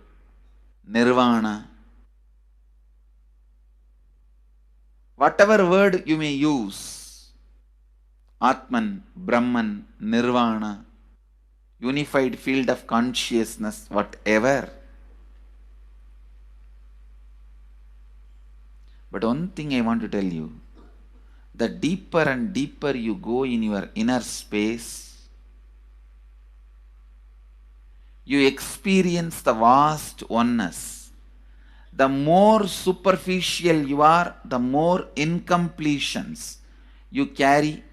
Nirvana. Whatever word you may use, Atman, Brahman, Nirvana, unified field of consciousness, whatever. But one thing I want to tell you, the deeper and deeper you go in your inner space, you experience the vast oneness. The more superficial you are, the more incompletions you carry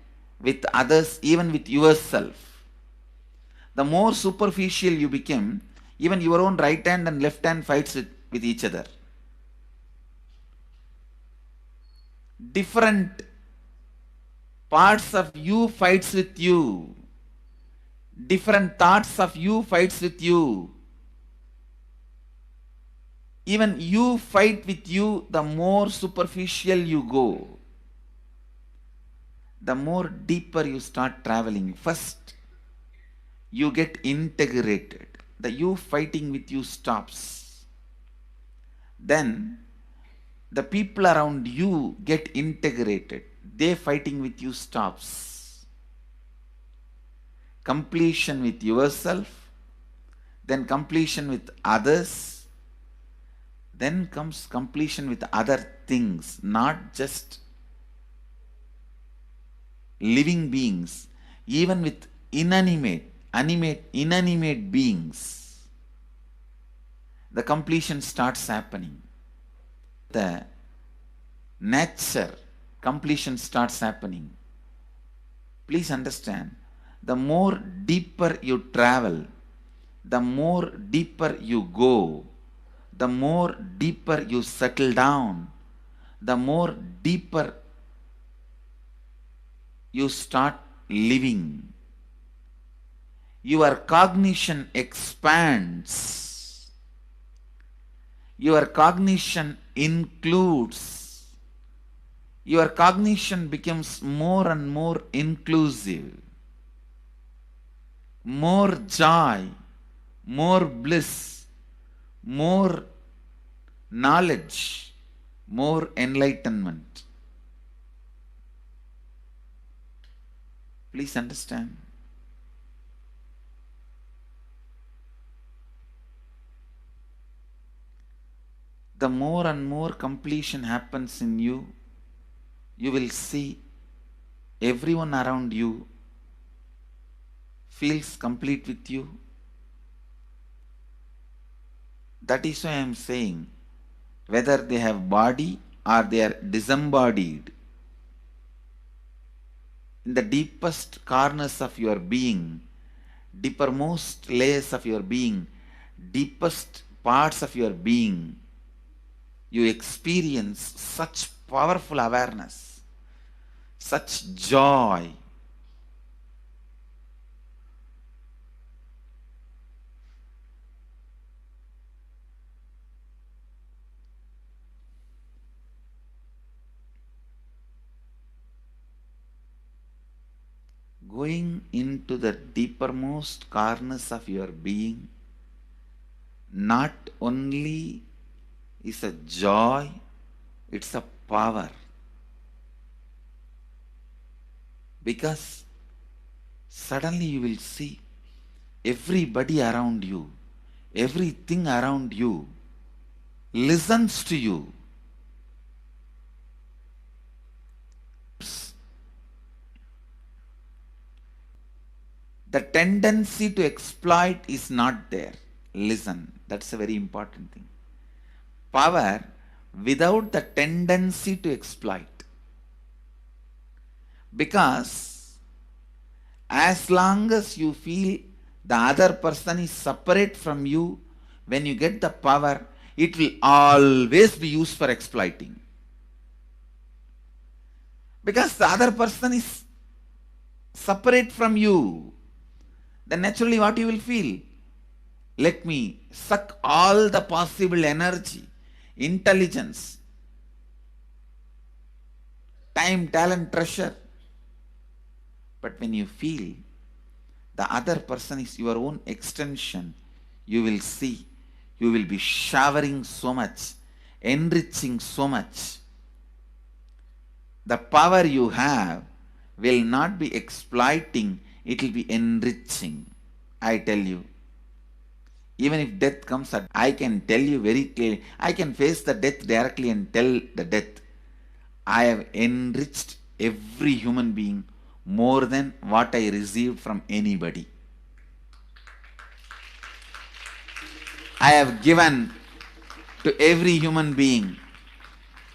with others, even with yourself. The more superficial you become, even your own right hand and left hand fights with each other. Different parts of you fights with you. Different thoughts of you fights with you. Even you fight with you, the more superficial you go, the more deeper you start traveling. First, you get integrated. The you fighting with you stops. Then, the people around you get integrated. They fighting with you stops. Completion with yourself, then completion with others, then comes completion with other things, not just living beings, even with inanimate beings. The completion starts happening. The nature completion starts happening. Please understand, the more deeper you travel, the more deeper you go, the more deeper you settle down, the more deeper you start living. Your cognition expands. Your cognition includes. Your cognition becomes more and more inclusive. More joy, more bliss, more knowledge, more enlightenment. Please understand. The more and more completion happens in you, you will see everyone around you feels complete with you. That is why I am saying, whether they have body or they are disembodied, in the deepest corners of your being, deepermost layers of your being, deepest parts of your being, you experience such powerful awareness, such joy. Going into the deepermost corners of your being not only is a joy, it's a power. Because suddenly you will see everybody around you, everything around you listens to you. The tendency to exploit is not there. Listen, that's a very important thing. Power without the tendency to exploit. Because as long as you feel the other person is separate from you, when you get the power, it will always be used for exploiting. Because the other person is separate from you, then naturally what you will feel? Let me suck all the possible energy, intelligence, time, talent, treasure. But when you feel the other person is your own extension, you will see, you will be showering so much, enriching so much. The power you have will not be exploiting, it will be enriching. I tell you. Even if death comes, I can tell you very clearly, I can face the death directly and tell the death, I have enriched every human being more than what I received from anybody. I have given to every human being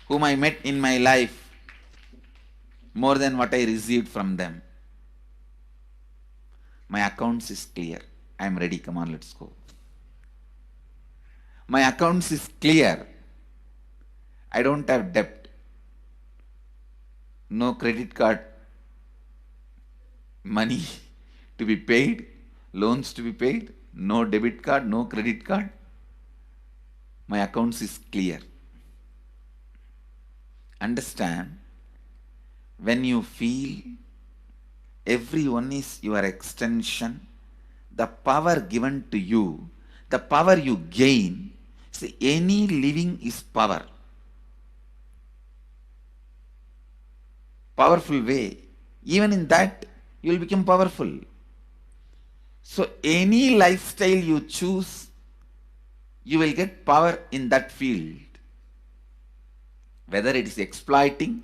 whom I met in my life more than what I received from them. My accounts is clear. I am ready. Come on, let's go. My accounts is clear. I don't have debt. No credit card money to be paid, loans to be paid, no debit card, no credit card. My accounts is clear. Understand, when you feel everyone is your extension, the power given to you, the power you gain, see, any living is power. Powerful way. Even in that, you will become powerful. So any lifestyle you choose, you will get power in that field. Whether it is exploiting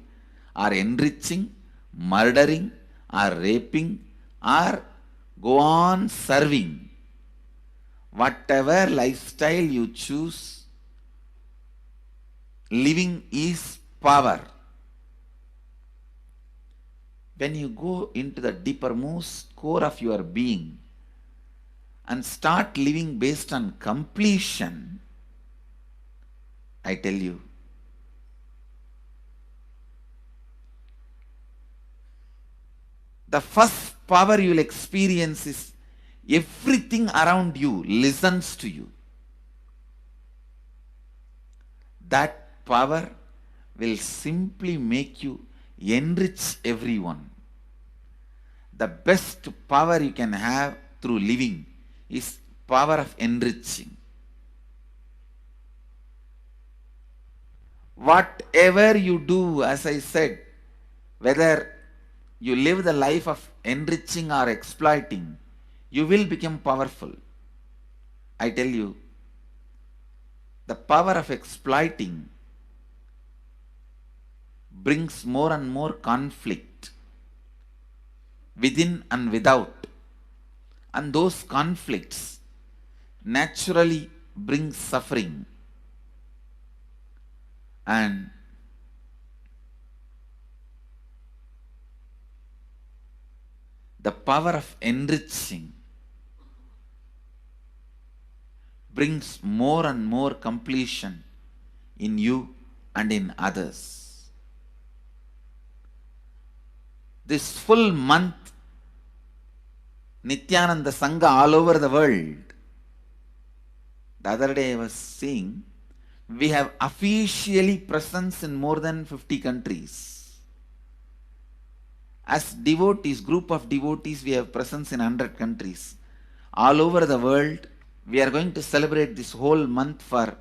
or enriching, murdering or raping or go on serving. Whatever lifestyle you choose, living is power. When you go into the deepermost core of your being and start living based on completion, I tell you. The first power you will experience is everything around you listens to you. That power will simply make you enrich everyone. The best power you can have through living is power of enriching. Whatever you do, as I said, whether you live the life of enriching or exploiting, you will become powerful. I tell you, the power of exploiting brings more and more conflict within and without. And those conflicts naturally bring suffering. And the power of enriching brings more and more completion in you and in others. This full month, Nithyananda Sangha all over the world. The other day I was seeing, we have officially presence in more than 50 countries. As devotees, group of devotees, we have presence in 100 countries. All over the world, we are going to celebrate this whole month for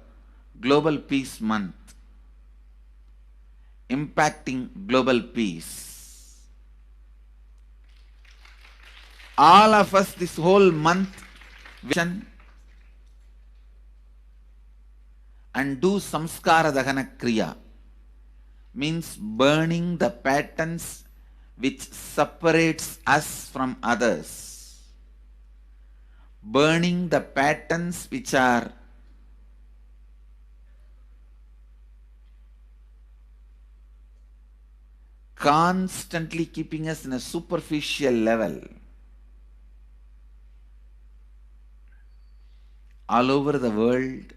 Global Peace Month, impacting global peace. All of us this whole month vision and do samskara dahana kriya, means burning the patterns which separates us from others, burning the patterns which are constantly keeping us in a superficial level. All over the world,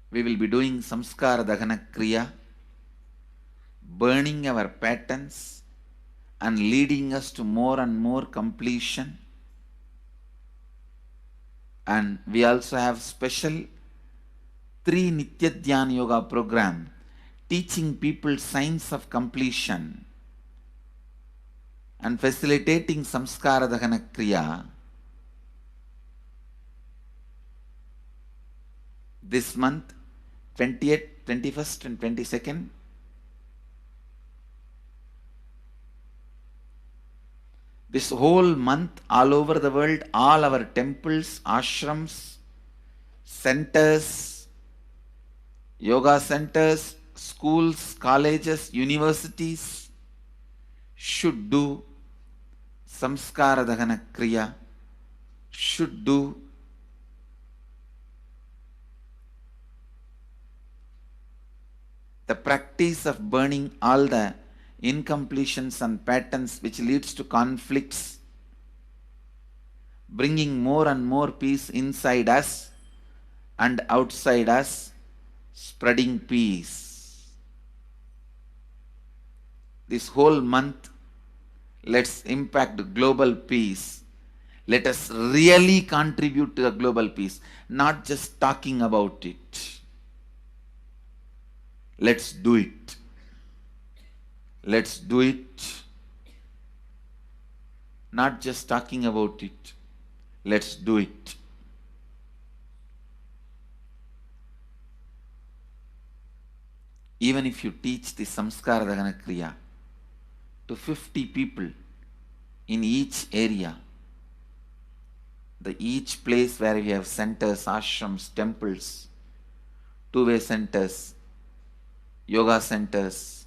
we will be doing samskara dahana kriya, burning our patterns and leading us to more and more completion. And we also have special 3 Nitya Dhyana Yoga program teaching people science of completion and facilitating samskara dahana kriya. This month, 20th, 21st and 22nd, this whole month, all over the world, all our temples, ashrams, centers, yoga centers, schools, colleges, universities should do samskara dahana kriya, should do the practice of burning all the incompletions and patterns which leads to conflicts, bringing more and more peace inside us and outside us, spreading peace. This whole month, let's impact global peace. Let us really contribute to the global peace, not just talking about it. Let's do it. Let's do it. Not just talking about it. Let's do it. Even if you teach the samskara dahana kriya to 50 people in each area, each place where we have centers, ashrams, temples, two-way centers, yoga centers,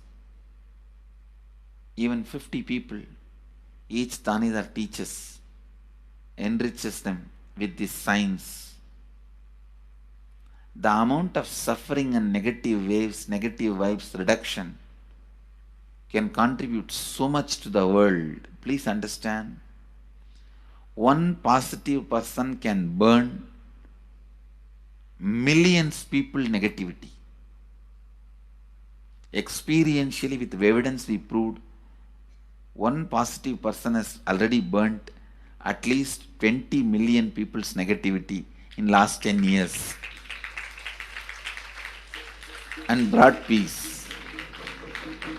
even 50 people, each Tanidar teaches, enriches them with this science. The amount of suffering and negative waves, negative vibes reduction can contribute so much to the world. Please understand. One positive person can burn millions people negativity. Experientially, with evidence, we proved one positive person has already burnt at least 20 million people's negativity in last 10 years and brought peace.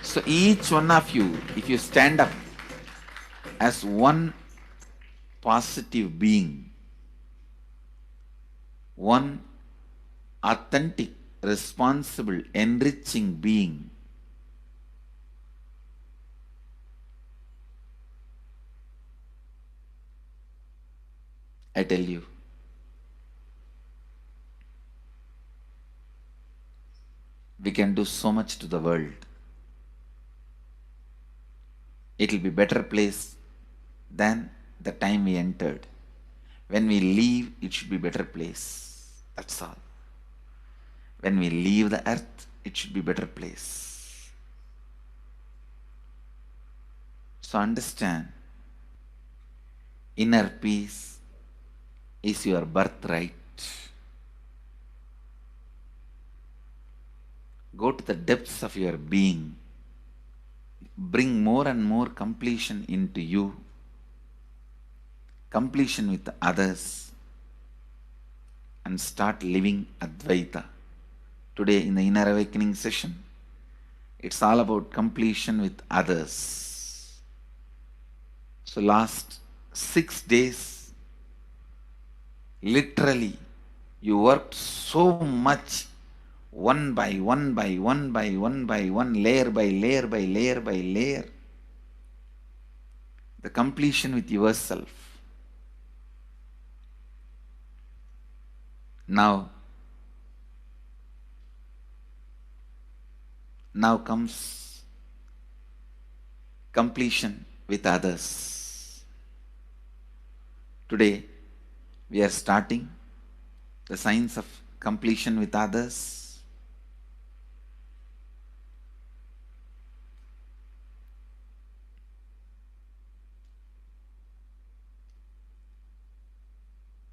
So each one of you, if you stand up as one positive being, one authentic, responsible, enriching being, I tell you, we can do so much to the world. It will be better place than the time we entered. When we leave, it should be better place. That's all. When we leave the earth, it should be better place. So understand, inner peace is your birthright. Go to the depths of your being. Bring more and more completion into you. Completion with others. And start living Advaita. Today in the Inner Awakening session, it's all about completion with others. So last 6 days, literally, you worked so much, one by one by one by one by one, layer by layer by layer by layer. The completion with yourself. Now comes completion with others. Today, we are starting the science of completion with others.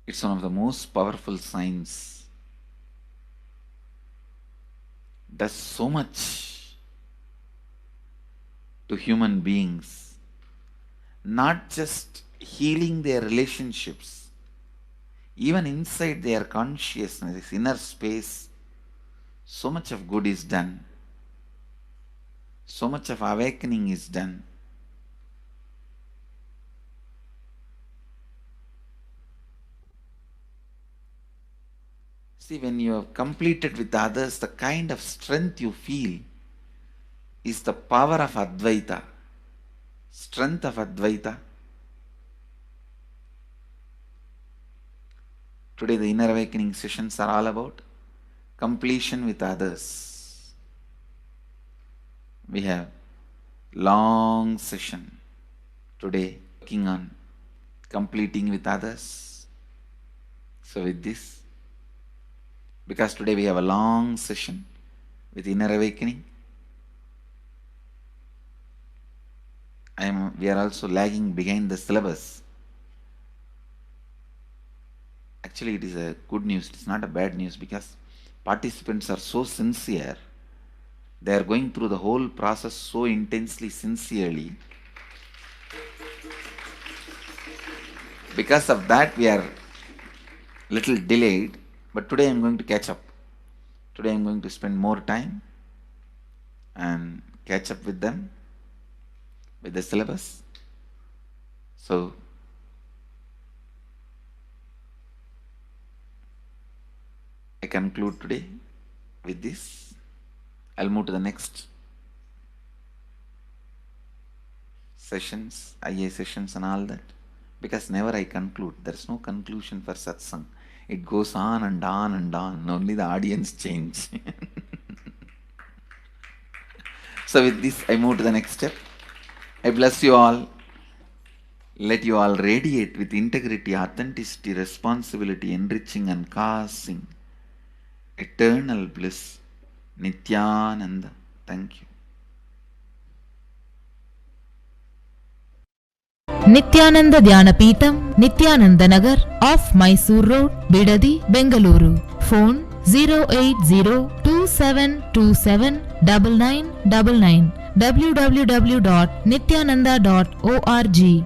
It's one of the most powerful science. Does so much to human beings, not just healing their relationships, even inside their consciousness, this inner space, so much of good is done. So much of awakening is done. See, when you have completed with others, the kind of strength you feel is the power of Advaita. Strength of Advaita. Today the Inner Awakening sessions are all about completion with others. We have long session today working on completing with others. So with this, because today we have a long session with Inner Awakening, we are also lagging behind the syllabus. Actually, it is a good news, it's not a bad news, because participants are so sincere. They are going through the whole process so intensely, sincerely. Because of that, we are little delayed. But today I am going to catch up. Today I am going to spend more time and catch up with them, with the syllabus. So, I conclude today with this. I'll move to the next sessions, IA sessions and all that. Because never I conclude. There's no conclusion for satsang. It goes on and on and on. Only the audience change. So with this, I move to the next step. I bless you all. Let you all radiate with integrity, authenticity, responsibility, enriching and causing eternal bliss. Nithyananda. Thank you. Nithyananda Dhyana Peetham, Nithyananda Nagar, off Mysore Road, Bidadi, Bengaluru. Phone 08027279999 www.nithyananda.org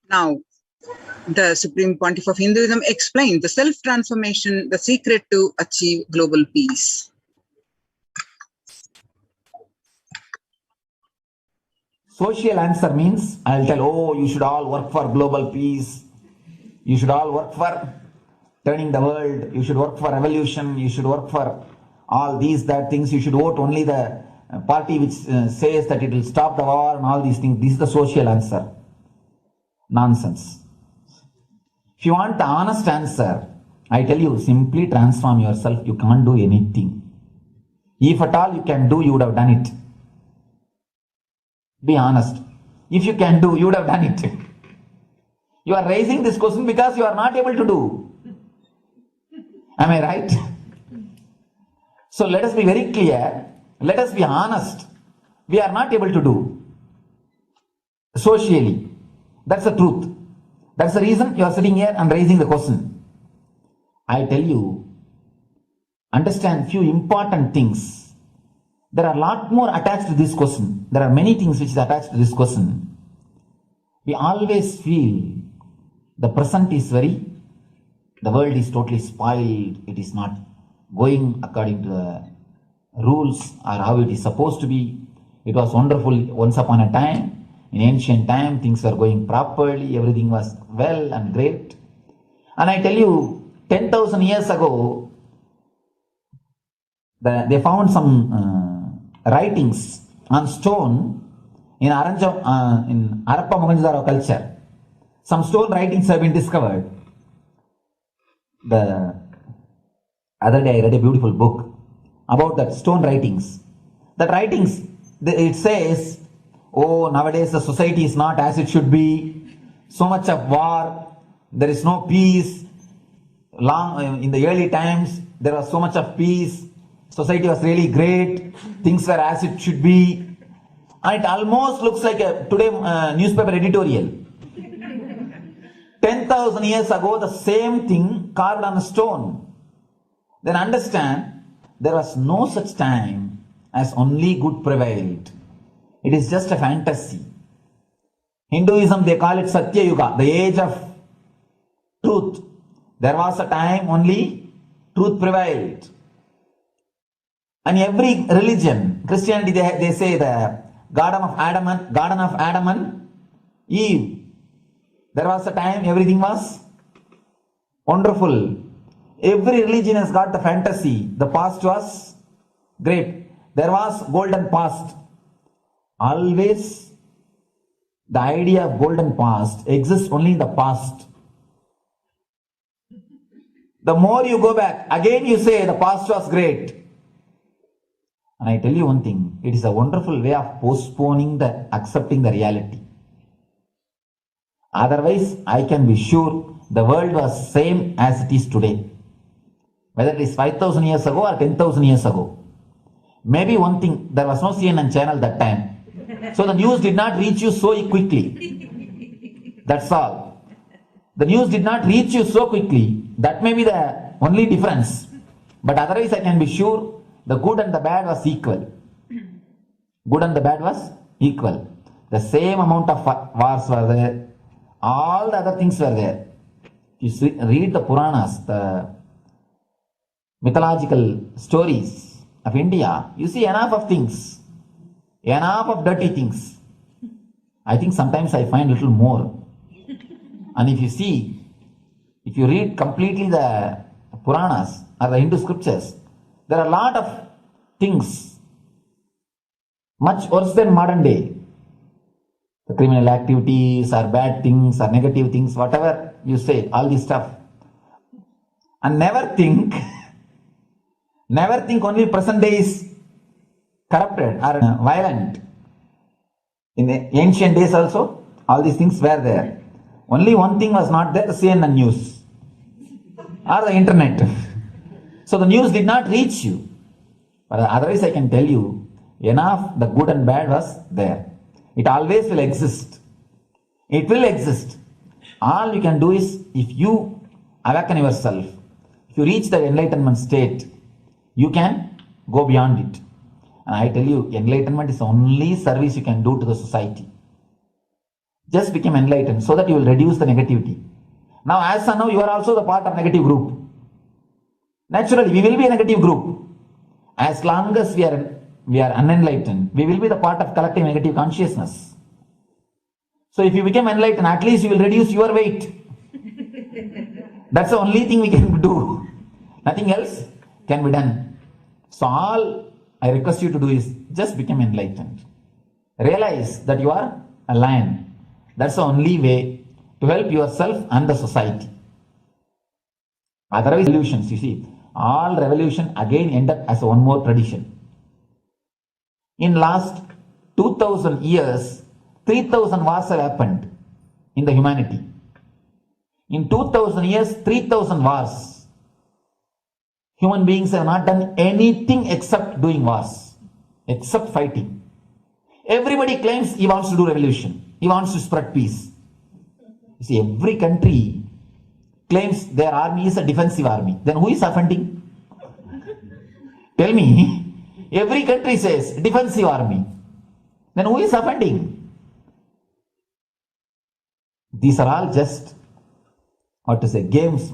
Now, the Supreme Pontiff of Hinduism explained the self-transformation, the secret to achieve global peace. Social answer means I'll tell, oh, you should all work for global peace. You should all work for turning the world. You should work for revolution. You should work for all these, that things. You should vote only the party which says that it will stop the war and all these things. This is the social answer. Nonsense. If you want the honest answer, I tell you, simply transform yourself. You can't do anything. If at all you can do, you would have done it. Be honest. If you can do, you would have done it. You are raising this question because you are not able to do. Am I right? So let us be very clear. Let us be honest. We are not able to do. Socially. That's the truth. That's the reason you are sitting here and raising the question. I tell you, understand few important things. There are a lot more attached to this question. There are many things which is attached to this question. We always feel the present is the world is totally spoiled. It is not going according to the rules or how it is supposed to be. It was wonderful once upon a time. In ancient time, things were going properly. Everything was well and great. And I tell you, 10,000 years ago, they found some writings on stone in Harappa Mohenjo-daro culture. Some stone writings have been discovered. The other day I read a beautiful book about that stone writings. That writings, it says, oh, nowadays the society is not as it should be. So much of war. There is no peace. In the early times, there was so much of peace. Society was really great. Things were as it should be. And it almost looks like a today newspaper editorial. 10,000 years ago, the same thing carved on a stone. Then understand, there was no such time as only good prevailed. It is just a fantasy. Hinduism, they call it Satya Yuga, the age of truth. There was a time only truth prevailed. And every religion, Christianity, they say the Garden of Adam and Eve. There was a time everything was wonderful. Every religion has got the fantasy. The past was great. There was golden past. Always the idea of golden past exists only in the past. The more you go back, again you say the past was great. And I tell you one thing, it is a wonderful way of postponing accepting the reality. Otherwise, I can be sure the world was same as it is today. Whether it is 5,000 years ago or 10,000 years ago. Maybe one thing, there was no CNN channel that time. So the news did not reach you so quickly. That's all. The news did not reach you so quickly. That may be the only difference. But otherwise I can be sure the good and the bad was equal. Good and the bad was equal. The same amount of wars were there. All the other things were there. You read the Puranas, the mythological stories of India, you see enough of things. Enough of dirty things. I think sometimes I find a little more. And if you read completely the Puranas or the Hindu scriptures, there are a lot of things much worse than modern day. The criminal activities or bad things or negative things, whatever you say, all this stuff. And never think only present day is corrupted or violent. In the ancient days also, all these things were there. Only one thing was not there, CNN news or the internet. So the news did not reach you. But otherwise, I can tell you, enough the good and bad was there. It always will exist. It will exist. All you can do is, if you awaken yourself, if you reach the enlightenment state, you can go beyond it. And I tell you, enlightenment is the only service you can do to the society. Just become enlightened so that you will reduce the negativity. Now, as of now, you are also the part of negative group. Naturally, we will be a negative group. As long as we are unenlightened, we will be the part of collective negative consciousness. So if you become enlightened, at least you will reduce your weight. That's the only thing we can do. Nothing else can be done. So all I request you to do is just become enlightened. Realize that you are a lion. That's the only way to help yourself and the society. Otherwise, revolutions, you see, all revolution again end up as one more tradition. In last 2000 years, 3000 wars have happened in the humanity. In 2000 years, 3000 wars. Human beings have not done anything except doing wars, except fighting. Everybody claims he wants to do revolution. He wants to spread peace. You see, every country claims their army is a defensive army. Then who is offending? Tell me. Every country says defensive army. Then who is offending? These are all just, games.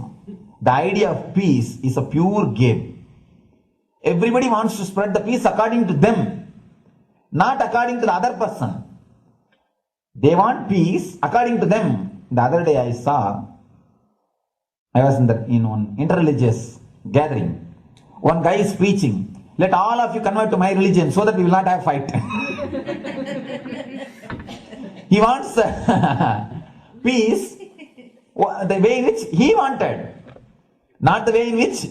The idea of peace is a pure game. Everybody wants to spread the peace according to them, not according to the other person. They want peace according to them. The other day I was in one interreligious gathering. One guy is preaching, let all of you convert to my religion so that we will not have fight. He wants peace the way in which he wanted, not the way in which.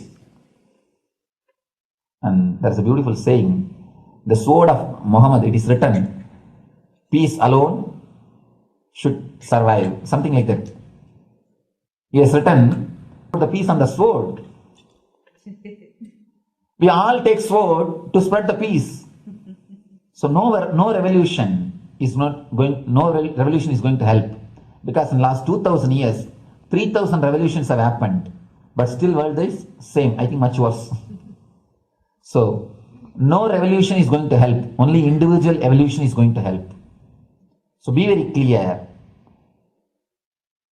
And there's a beautiful saying, the sword of Muhammad, it is written, peace alone should survive, something like that. He has written, the peace on the sword. We all take sword to spread the peace. So no revolution is going to help, because in last 2000 years, 3000 revolutions have happened, but still world is same. I think much worse. So no revolution is going to help. Only individual evolution is going to help. So be very clear.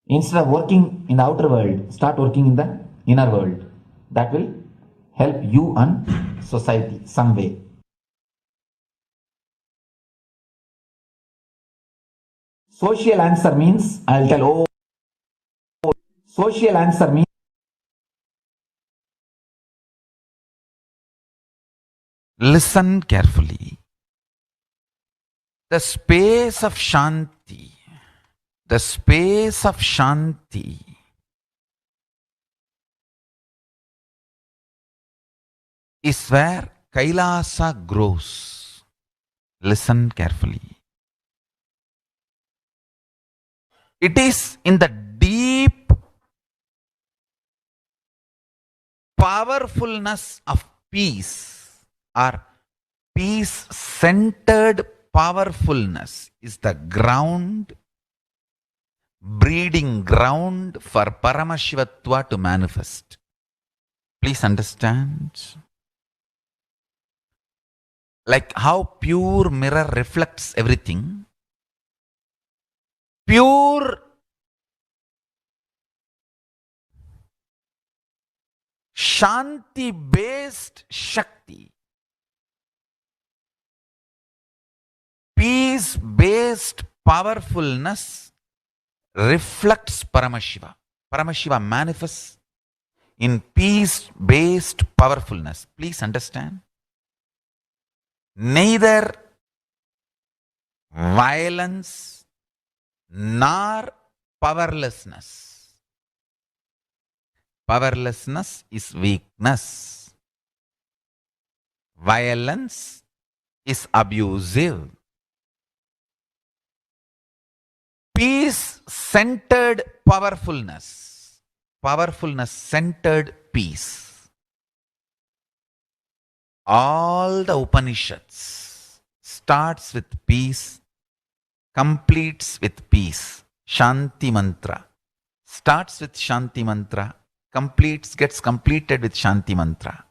Instead of working in the outer world, start working in the inner world. That will help you and society some way. Social answer means, I'll tell, social answer means, listen carefully. The space of Shanti, is where Kailasa grows. Listen carefully. It is in the deep powerfulness of peace, or peace-centered powerfulness is the ground, breeding ground for Paramashivatva to manifest. Please understand. Like how pure mirror reflects everything, pure Shanti-based Shakti, peace-based powerfulness reflects Paramashiva. Paramashiva manifests in peace-based powerfulness. Please understand. Neither violence nor powerlessness. Powerlessness is weakness. Violence is abusive. Peace-centered powerfulness. Powerfulness-centered peace. All the Upanishads starts with peace, completes with peace. Shanti mantra. Starts with Shanti mantra, gets completed with Shanti mantra.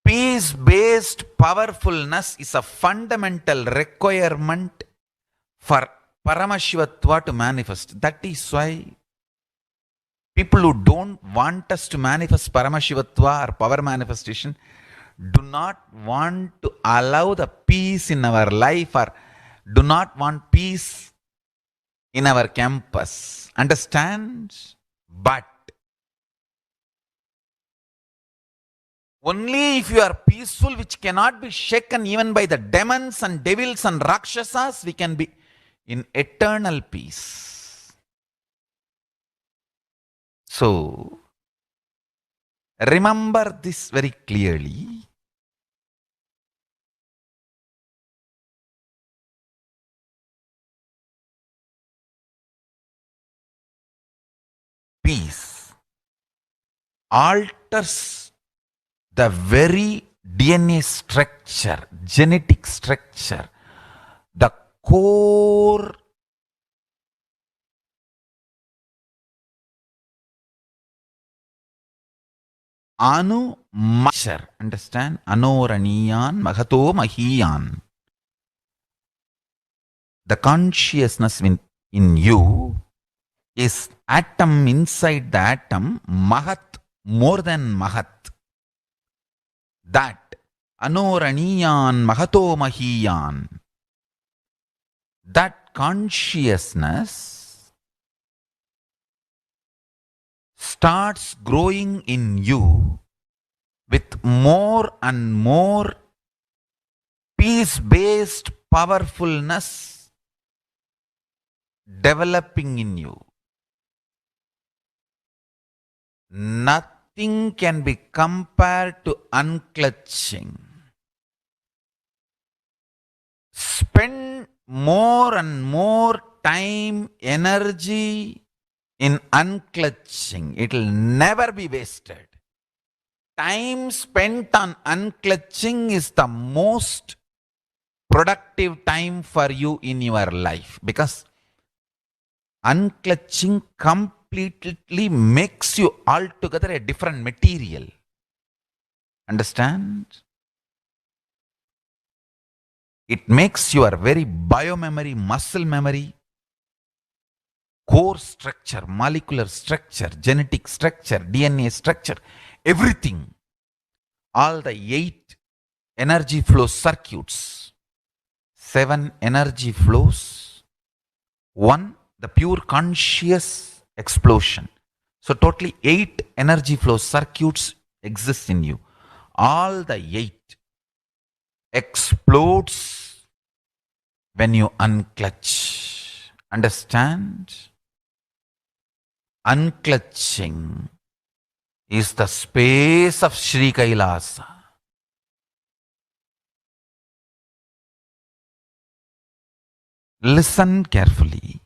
Peace-based powerfulness is a fundamental requirement for Paramashivatva to manifest. That is why people who don't want us to manifest Paramashivatva or power manifestation do not want to allow the peace in our life or do not want peace in our campus. Understand? But only if you are peaceful, which cannot be shaken even by the demons and devils and rakshasas, we can be in eternal peace. So, remember this very clearly. Peace alters the very DNA structure, genetic structure, the core Anu Mashar. Understand? Anoraniyan Magato Mahiyan. The consciousness in you is atom inside the atom, Mahat, more than Mahat. That Anoraniyan Magato Mahiyan. That consciousness starts growing in you with more and more peace-based powerfulness developing in you. Nothing can be compared to unclutching. Spend more and more time, energy in unclutching. It will never be wasted. Time spent on unclutching is the most productive time for you in your life, because unclutching completely makes you altogether a different material. Understand? It makes your very biomemory, muscle memory, core structure, molecular structure, genetic structure, DNA structure, everything. All the 8 energy flow circuits, 7 energy flows, 1 the pure conscious explosion. So totally 8 energy flow circuits exist in you. All the 8 explodes when you unclutch. Understand? Unclutching is the space of Sri Kailasa. Listen carefully.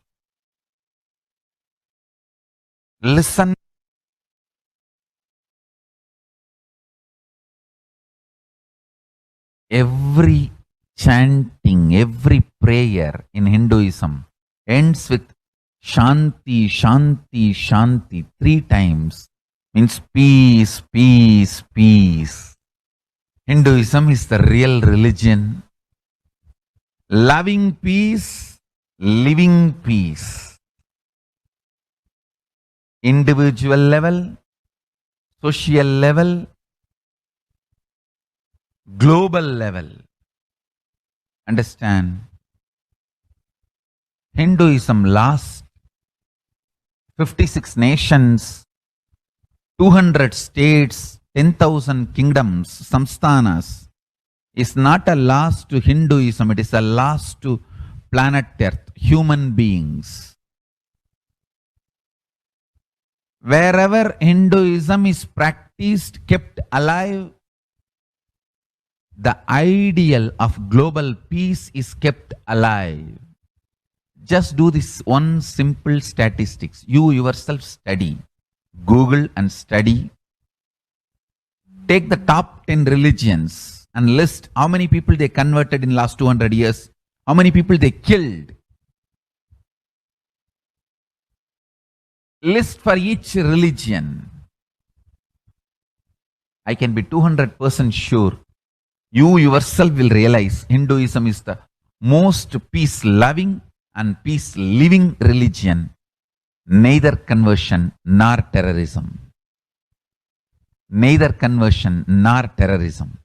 Listen. Every chanting, every prayer in Hinduism ends with Shanti, Shanti, Shanti 3 times. Means peace, peace, peace. Hinduism is the real religion. Loving peace, living peace. Individual level, social level, global level. Understand? Hinduism lasts 56 nations, 200 states, 10,000 kingdoms, samsthanas, is not a loss to Hinduism, it is a loss to planet Earth, human beings. Wherever Hinduism is practiced, kept alive, the ideal of global peace is kept alive. Just do this one simple statistics. You yourself study. Google and study. Take the top 10 religions and list how many people they converted in last 200 years, how many people they killed. List for each religion. I can be 200% sure you yourself will realize Hinduism is the most peace-loving and peace-living religion, neither conversion nor terrorism. Neither conversion nor terrorism.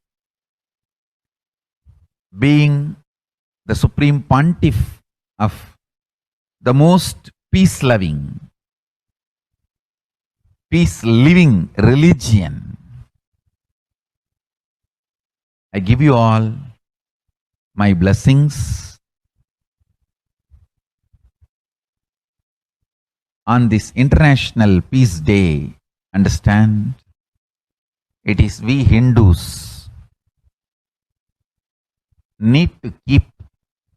Being the supreme pontiff of the most peace-loving, peace-living religion, I give you all my blessings on this International Peace Day. Understand? It is we Hindus need to keep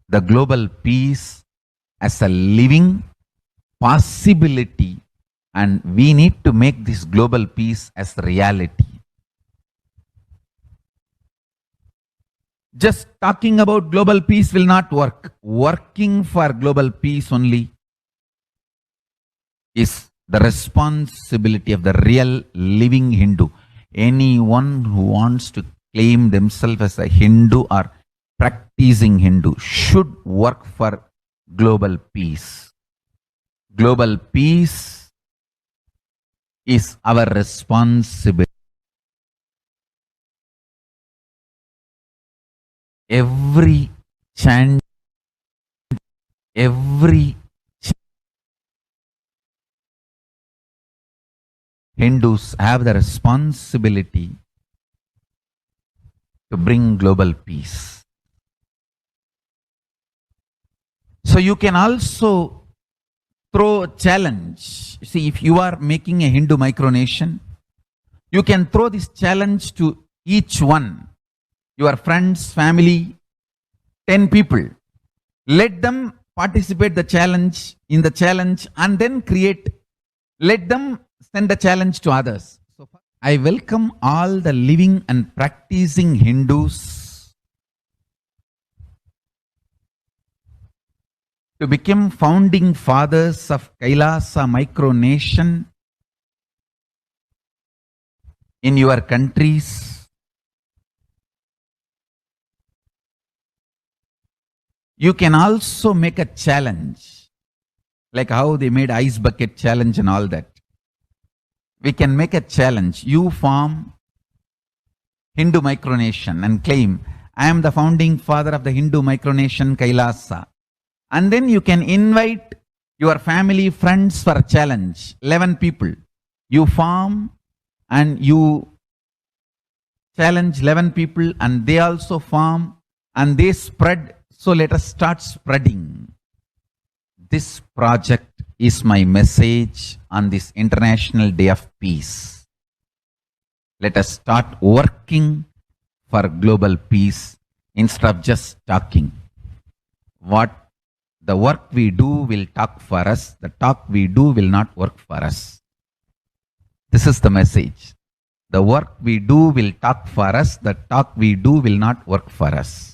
the global peace as a living possibility, and we need to make this global peace as reality. Just talking about global peace will not work. Working for global peace only is the responsibility of the real living Hindu. Anyone who wants to claim themselves as a Hindu or practicing Hindu should work for global peace. Global peace is our responsibility. Every chant, Hindus have the responsibility to bring global peace. So you can also throw a challenge. See, if you are making a Hindu micronation, you can throw this challenge to each one. Your friends, family, 10 people. Let them participate in the challenge and then let them send a challenge to others. So I welcome all the living and practicing Hindus to become founding fathers of Kailasa micronation in your countries. You can also make a challenge, like how they made ice bucket challenge and all that. We can make a challenge. You form Hindu micronation and claim, I am the founding father of the Hindu micronation Kailasa. And then you can invite your family, friends for a challenge. 11 people. You form and you challenge 11 people and they also form and they spread. So let us start spreading. This project is my message on this International Day of Peace. Let us start working for global peace instead of just talking. The work we do will talk for us. The talk we do will not work for us. This is the message. The work we do will talk for us. The talk we do will not work for us.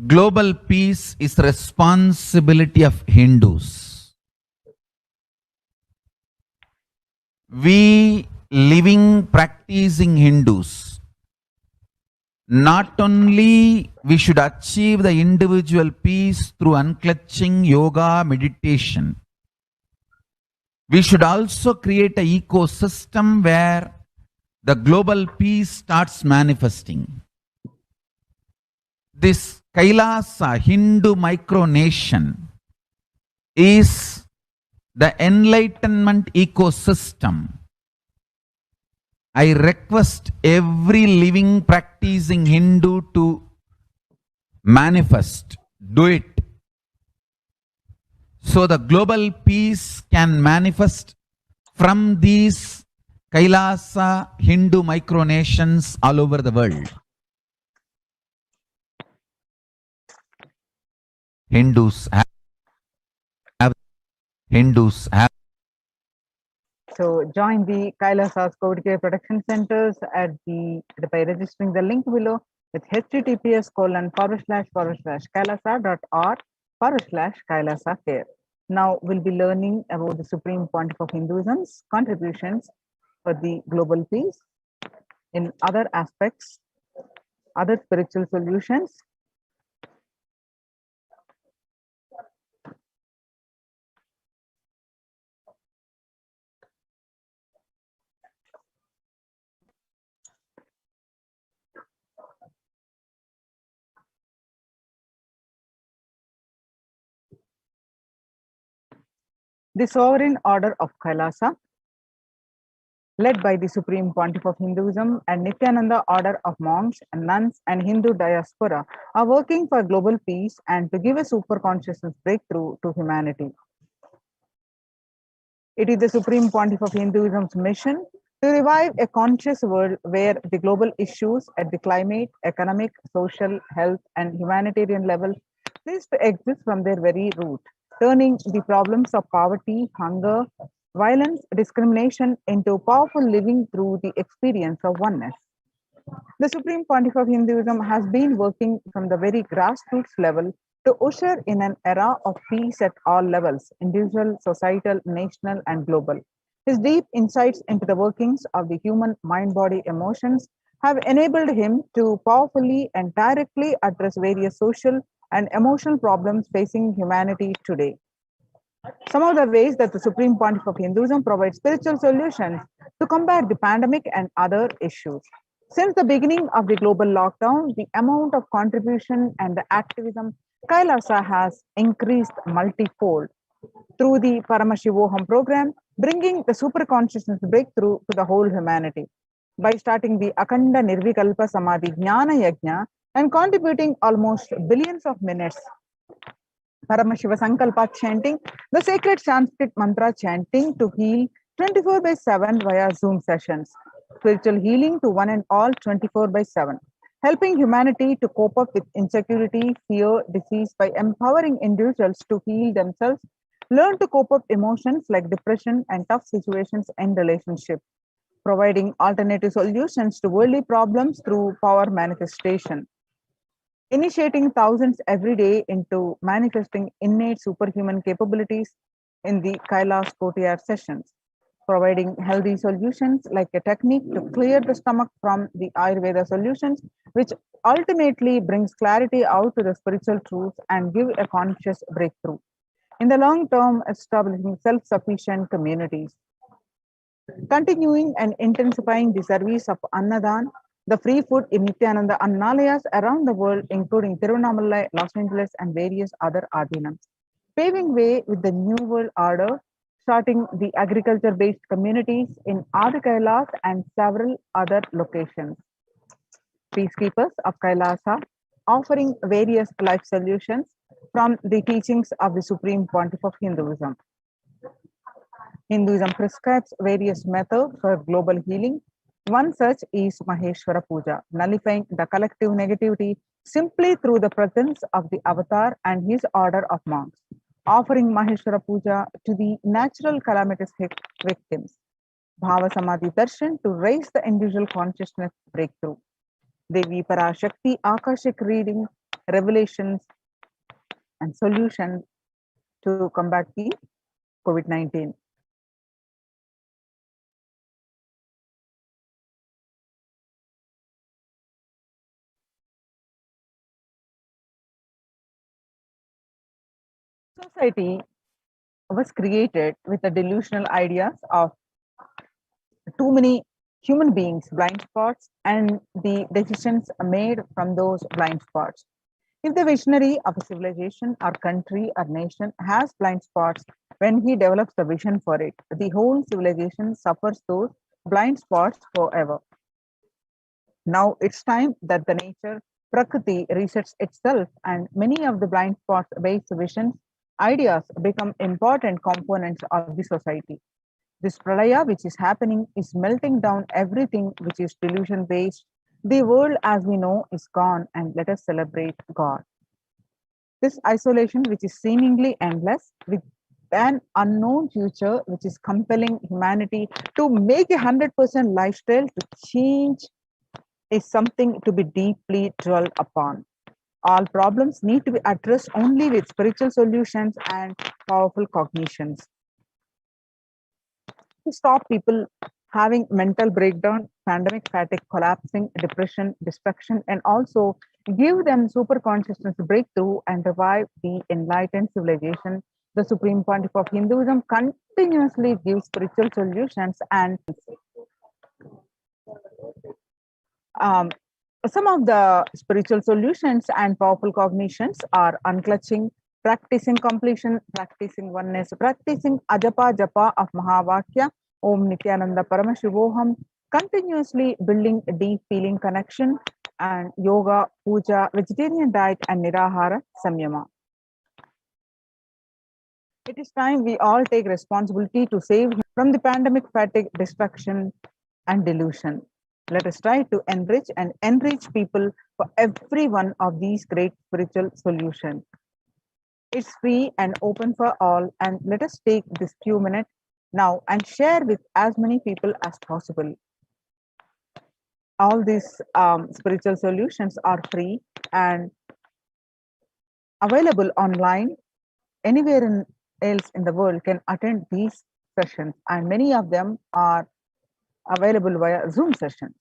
Global peace is the responsibility of Hindus. We living, practicing Hindus, not only we should achieve the individual peace through unclutching, yoga, meditation, we should also create an ecosystem where the global peace starts manifesting. This Kailasa Hindu micronation is the enlightenment ecosystem. I request every living practicing Hindu to manifest, do it. So the global peace can manifest from these Kailasa Hindu micronations all over the world. Hindus have So join the Kailasa's COVID care protection centers by registering the link below with https://kailasa.org/Kailasa care. Now we'll be learning about the Supreme Pontiff of Hinduism's contributions for the global peace in other aspects, other spiritual solutions. The sovereign order of Kailasa, led by the Supreme Pontiff of Hinduism and Nithyananda order of monks and nuns and Hindu diaspora, are working for global peace and to give a super consciousness breakthrough to humanity. It is the Supreme Pontiff of Hinduism's mission to revive a conscious world where the global issues at the climate, economic, social, health, and humanitarian level cease to exist from their very root, turning the problems of poverty, hunger, violence, discrimination into powerful living through the experience of oneness. The Supreme Pontiff of Hinduism has been working from the very grassroots level to usher in an era of peace at all levels, individual, societal, national, and global. His deep insights into the workings of the human mind body emotions have enabled him to powerfully and directly address various social and emotional problems facing humanity today. Some of the ways that the Supreme Pontiff of Hinduism provides spiritual solutions to combat the pandemic and other issues. Since the beginning of the global lockdown, the amount of contribution and the activism Kailasa has increased multifold through the Paramashivoham program, bringing the super consciousness breakthrough to the whole humanity. By starting the Akanda Nirvikalpa Samadhi Jnana Yajna and contributing almost billions of minutes Paramashiva Sankalpa chanting, the sacred Sanskrit mantra chanting to heal 24/7 via Zoom sessions, spiritual healing to one and all 24/7, helping humanity to cope up with insecurity, fear, disease by empowering individuals to heal themselves, learn to cope up emotions like depression and tough situations in relationships, providing alternative solutions to worldly problems through power manifestation, initiating thousands every day into manifesting innate superhuman capabilities in the Kailas Kotiyar sessions, providing healthy solutions like a technique to clear the stomach from the Ayurveda solutions, which ultimately brings clarity out to the spiritual truths and give a conscious breakthrough. In the long term, establishing self-sufficient communities, continuing and intensifying the service of Annadan, the free food in Nithyananda Annalayas around the world, including Tiruvannamalai, Los Angeles, and various other Adinams, paving way with the New World Order, starting the agriculture-based communities in Adi Kailas and several other locations. Peacekeepers of Kailasa, offering various life solutions from the teachings of the Supreme Pontiff of Hinduism. Hinduism prescribes various methods for global healing. One such is Maheshwara Puja, nullifying the collective negativity simply through the presence of the avatar and his order of monks, offering Maheshwara Puja to the natural calamitous victims. Bhava Samadhi Darshan to raise the individual consciousness breakthrough. Devi Parashakti Akashic reading, revelations, and solutions to combat the COVID-19. Society was created with the delusional ideas of too many human beings, blind spots, and the decisions made from those blind spots. If the visionary of a civilization or country or nation has blind spots, when he develops the vision for it, the whole civilization suffers those blind spots forever. Now it's time that the nature, Prakriti, resets itself, and many of the blind spots based visions, ideas become important components of the society. This pralaya, which is happening, is melting down everything which is delusion based. The world as we know is gone, and let us celebrate God. This isolation, which is seemingly endless, with an unknown future, which is compelling humanity to make 100% lifestyle to change, is something to be deeply dwelled upon. All problems need to be addressed only with spiritual solutions and powerful cognitions. To stop people having mental breakdown, pandemic fatigue, collapsing, depression, destruction, and also give them super consciousness breakthrough and revive the enlightened civilization. The Supreme Pontiff of Hinduism continuously gives spiritual solutions and um, some of the spiritual solutions and powerful cognitions are unclutching, practicing completion, practicing oneness, practicing ajapa japa of Mahavakya, Om Nithyananda Paramashivoham, continuously building a deep feeling connection, and yoga, puja, vegetarian diet, and nirahara samyama. It is time we all take responsibility to save him from the pandemic fatigue, destruction, and delusion. Let us try to enrich people for every one of these great spiritual solutions. It's free and open for all, and let us take this few minutes now and share with as many people as possible. All these spiritual solutions are free and available online. Anywhere else in the world can attend these sessions, and many of them are available via Zoom sessions.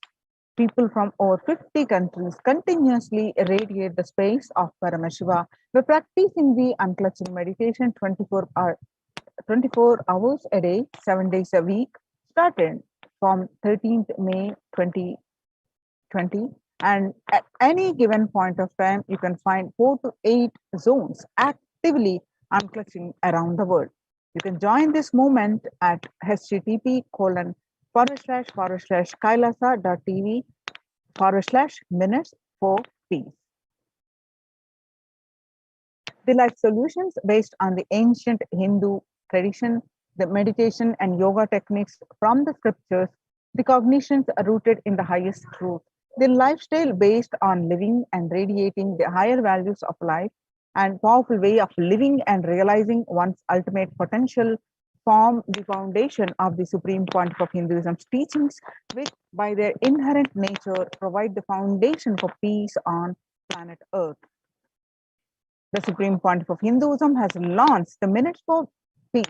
People from over 50 countries continuously irradiate the space of Paramashiva by practicing the unclutching meditation 24 hours a day, 7 days a week, started from 13th May 2020. And at any given point of time, you can find 4 to 8 zones actively unclutching around the world. You can join this movement at http://kailasa.tv/minutes for peace. The life solutions based on the ancient Hindu tradition, the meditation and yoga techniques from the scriptures, the cognitions are rooted in the highest truth, the lifestyle based on living and radiating the higher values of life, and powerful way of living and realizing one's ultimate potential form the foundation of the Supreme Pontiff of Hinduism's teachings, which by their inherent nature provide the foundation for peace on planet Earth. The Supreme Pontiff of Hinduism has launched the Minutes for Peace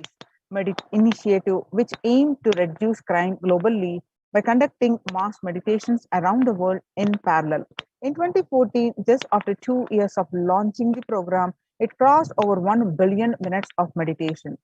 initiative, which aimed to reduce crime globally by conducting mass meditations around the world in parallel. In 2014, just after 2 years of launching the program, it crossed over 1 billion minutes of meditation.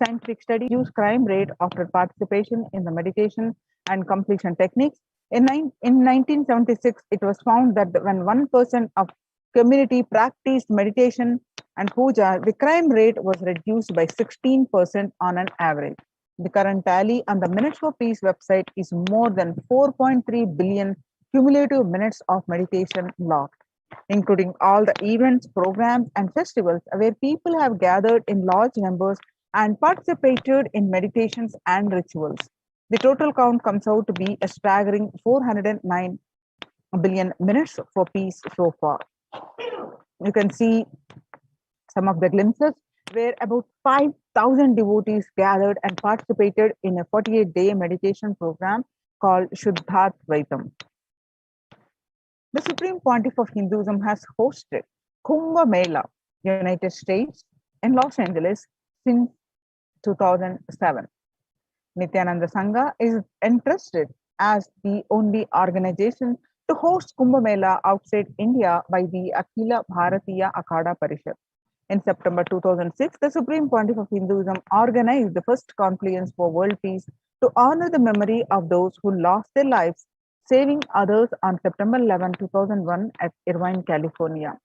Scientific studies use crime rate after participation in the meditation and completion techniques. In 1976, it was found that when 1% of community practiced meditation and puja, the crime rate was reduced by 16% on an average. The current tally on the Minutes for Peace website is more than 4.3 billion cumulative minutes of meditation logged, including all the events, programs, and festivals where people have gathered in large numbers and participated in meditations and rituals. The total count comes out to be a staggering 409 billion minutes for peace so far. You can see some of the glimpses where about 5,000 devotees gathered and participated in a 48-day meditation program called Shuddhatvaitam. The Supreme Pontiff of Hinduism has hosted Kumbh Mela, United States, in Los Angeles since 2007. Nithyananda Sangha is entrusted as the only organization to host Kumbh Mela outside India by the Akhila Bharatiya Akhada Parishad. In September 2006, the Supreme Pontiff of Hinduism organized the first confluence for world peace to honor the memory of those who lost their lives saving others on September 11, 2001 at Irvine, California.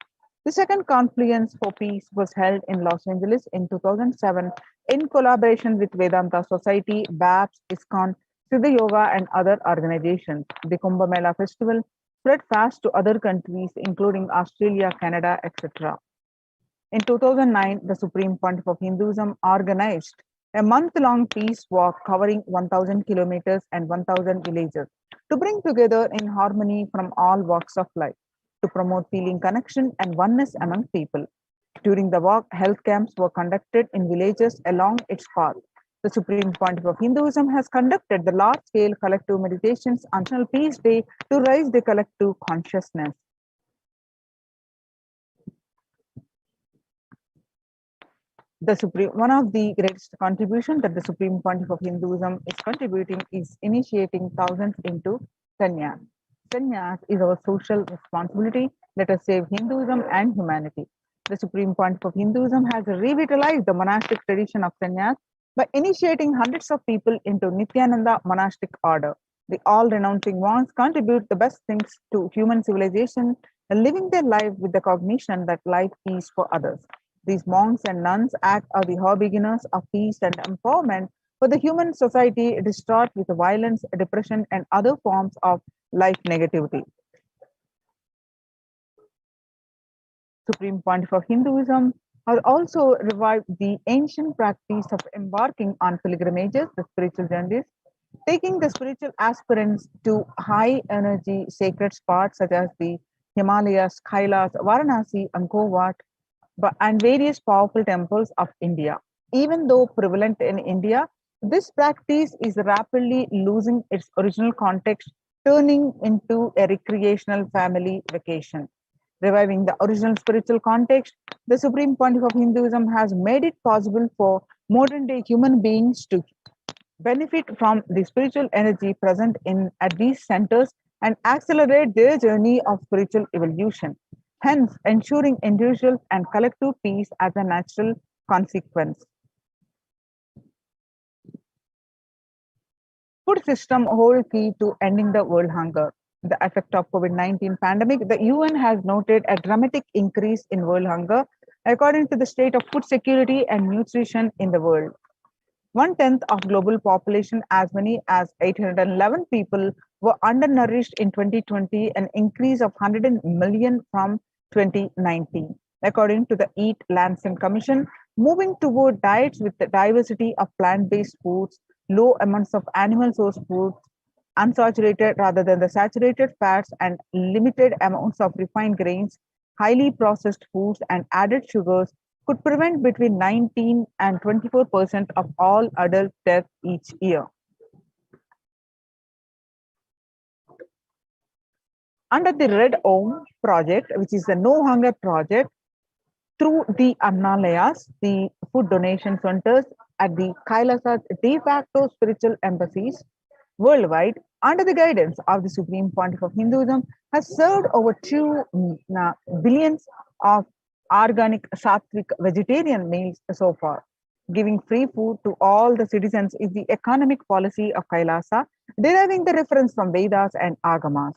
The second confluence for peace was held in Los Angeles in 2007 in collaboration with Vedanta Society, BAPS, ISKCON, Siddha Yoga, and other organizations. The Kumbh Mela festival spread fast to other countries, including Australia, Canada, etc. In 2009, the Supreme Pontiff of Hinduism organized a month-long peace walk covering 1,000 kilometers and 1,000 villages to bring together in harmony from all walks of life, to promote feeling connection and oneness among people. During the walk, health camps were conducted in villages along its path. The Supreme Pontiff of Hinduism has conducted the large-scale collective meditations on National Peace Day to raise the collective consciousness. One of the greatest contributions that the Supreme Pontiff of Hinduism is contributing is initiating thousands into sannyas. Sannyas is our social responsibility. Let us save Hinduism and humanity. The Supreme Pontiff of Hinduism has revitalized the monastic tradition of sannyas by initiating hundreds of people into Nithyananda monastic order. The all-renouncing monks contribute the best things to human civilization, living their life with the cognition that life is for others. These monks and nuns act as the beginners of peace and empowerment for the human society distraught with violence, depression, and other forms of life negativity. Supreme Pontiff of Hinduism has also revived the ancient practice of embarking on pilgrimages, the spiritual journeys, taking the spiritual aspirants to high energy sacred spots such as the Himalayas, Kailas, Varanasi, Angkor Wat, and various powerful temples of India. Even though prevalent in India, this practice is rapidly losing its original context, turning into a recreational family vacation. Reviving the original spiritual context, the Supreme Pontiff of Hinduism has made it possible for modern day human beings to benefit from the spiritual energy present at these centers and accelerate their journey of spiritual evolution, hence ensuring individual and collective peace as a natural consequence. Food system hold key to ending the world hunger. The effect of COVID-19 pandemic, the UN has noted a dramatic increase in world hunger according to the state of food security and nutrition in the world. 1/10 of global population, as many as 811 people, were undernourished in 2020, an increase of 100 million from 2019. According to the Eat Lancet Commission, moving toward diets with the diversity of plant-based foods, low amounts of animal source foods, unsaturated rather than the saturated fats, and limited amounts of refined grains, highly processed foods, and added sugars could prevent between 19 and 24% of all adult deaths each year. Under the Red Om project, which is the No Hunger project, through the Annalayas, the food donation centers at the Kailasas de facto spiritual embassies worldwide, under the guidance of the Supreme Pontiff of Hinduism, has served over 2 billions of organic sattvic vegetarian meals so far. Giving free food to all the citizens is the economic policy of Kailasa, deriving the reference from Vedas and Agamas.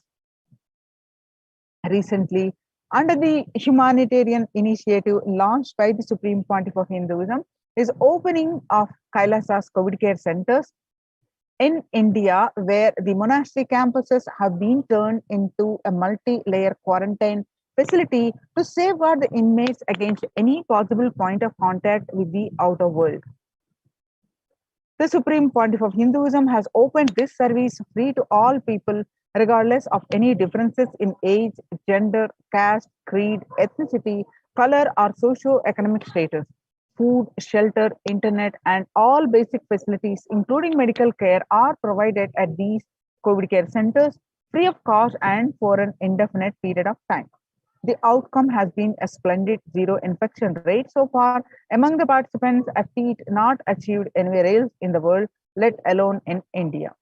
Recently, under the humanitarian initiative launched by the Supreme Pontiff of Hinduism, is opening of Kailasa's COVID care centers in India, where the monastery campuses have been turned into a multi-layer quarantine facility to safeguard the inmates against any possible point of contact with the outer world. The Supreme Pontiff of Hinduism has opened this service free to all people, regardless of any differences in age, gender, caste, creed, ethnicity, color, or socio-economic status. Food, shelter, internet, and all basic facilities, including medical care, are provided at these COVID care centers free of cost and for an indefinite period of time. The outcome has been a splendid zero infection rate so far among the participants, a feat not achieved anywhere else in the world, let alone in India.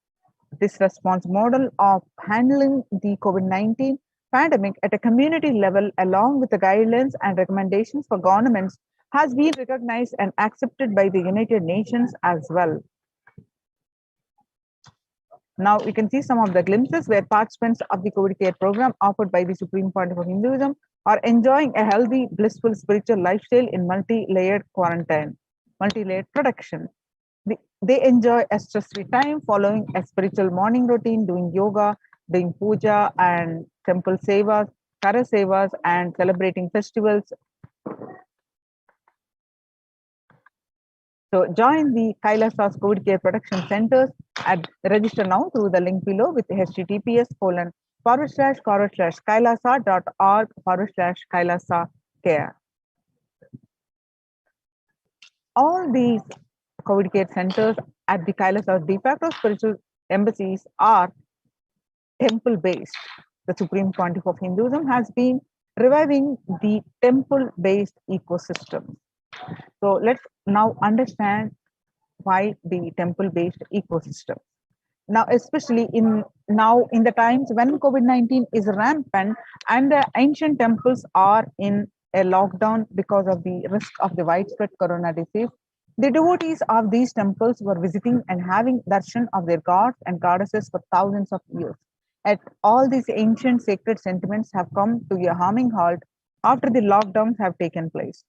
This response model of handling the COVID-19 pandemic at a community level, along with the guidelines and recommendations for governments, has been recognized and accepted by the United Nations as well. Now we can see some of the glimpses where participants of the COVID care program offered by the Supreme Pontiff of Hinduism are enjoying a healthy, blissful spiritual lifestyle in multi-layered quarantine, multi-layered protection. They enjoy a stress-free time following a spiritual morning routine, doing yoga, doing puja and temple sevas, kara sevas, and celebrating festivals. So join the Kailasas COVID Care Protection Centers and register now through the link below with https://kailasa.org/kailasa care. All these COVID care centers at the Kailas or de facto spiritual embassies are temple based. The Supreme Pontiff of Hinduism has been reviving the temple based ecosystem. So let's now understand why the temple based ecosystem. Now, especially in the times when COVID-19 is rampant and the ancient temples are in a lockdown because of the risk of the widespread corona disease, the devotees of these temples were visiting and having darshan of their gods and goddesses for thousands of years. At all these ancient sacred sentiments have come to a harming halt after the lockdowns have taken place.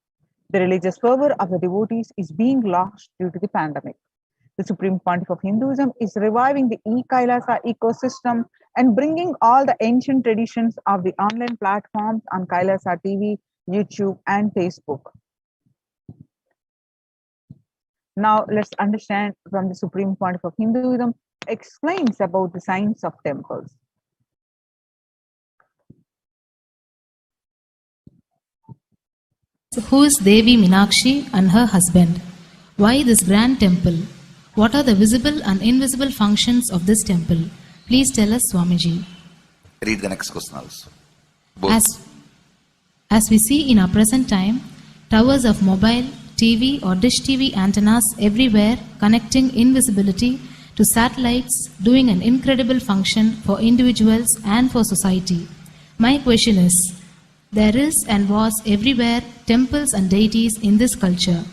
The religious fervor of the devotees is being lost due to the pandemic. The Supreme Pontiff of Hinduism is reviving the e-Kailasa ecosystem and bringing all the ancient traditions of the online platforms on Kailasa TV, YouTube, and Facebook. Now, let's understand from the Supreme Pontiff of Hinduism explains about the science of temples. Who is Devi Meenakshi and her husband? Why this grand temple? What are the visible and invisible functions of this temple? Please tell us, Swamiji. Read the next question also. Both. As we see in our present time, towers of mobile, TV or dish TV antennas everywhere connecting invisibility to satellites, doing an incredible function for individuals and for society. My question is, there is and was everywhere temples and deities in this culture.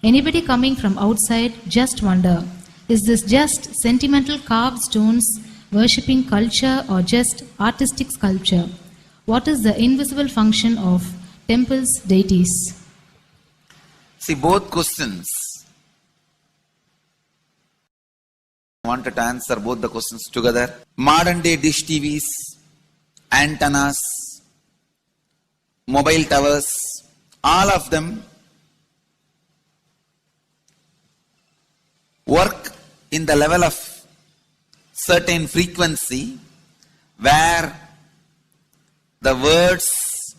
Anybody coming from outside just wonder, is this just sentimental carved stones, worshipping culture or just artistic sculpture? What is the invisible function of temples, deities? See, both questions. I wanted to answer both the questions together. Modern day dish TVs, antennas, mobile towers, all of them work in the level of certain frequency where the words,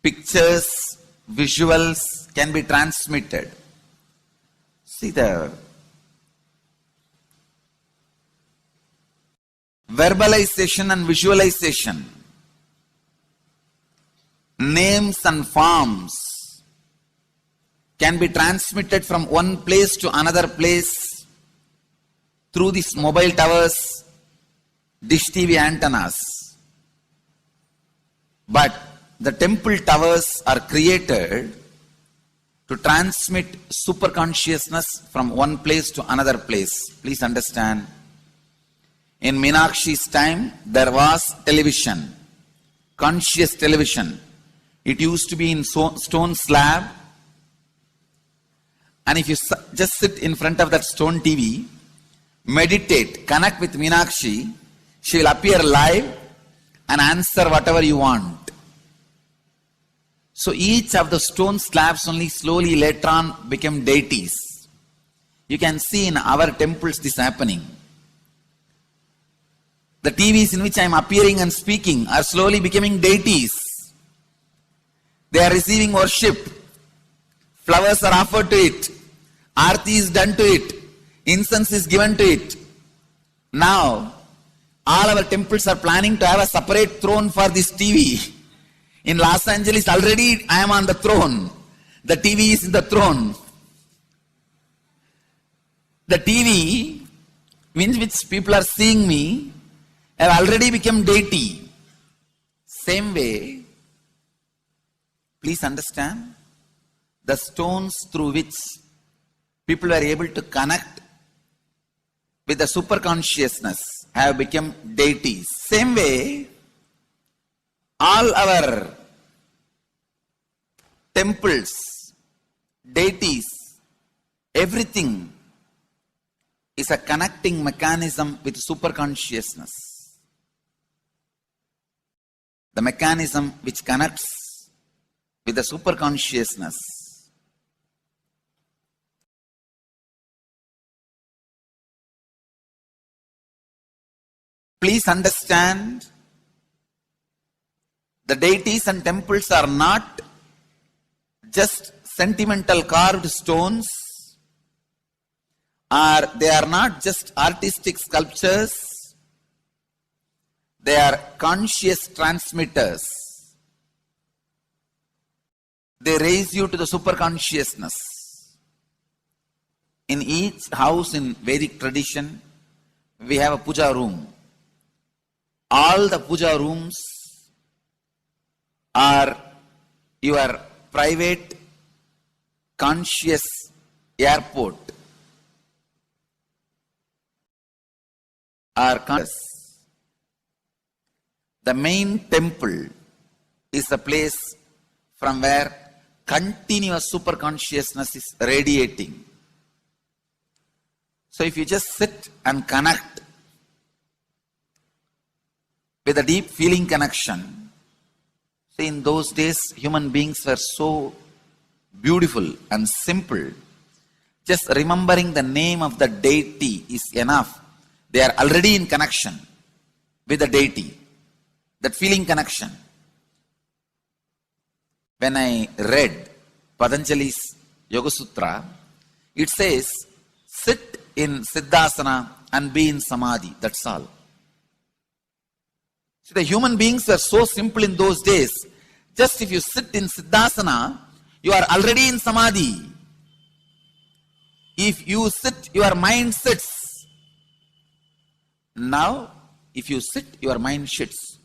pictures, visuals can be transmitted. See, the verbalization and visualization, names and forms can be transmitted from one place to another place through these mobile towers, dish TV antennas. But the temple towers are created to transmit super consciousness from one place to another place. Please understand. In Meenakshi's time, there was television, conscious television. It used to be in stone slab. And if you just sit in front of that stone TV, meditate, connect with Meenakshi, she will appear live and answer whatever you want. So each of the stone slabs only slowly later on became deities. You can see in our temples this happening. The TVs in which I am appearing and speaking are slowly becoming deities. They are receiving worship. Flowers are offered to it. Aarti is done to it. Incense is given to it. Now, all our temples are planning to have a separate throne for this TV. In Los Angeles, already I am on the throne. The TV is in the throne. The TV, in which people are seeing me, have already become deity. Same way, please understand, the stones through which people were able to connect with the super consciousness have become deities. Same way, all our temples, deities, everything is a connecting mechanism with super consciousness. The mechanism which connects with the super consciousness. Please understand, the deities and temples are not just sentimental carved stones, or they are not just artistic sculptures, they are conscious transmitters. They raise you to the superconsciousness. In each house in Vedic tradition, we have a puja room. All the puja rooms are your private conscious airport. The main temple is the place from where continuous superconsciousness is radiating. So if you just sit and connect with a deep feeling connection, see, in those days human beings were so beautiful and simple. Just remembering the name of the deity is enough. They are already in connection with the deity. That feeling connection. When I read Patanjali's Yoga Sutra, it says, sit in Siddhasana and be in Samadhi. That's all. So the human beings were so simple in those days. Just if you sit in Siddhasana, you are already in Samadhi. If you sit, your mind sits. Now, if you sit, your mind sits.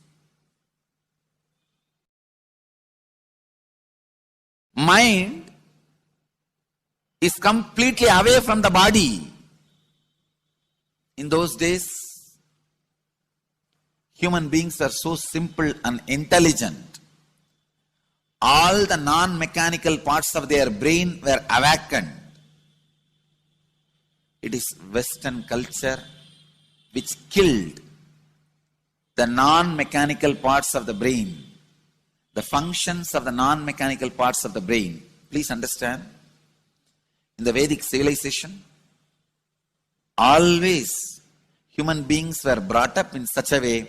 Mind is completely away from the body. In those days, human beings were so simple and intelligent. All the non-mechanical parts of their brain were awakened. It is Western culture which killed the non-mechanical parts of the brain. The functions of the non-mechanical parts of the brain. Please understand, in the Vedic civilization, always human beings were brought up in such a way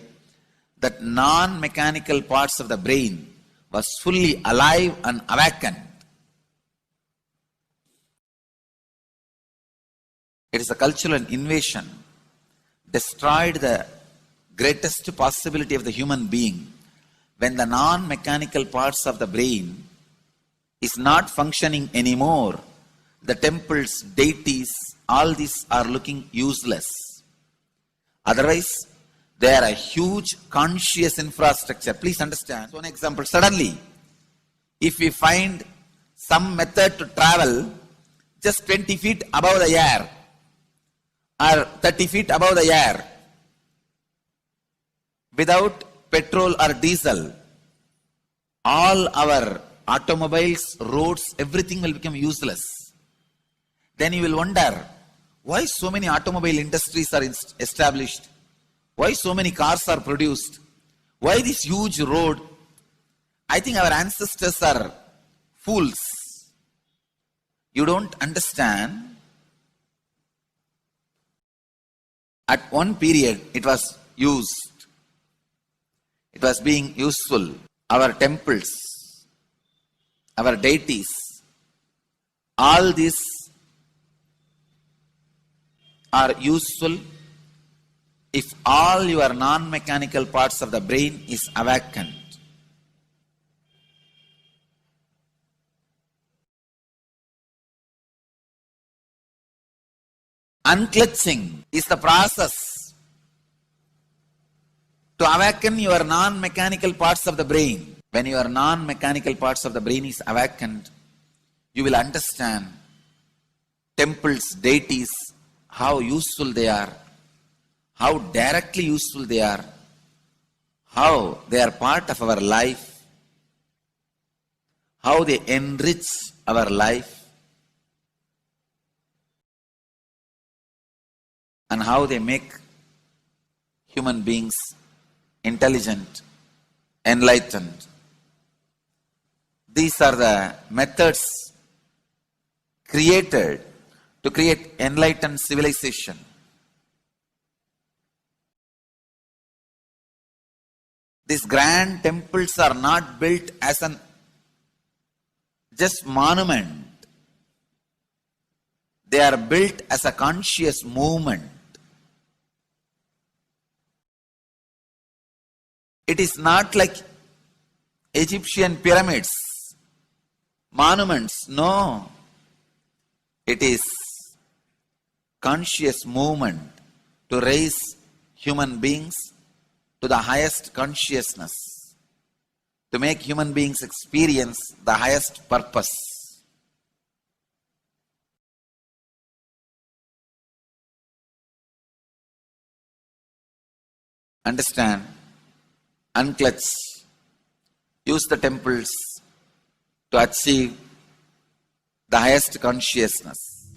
that non-mechanical parts of the brain was fully alive and awakened. It is a cultural invasion, destroyed the greatest possibility of the human being. When the non-mechanical parts of the brain is not functioning anymore, the temples, deities, all these are looking useless. Otherwise, they are a huge conscious infrastructure. Please understand. So, an example, suddenly, if we find some method to travel just 20 feet above the air or 30 feet above the air without petrol or diesel, all our automobiles, roads, everything will become useless. Then you will wonder, why so many automobile industries are established? Why so many cars are produced? Why this huge road? I think our ancestors are fools. You don't understand. At one period, it was used. It was being useful. Our temples, our deities, all these are useful if all your non-mechanical parts of the brain is awakened. Unclutching is the process to awaken your non-mechanical parts of the brain. When your non-mechanical parts of the brain is awakened, you will understand temples, deities, how useful they are, how directly useful they are, how they are part of our life, how they enrich our life, and how they make human beings intelligent, enlightened. These are the methods created to create enlightened civilization. These grand temples are not built as an just monument. They are built as a conscious movement. It is not like Egyptian pyramids, monuments. No. It is conscious movement to raise human beings to the highest consciousness, to make human beings experience the highest purpose. Understand? Unclutch. Use the temples to achieve the highest consciousness.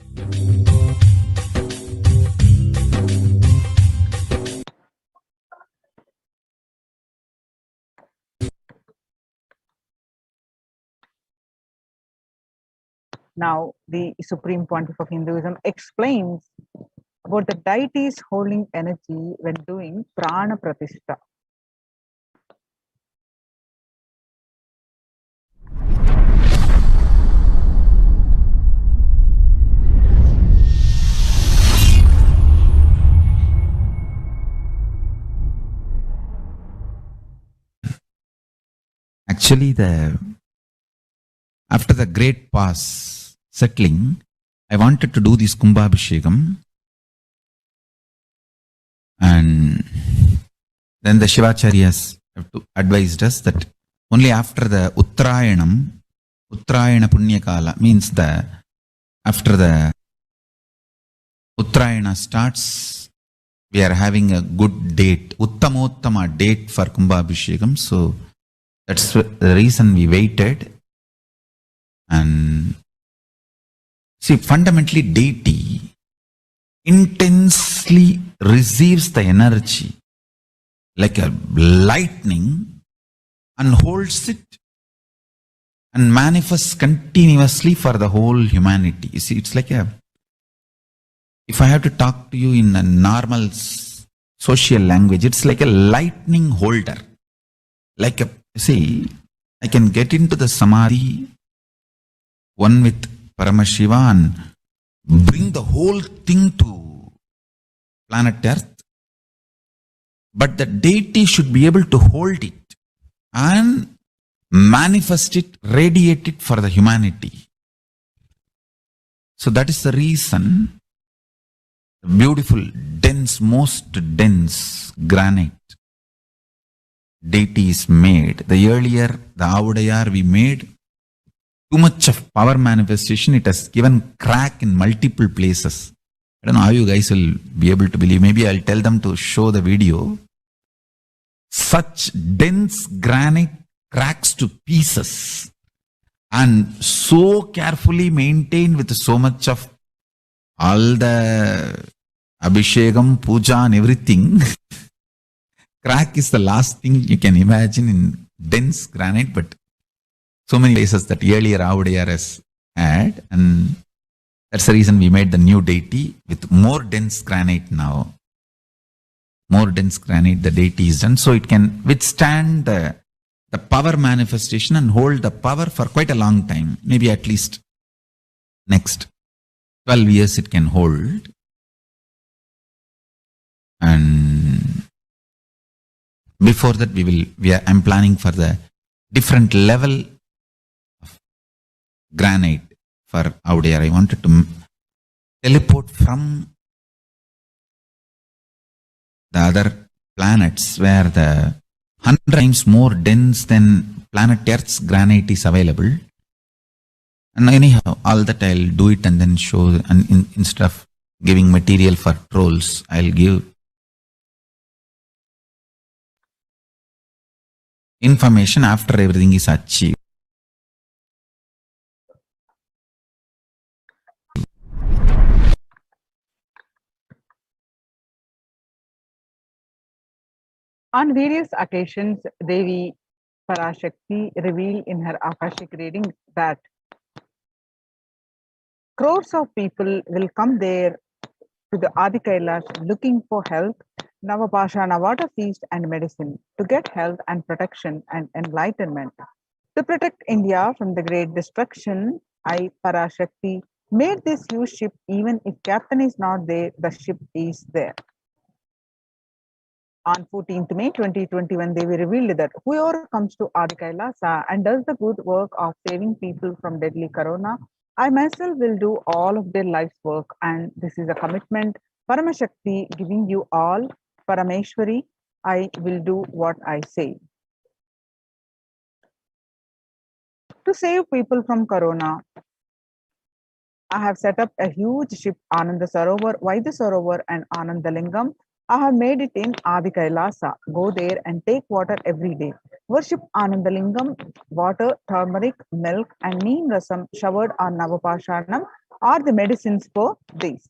Now, the Supreme Pontiff of Hinduism explains about the deities holding energy when doing prana pratishtha. Actually, after the great pause settling, I wanted to do this Kumbhabhishekam, and then the Shivacharyas have advised us that only after the Uttrayanam, Uttrayana Punyakala, means after the Uttrayana starts, we are having a good date, Uttamottama date for Kumbhabhishekam. So that's the reason we waited. And see, fundamentally, deity intensely receives the energy like a lightning and holds it and manifests continuously for the whole humanity. You see, it's like if I have to talk to you in a normal social language, it's like a lightning holder. Like I can get into the samadhi, one with Paramashiva, and bring the whole thing to planet Earth. But the deity should be able to hold it and manifest it, radiate it for the humanity. So that is the reason the beautiful, dense, most dense granite deity is made. The earlier, the Avudayar we made, too much of power manifestation, it has given crack in multiple places. I don't know how you guys will be able to believe. Maybe I'll tell them to show the video. Such dense granite cracks to pieces and so carefully maintained with so much of all the Abhishekam, Puja and everything. Crack is the last thing you can imagine in dense granite, but so many places that earlier Avudayar has had, and that's the reason we made the new deity with more dense granite now. More dense granite, the deity is done, so it can withstand the power manifestation and hold the power for quite a long time. Maybe at least next 12 years it can hold. And before that I'm planning for the different level of granite for Avudayar. I wanted to teleport from the other planets where the 100 times more dense than planet Earth's granite is available. And anyhow, all that I'll do it and then show, and instead of giving material for trolls, I'll give information after everything is achieved. On various occasions, Devi Parashakti revealed in her Akashic reading that crores of people will come there to the Adi Kailash looking for health, Navapashana water feast and medicine to get health and protection and enlightenment. To protect India from the great destruction, I, Parashakti, made this huge ship. Even if captain is not there, the ship is there. On 14th May 2021, they revealed that whoever comes to Adi Kailasa and does the good work of saving people from deadly corona, I myself will do all of their life's work. And this is a commitment, Paramashakti, giving you all, Parameshwari, I will do what I say. To save people from corona, I have set up a huge ship, Ananda Sarovar, Vaidya Sarovar, and Anandalingam. I have made it in Adi Kailasa. Go there and take water every day. Worship Anandalingam, water, turmeric, milk, and neem rasam showered on Navapashanam are the medicines for this.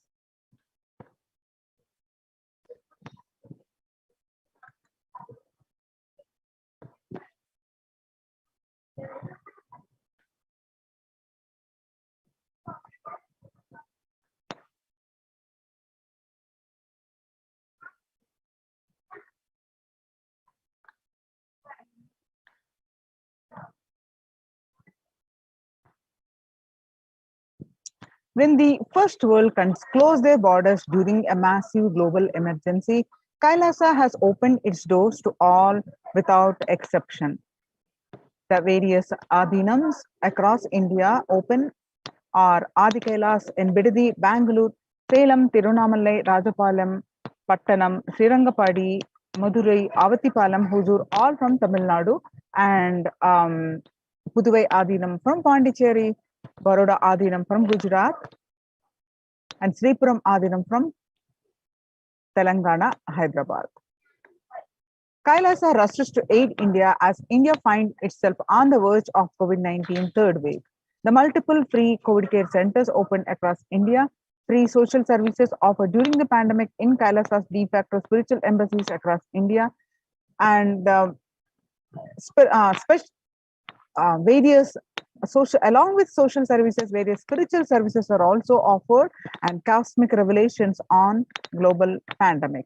When the first world closed their borders during a massive global emergency, Kailasa has opened its doors to all without exception. The various adhinams across India open are Adi Kailas in Bidadi, Bangalore, Salem, Tirunamalai, Rajapalam, Pattanam, Srirangapadi, Madurai, Avatipalam, Huzur, all from Tamil Nadu, and Puduvai Adhinam from Pondicherry, Baroda Adhinam from Gujarat, and Sripuram Adhinam from Telangana, Hyderabad. Kailasa rushes to aid India as India finds itself on the verge of COVID-19 third wave. The multiple free COVID care centers opened across India, free social services offered during the pandemic in Kailasa's de facto spiritual embassies across India, and various social, along with social services, various spiritual services are also offered, and cosmic revelations on global pandemic.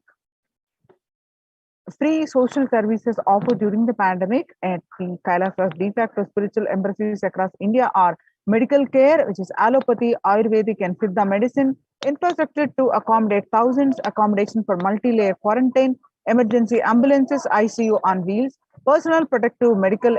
Free social services offered during the pandemic at the Kailasa's de facto spiritual embassies across India are medical care, which is allopathy, Ayurvedic, and Siddha medicine, infrastructure to accommodate thousands, accommodation for multi-layer quarantine, emergency ambulances, ICU on wheels, personal protective medical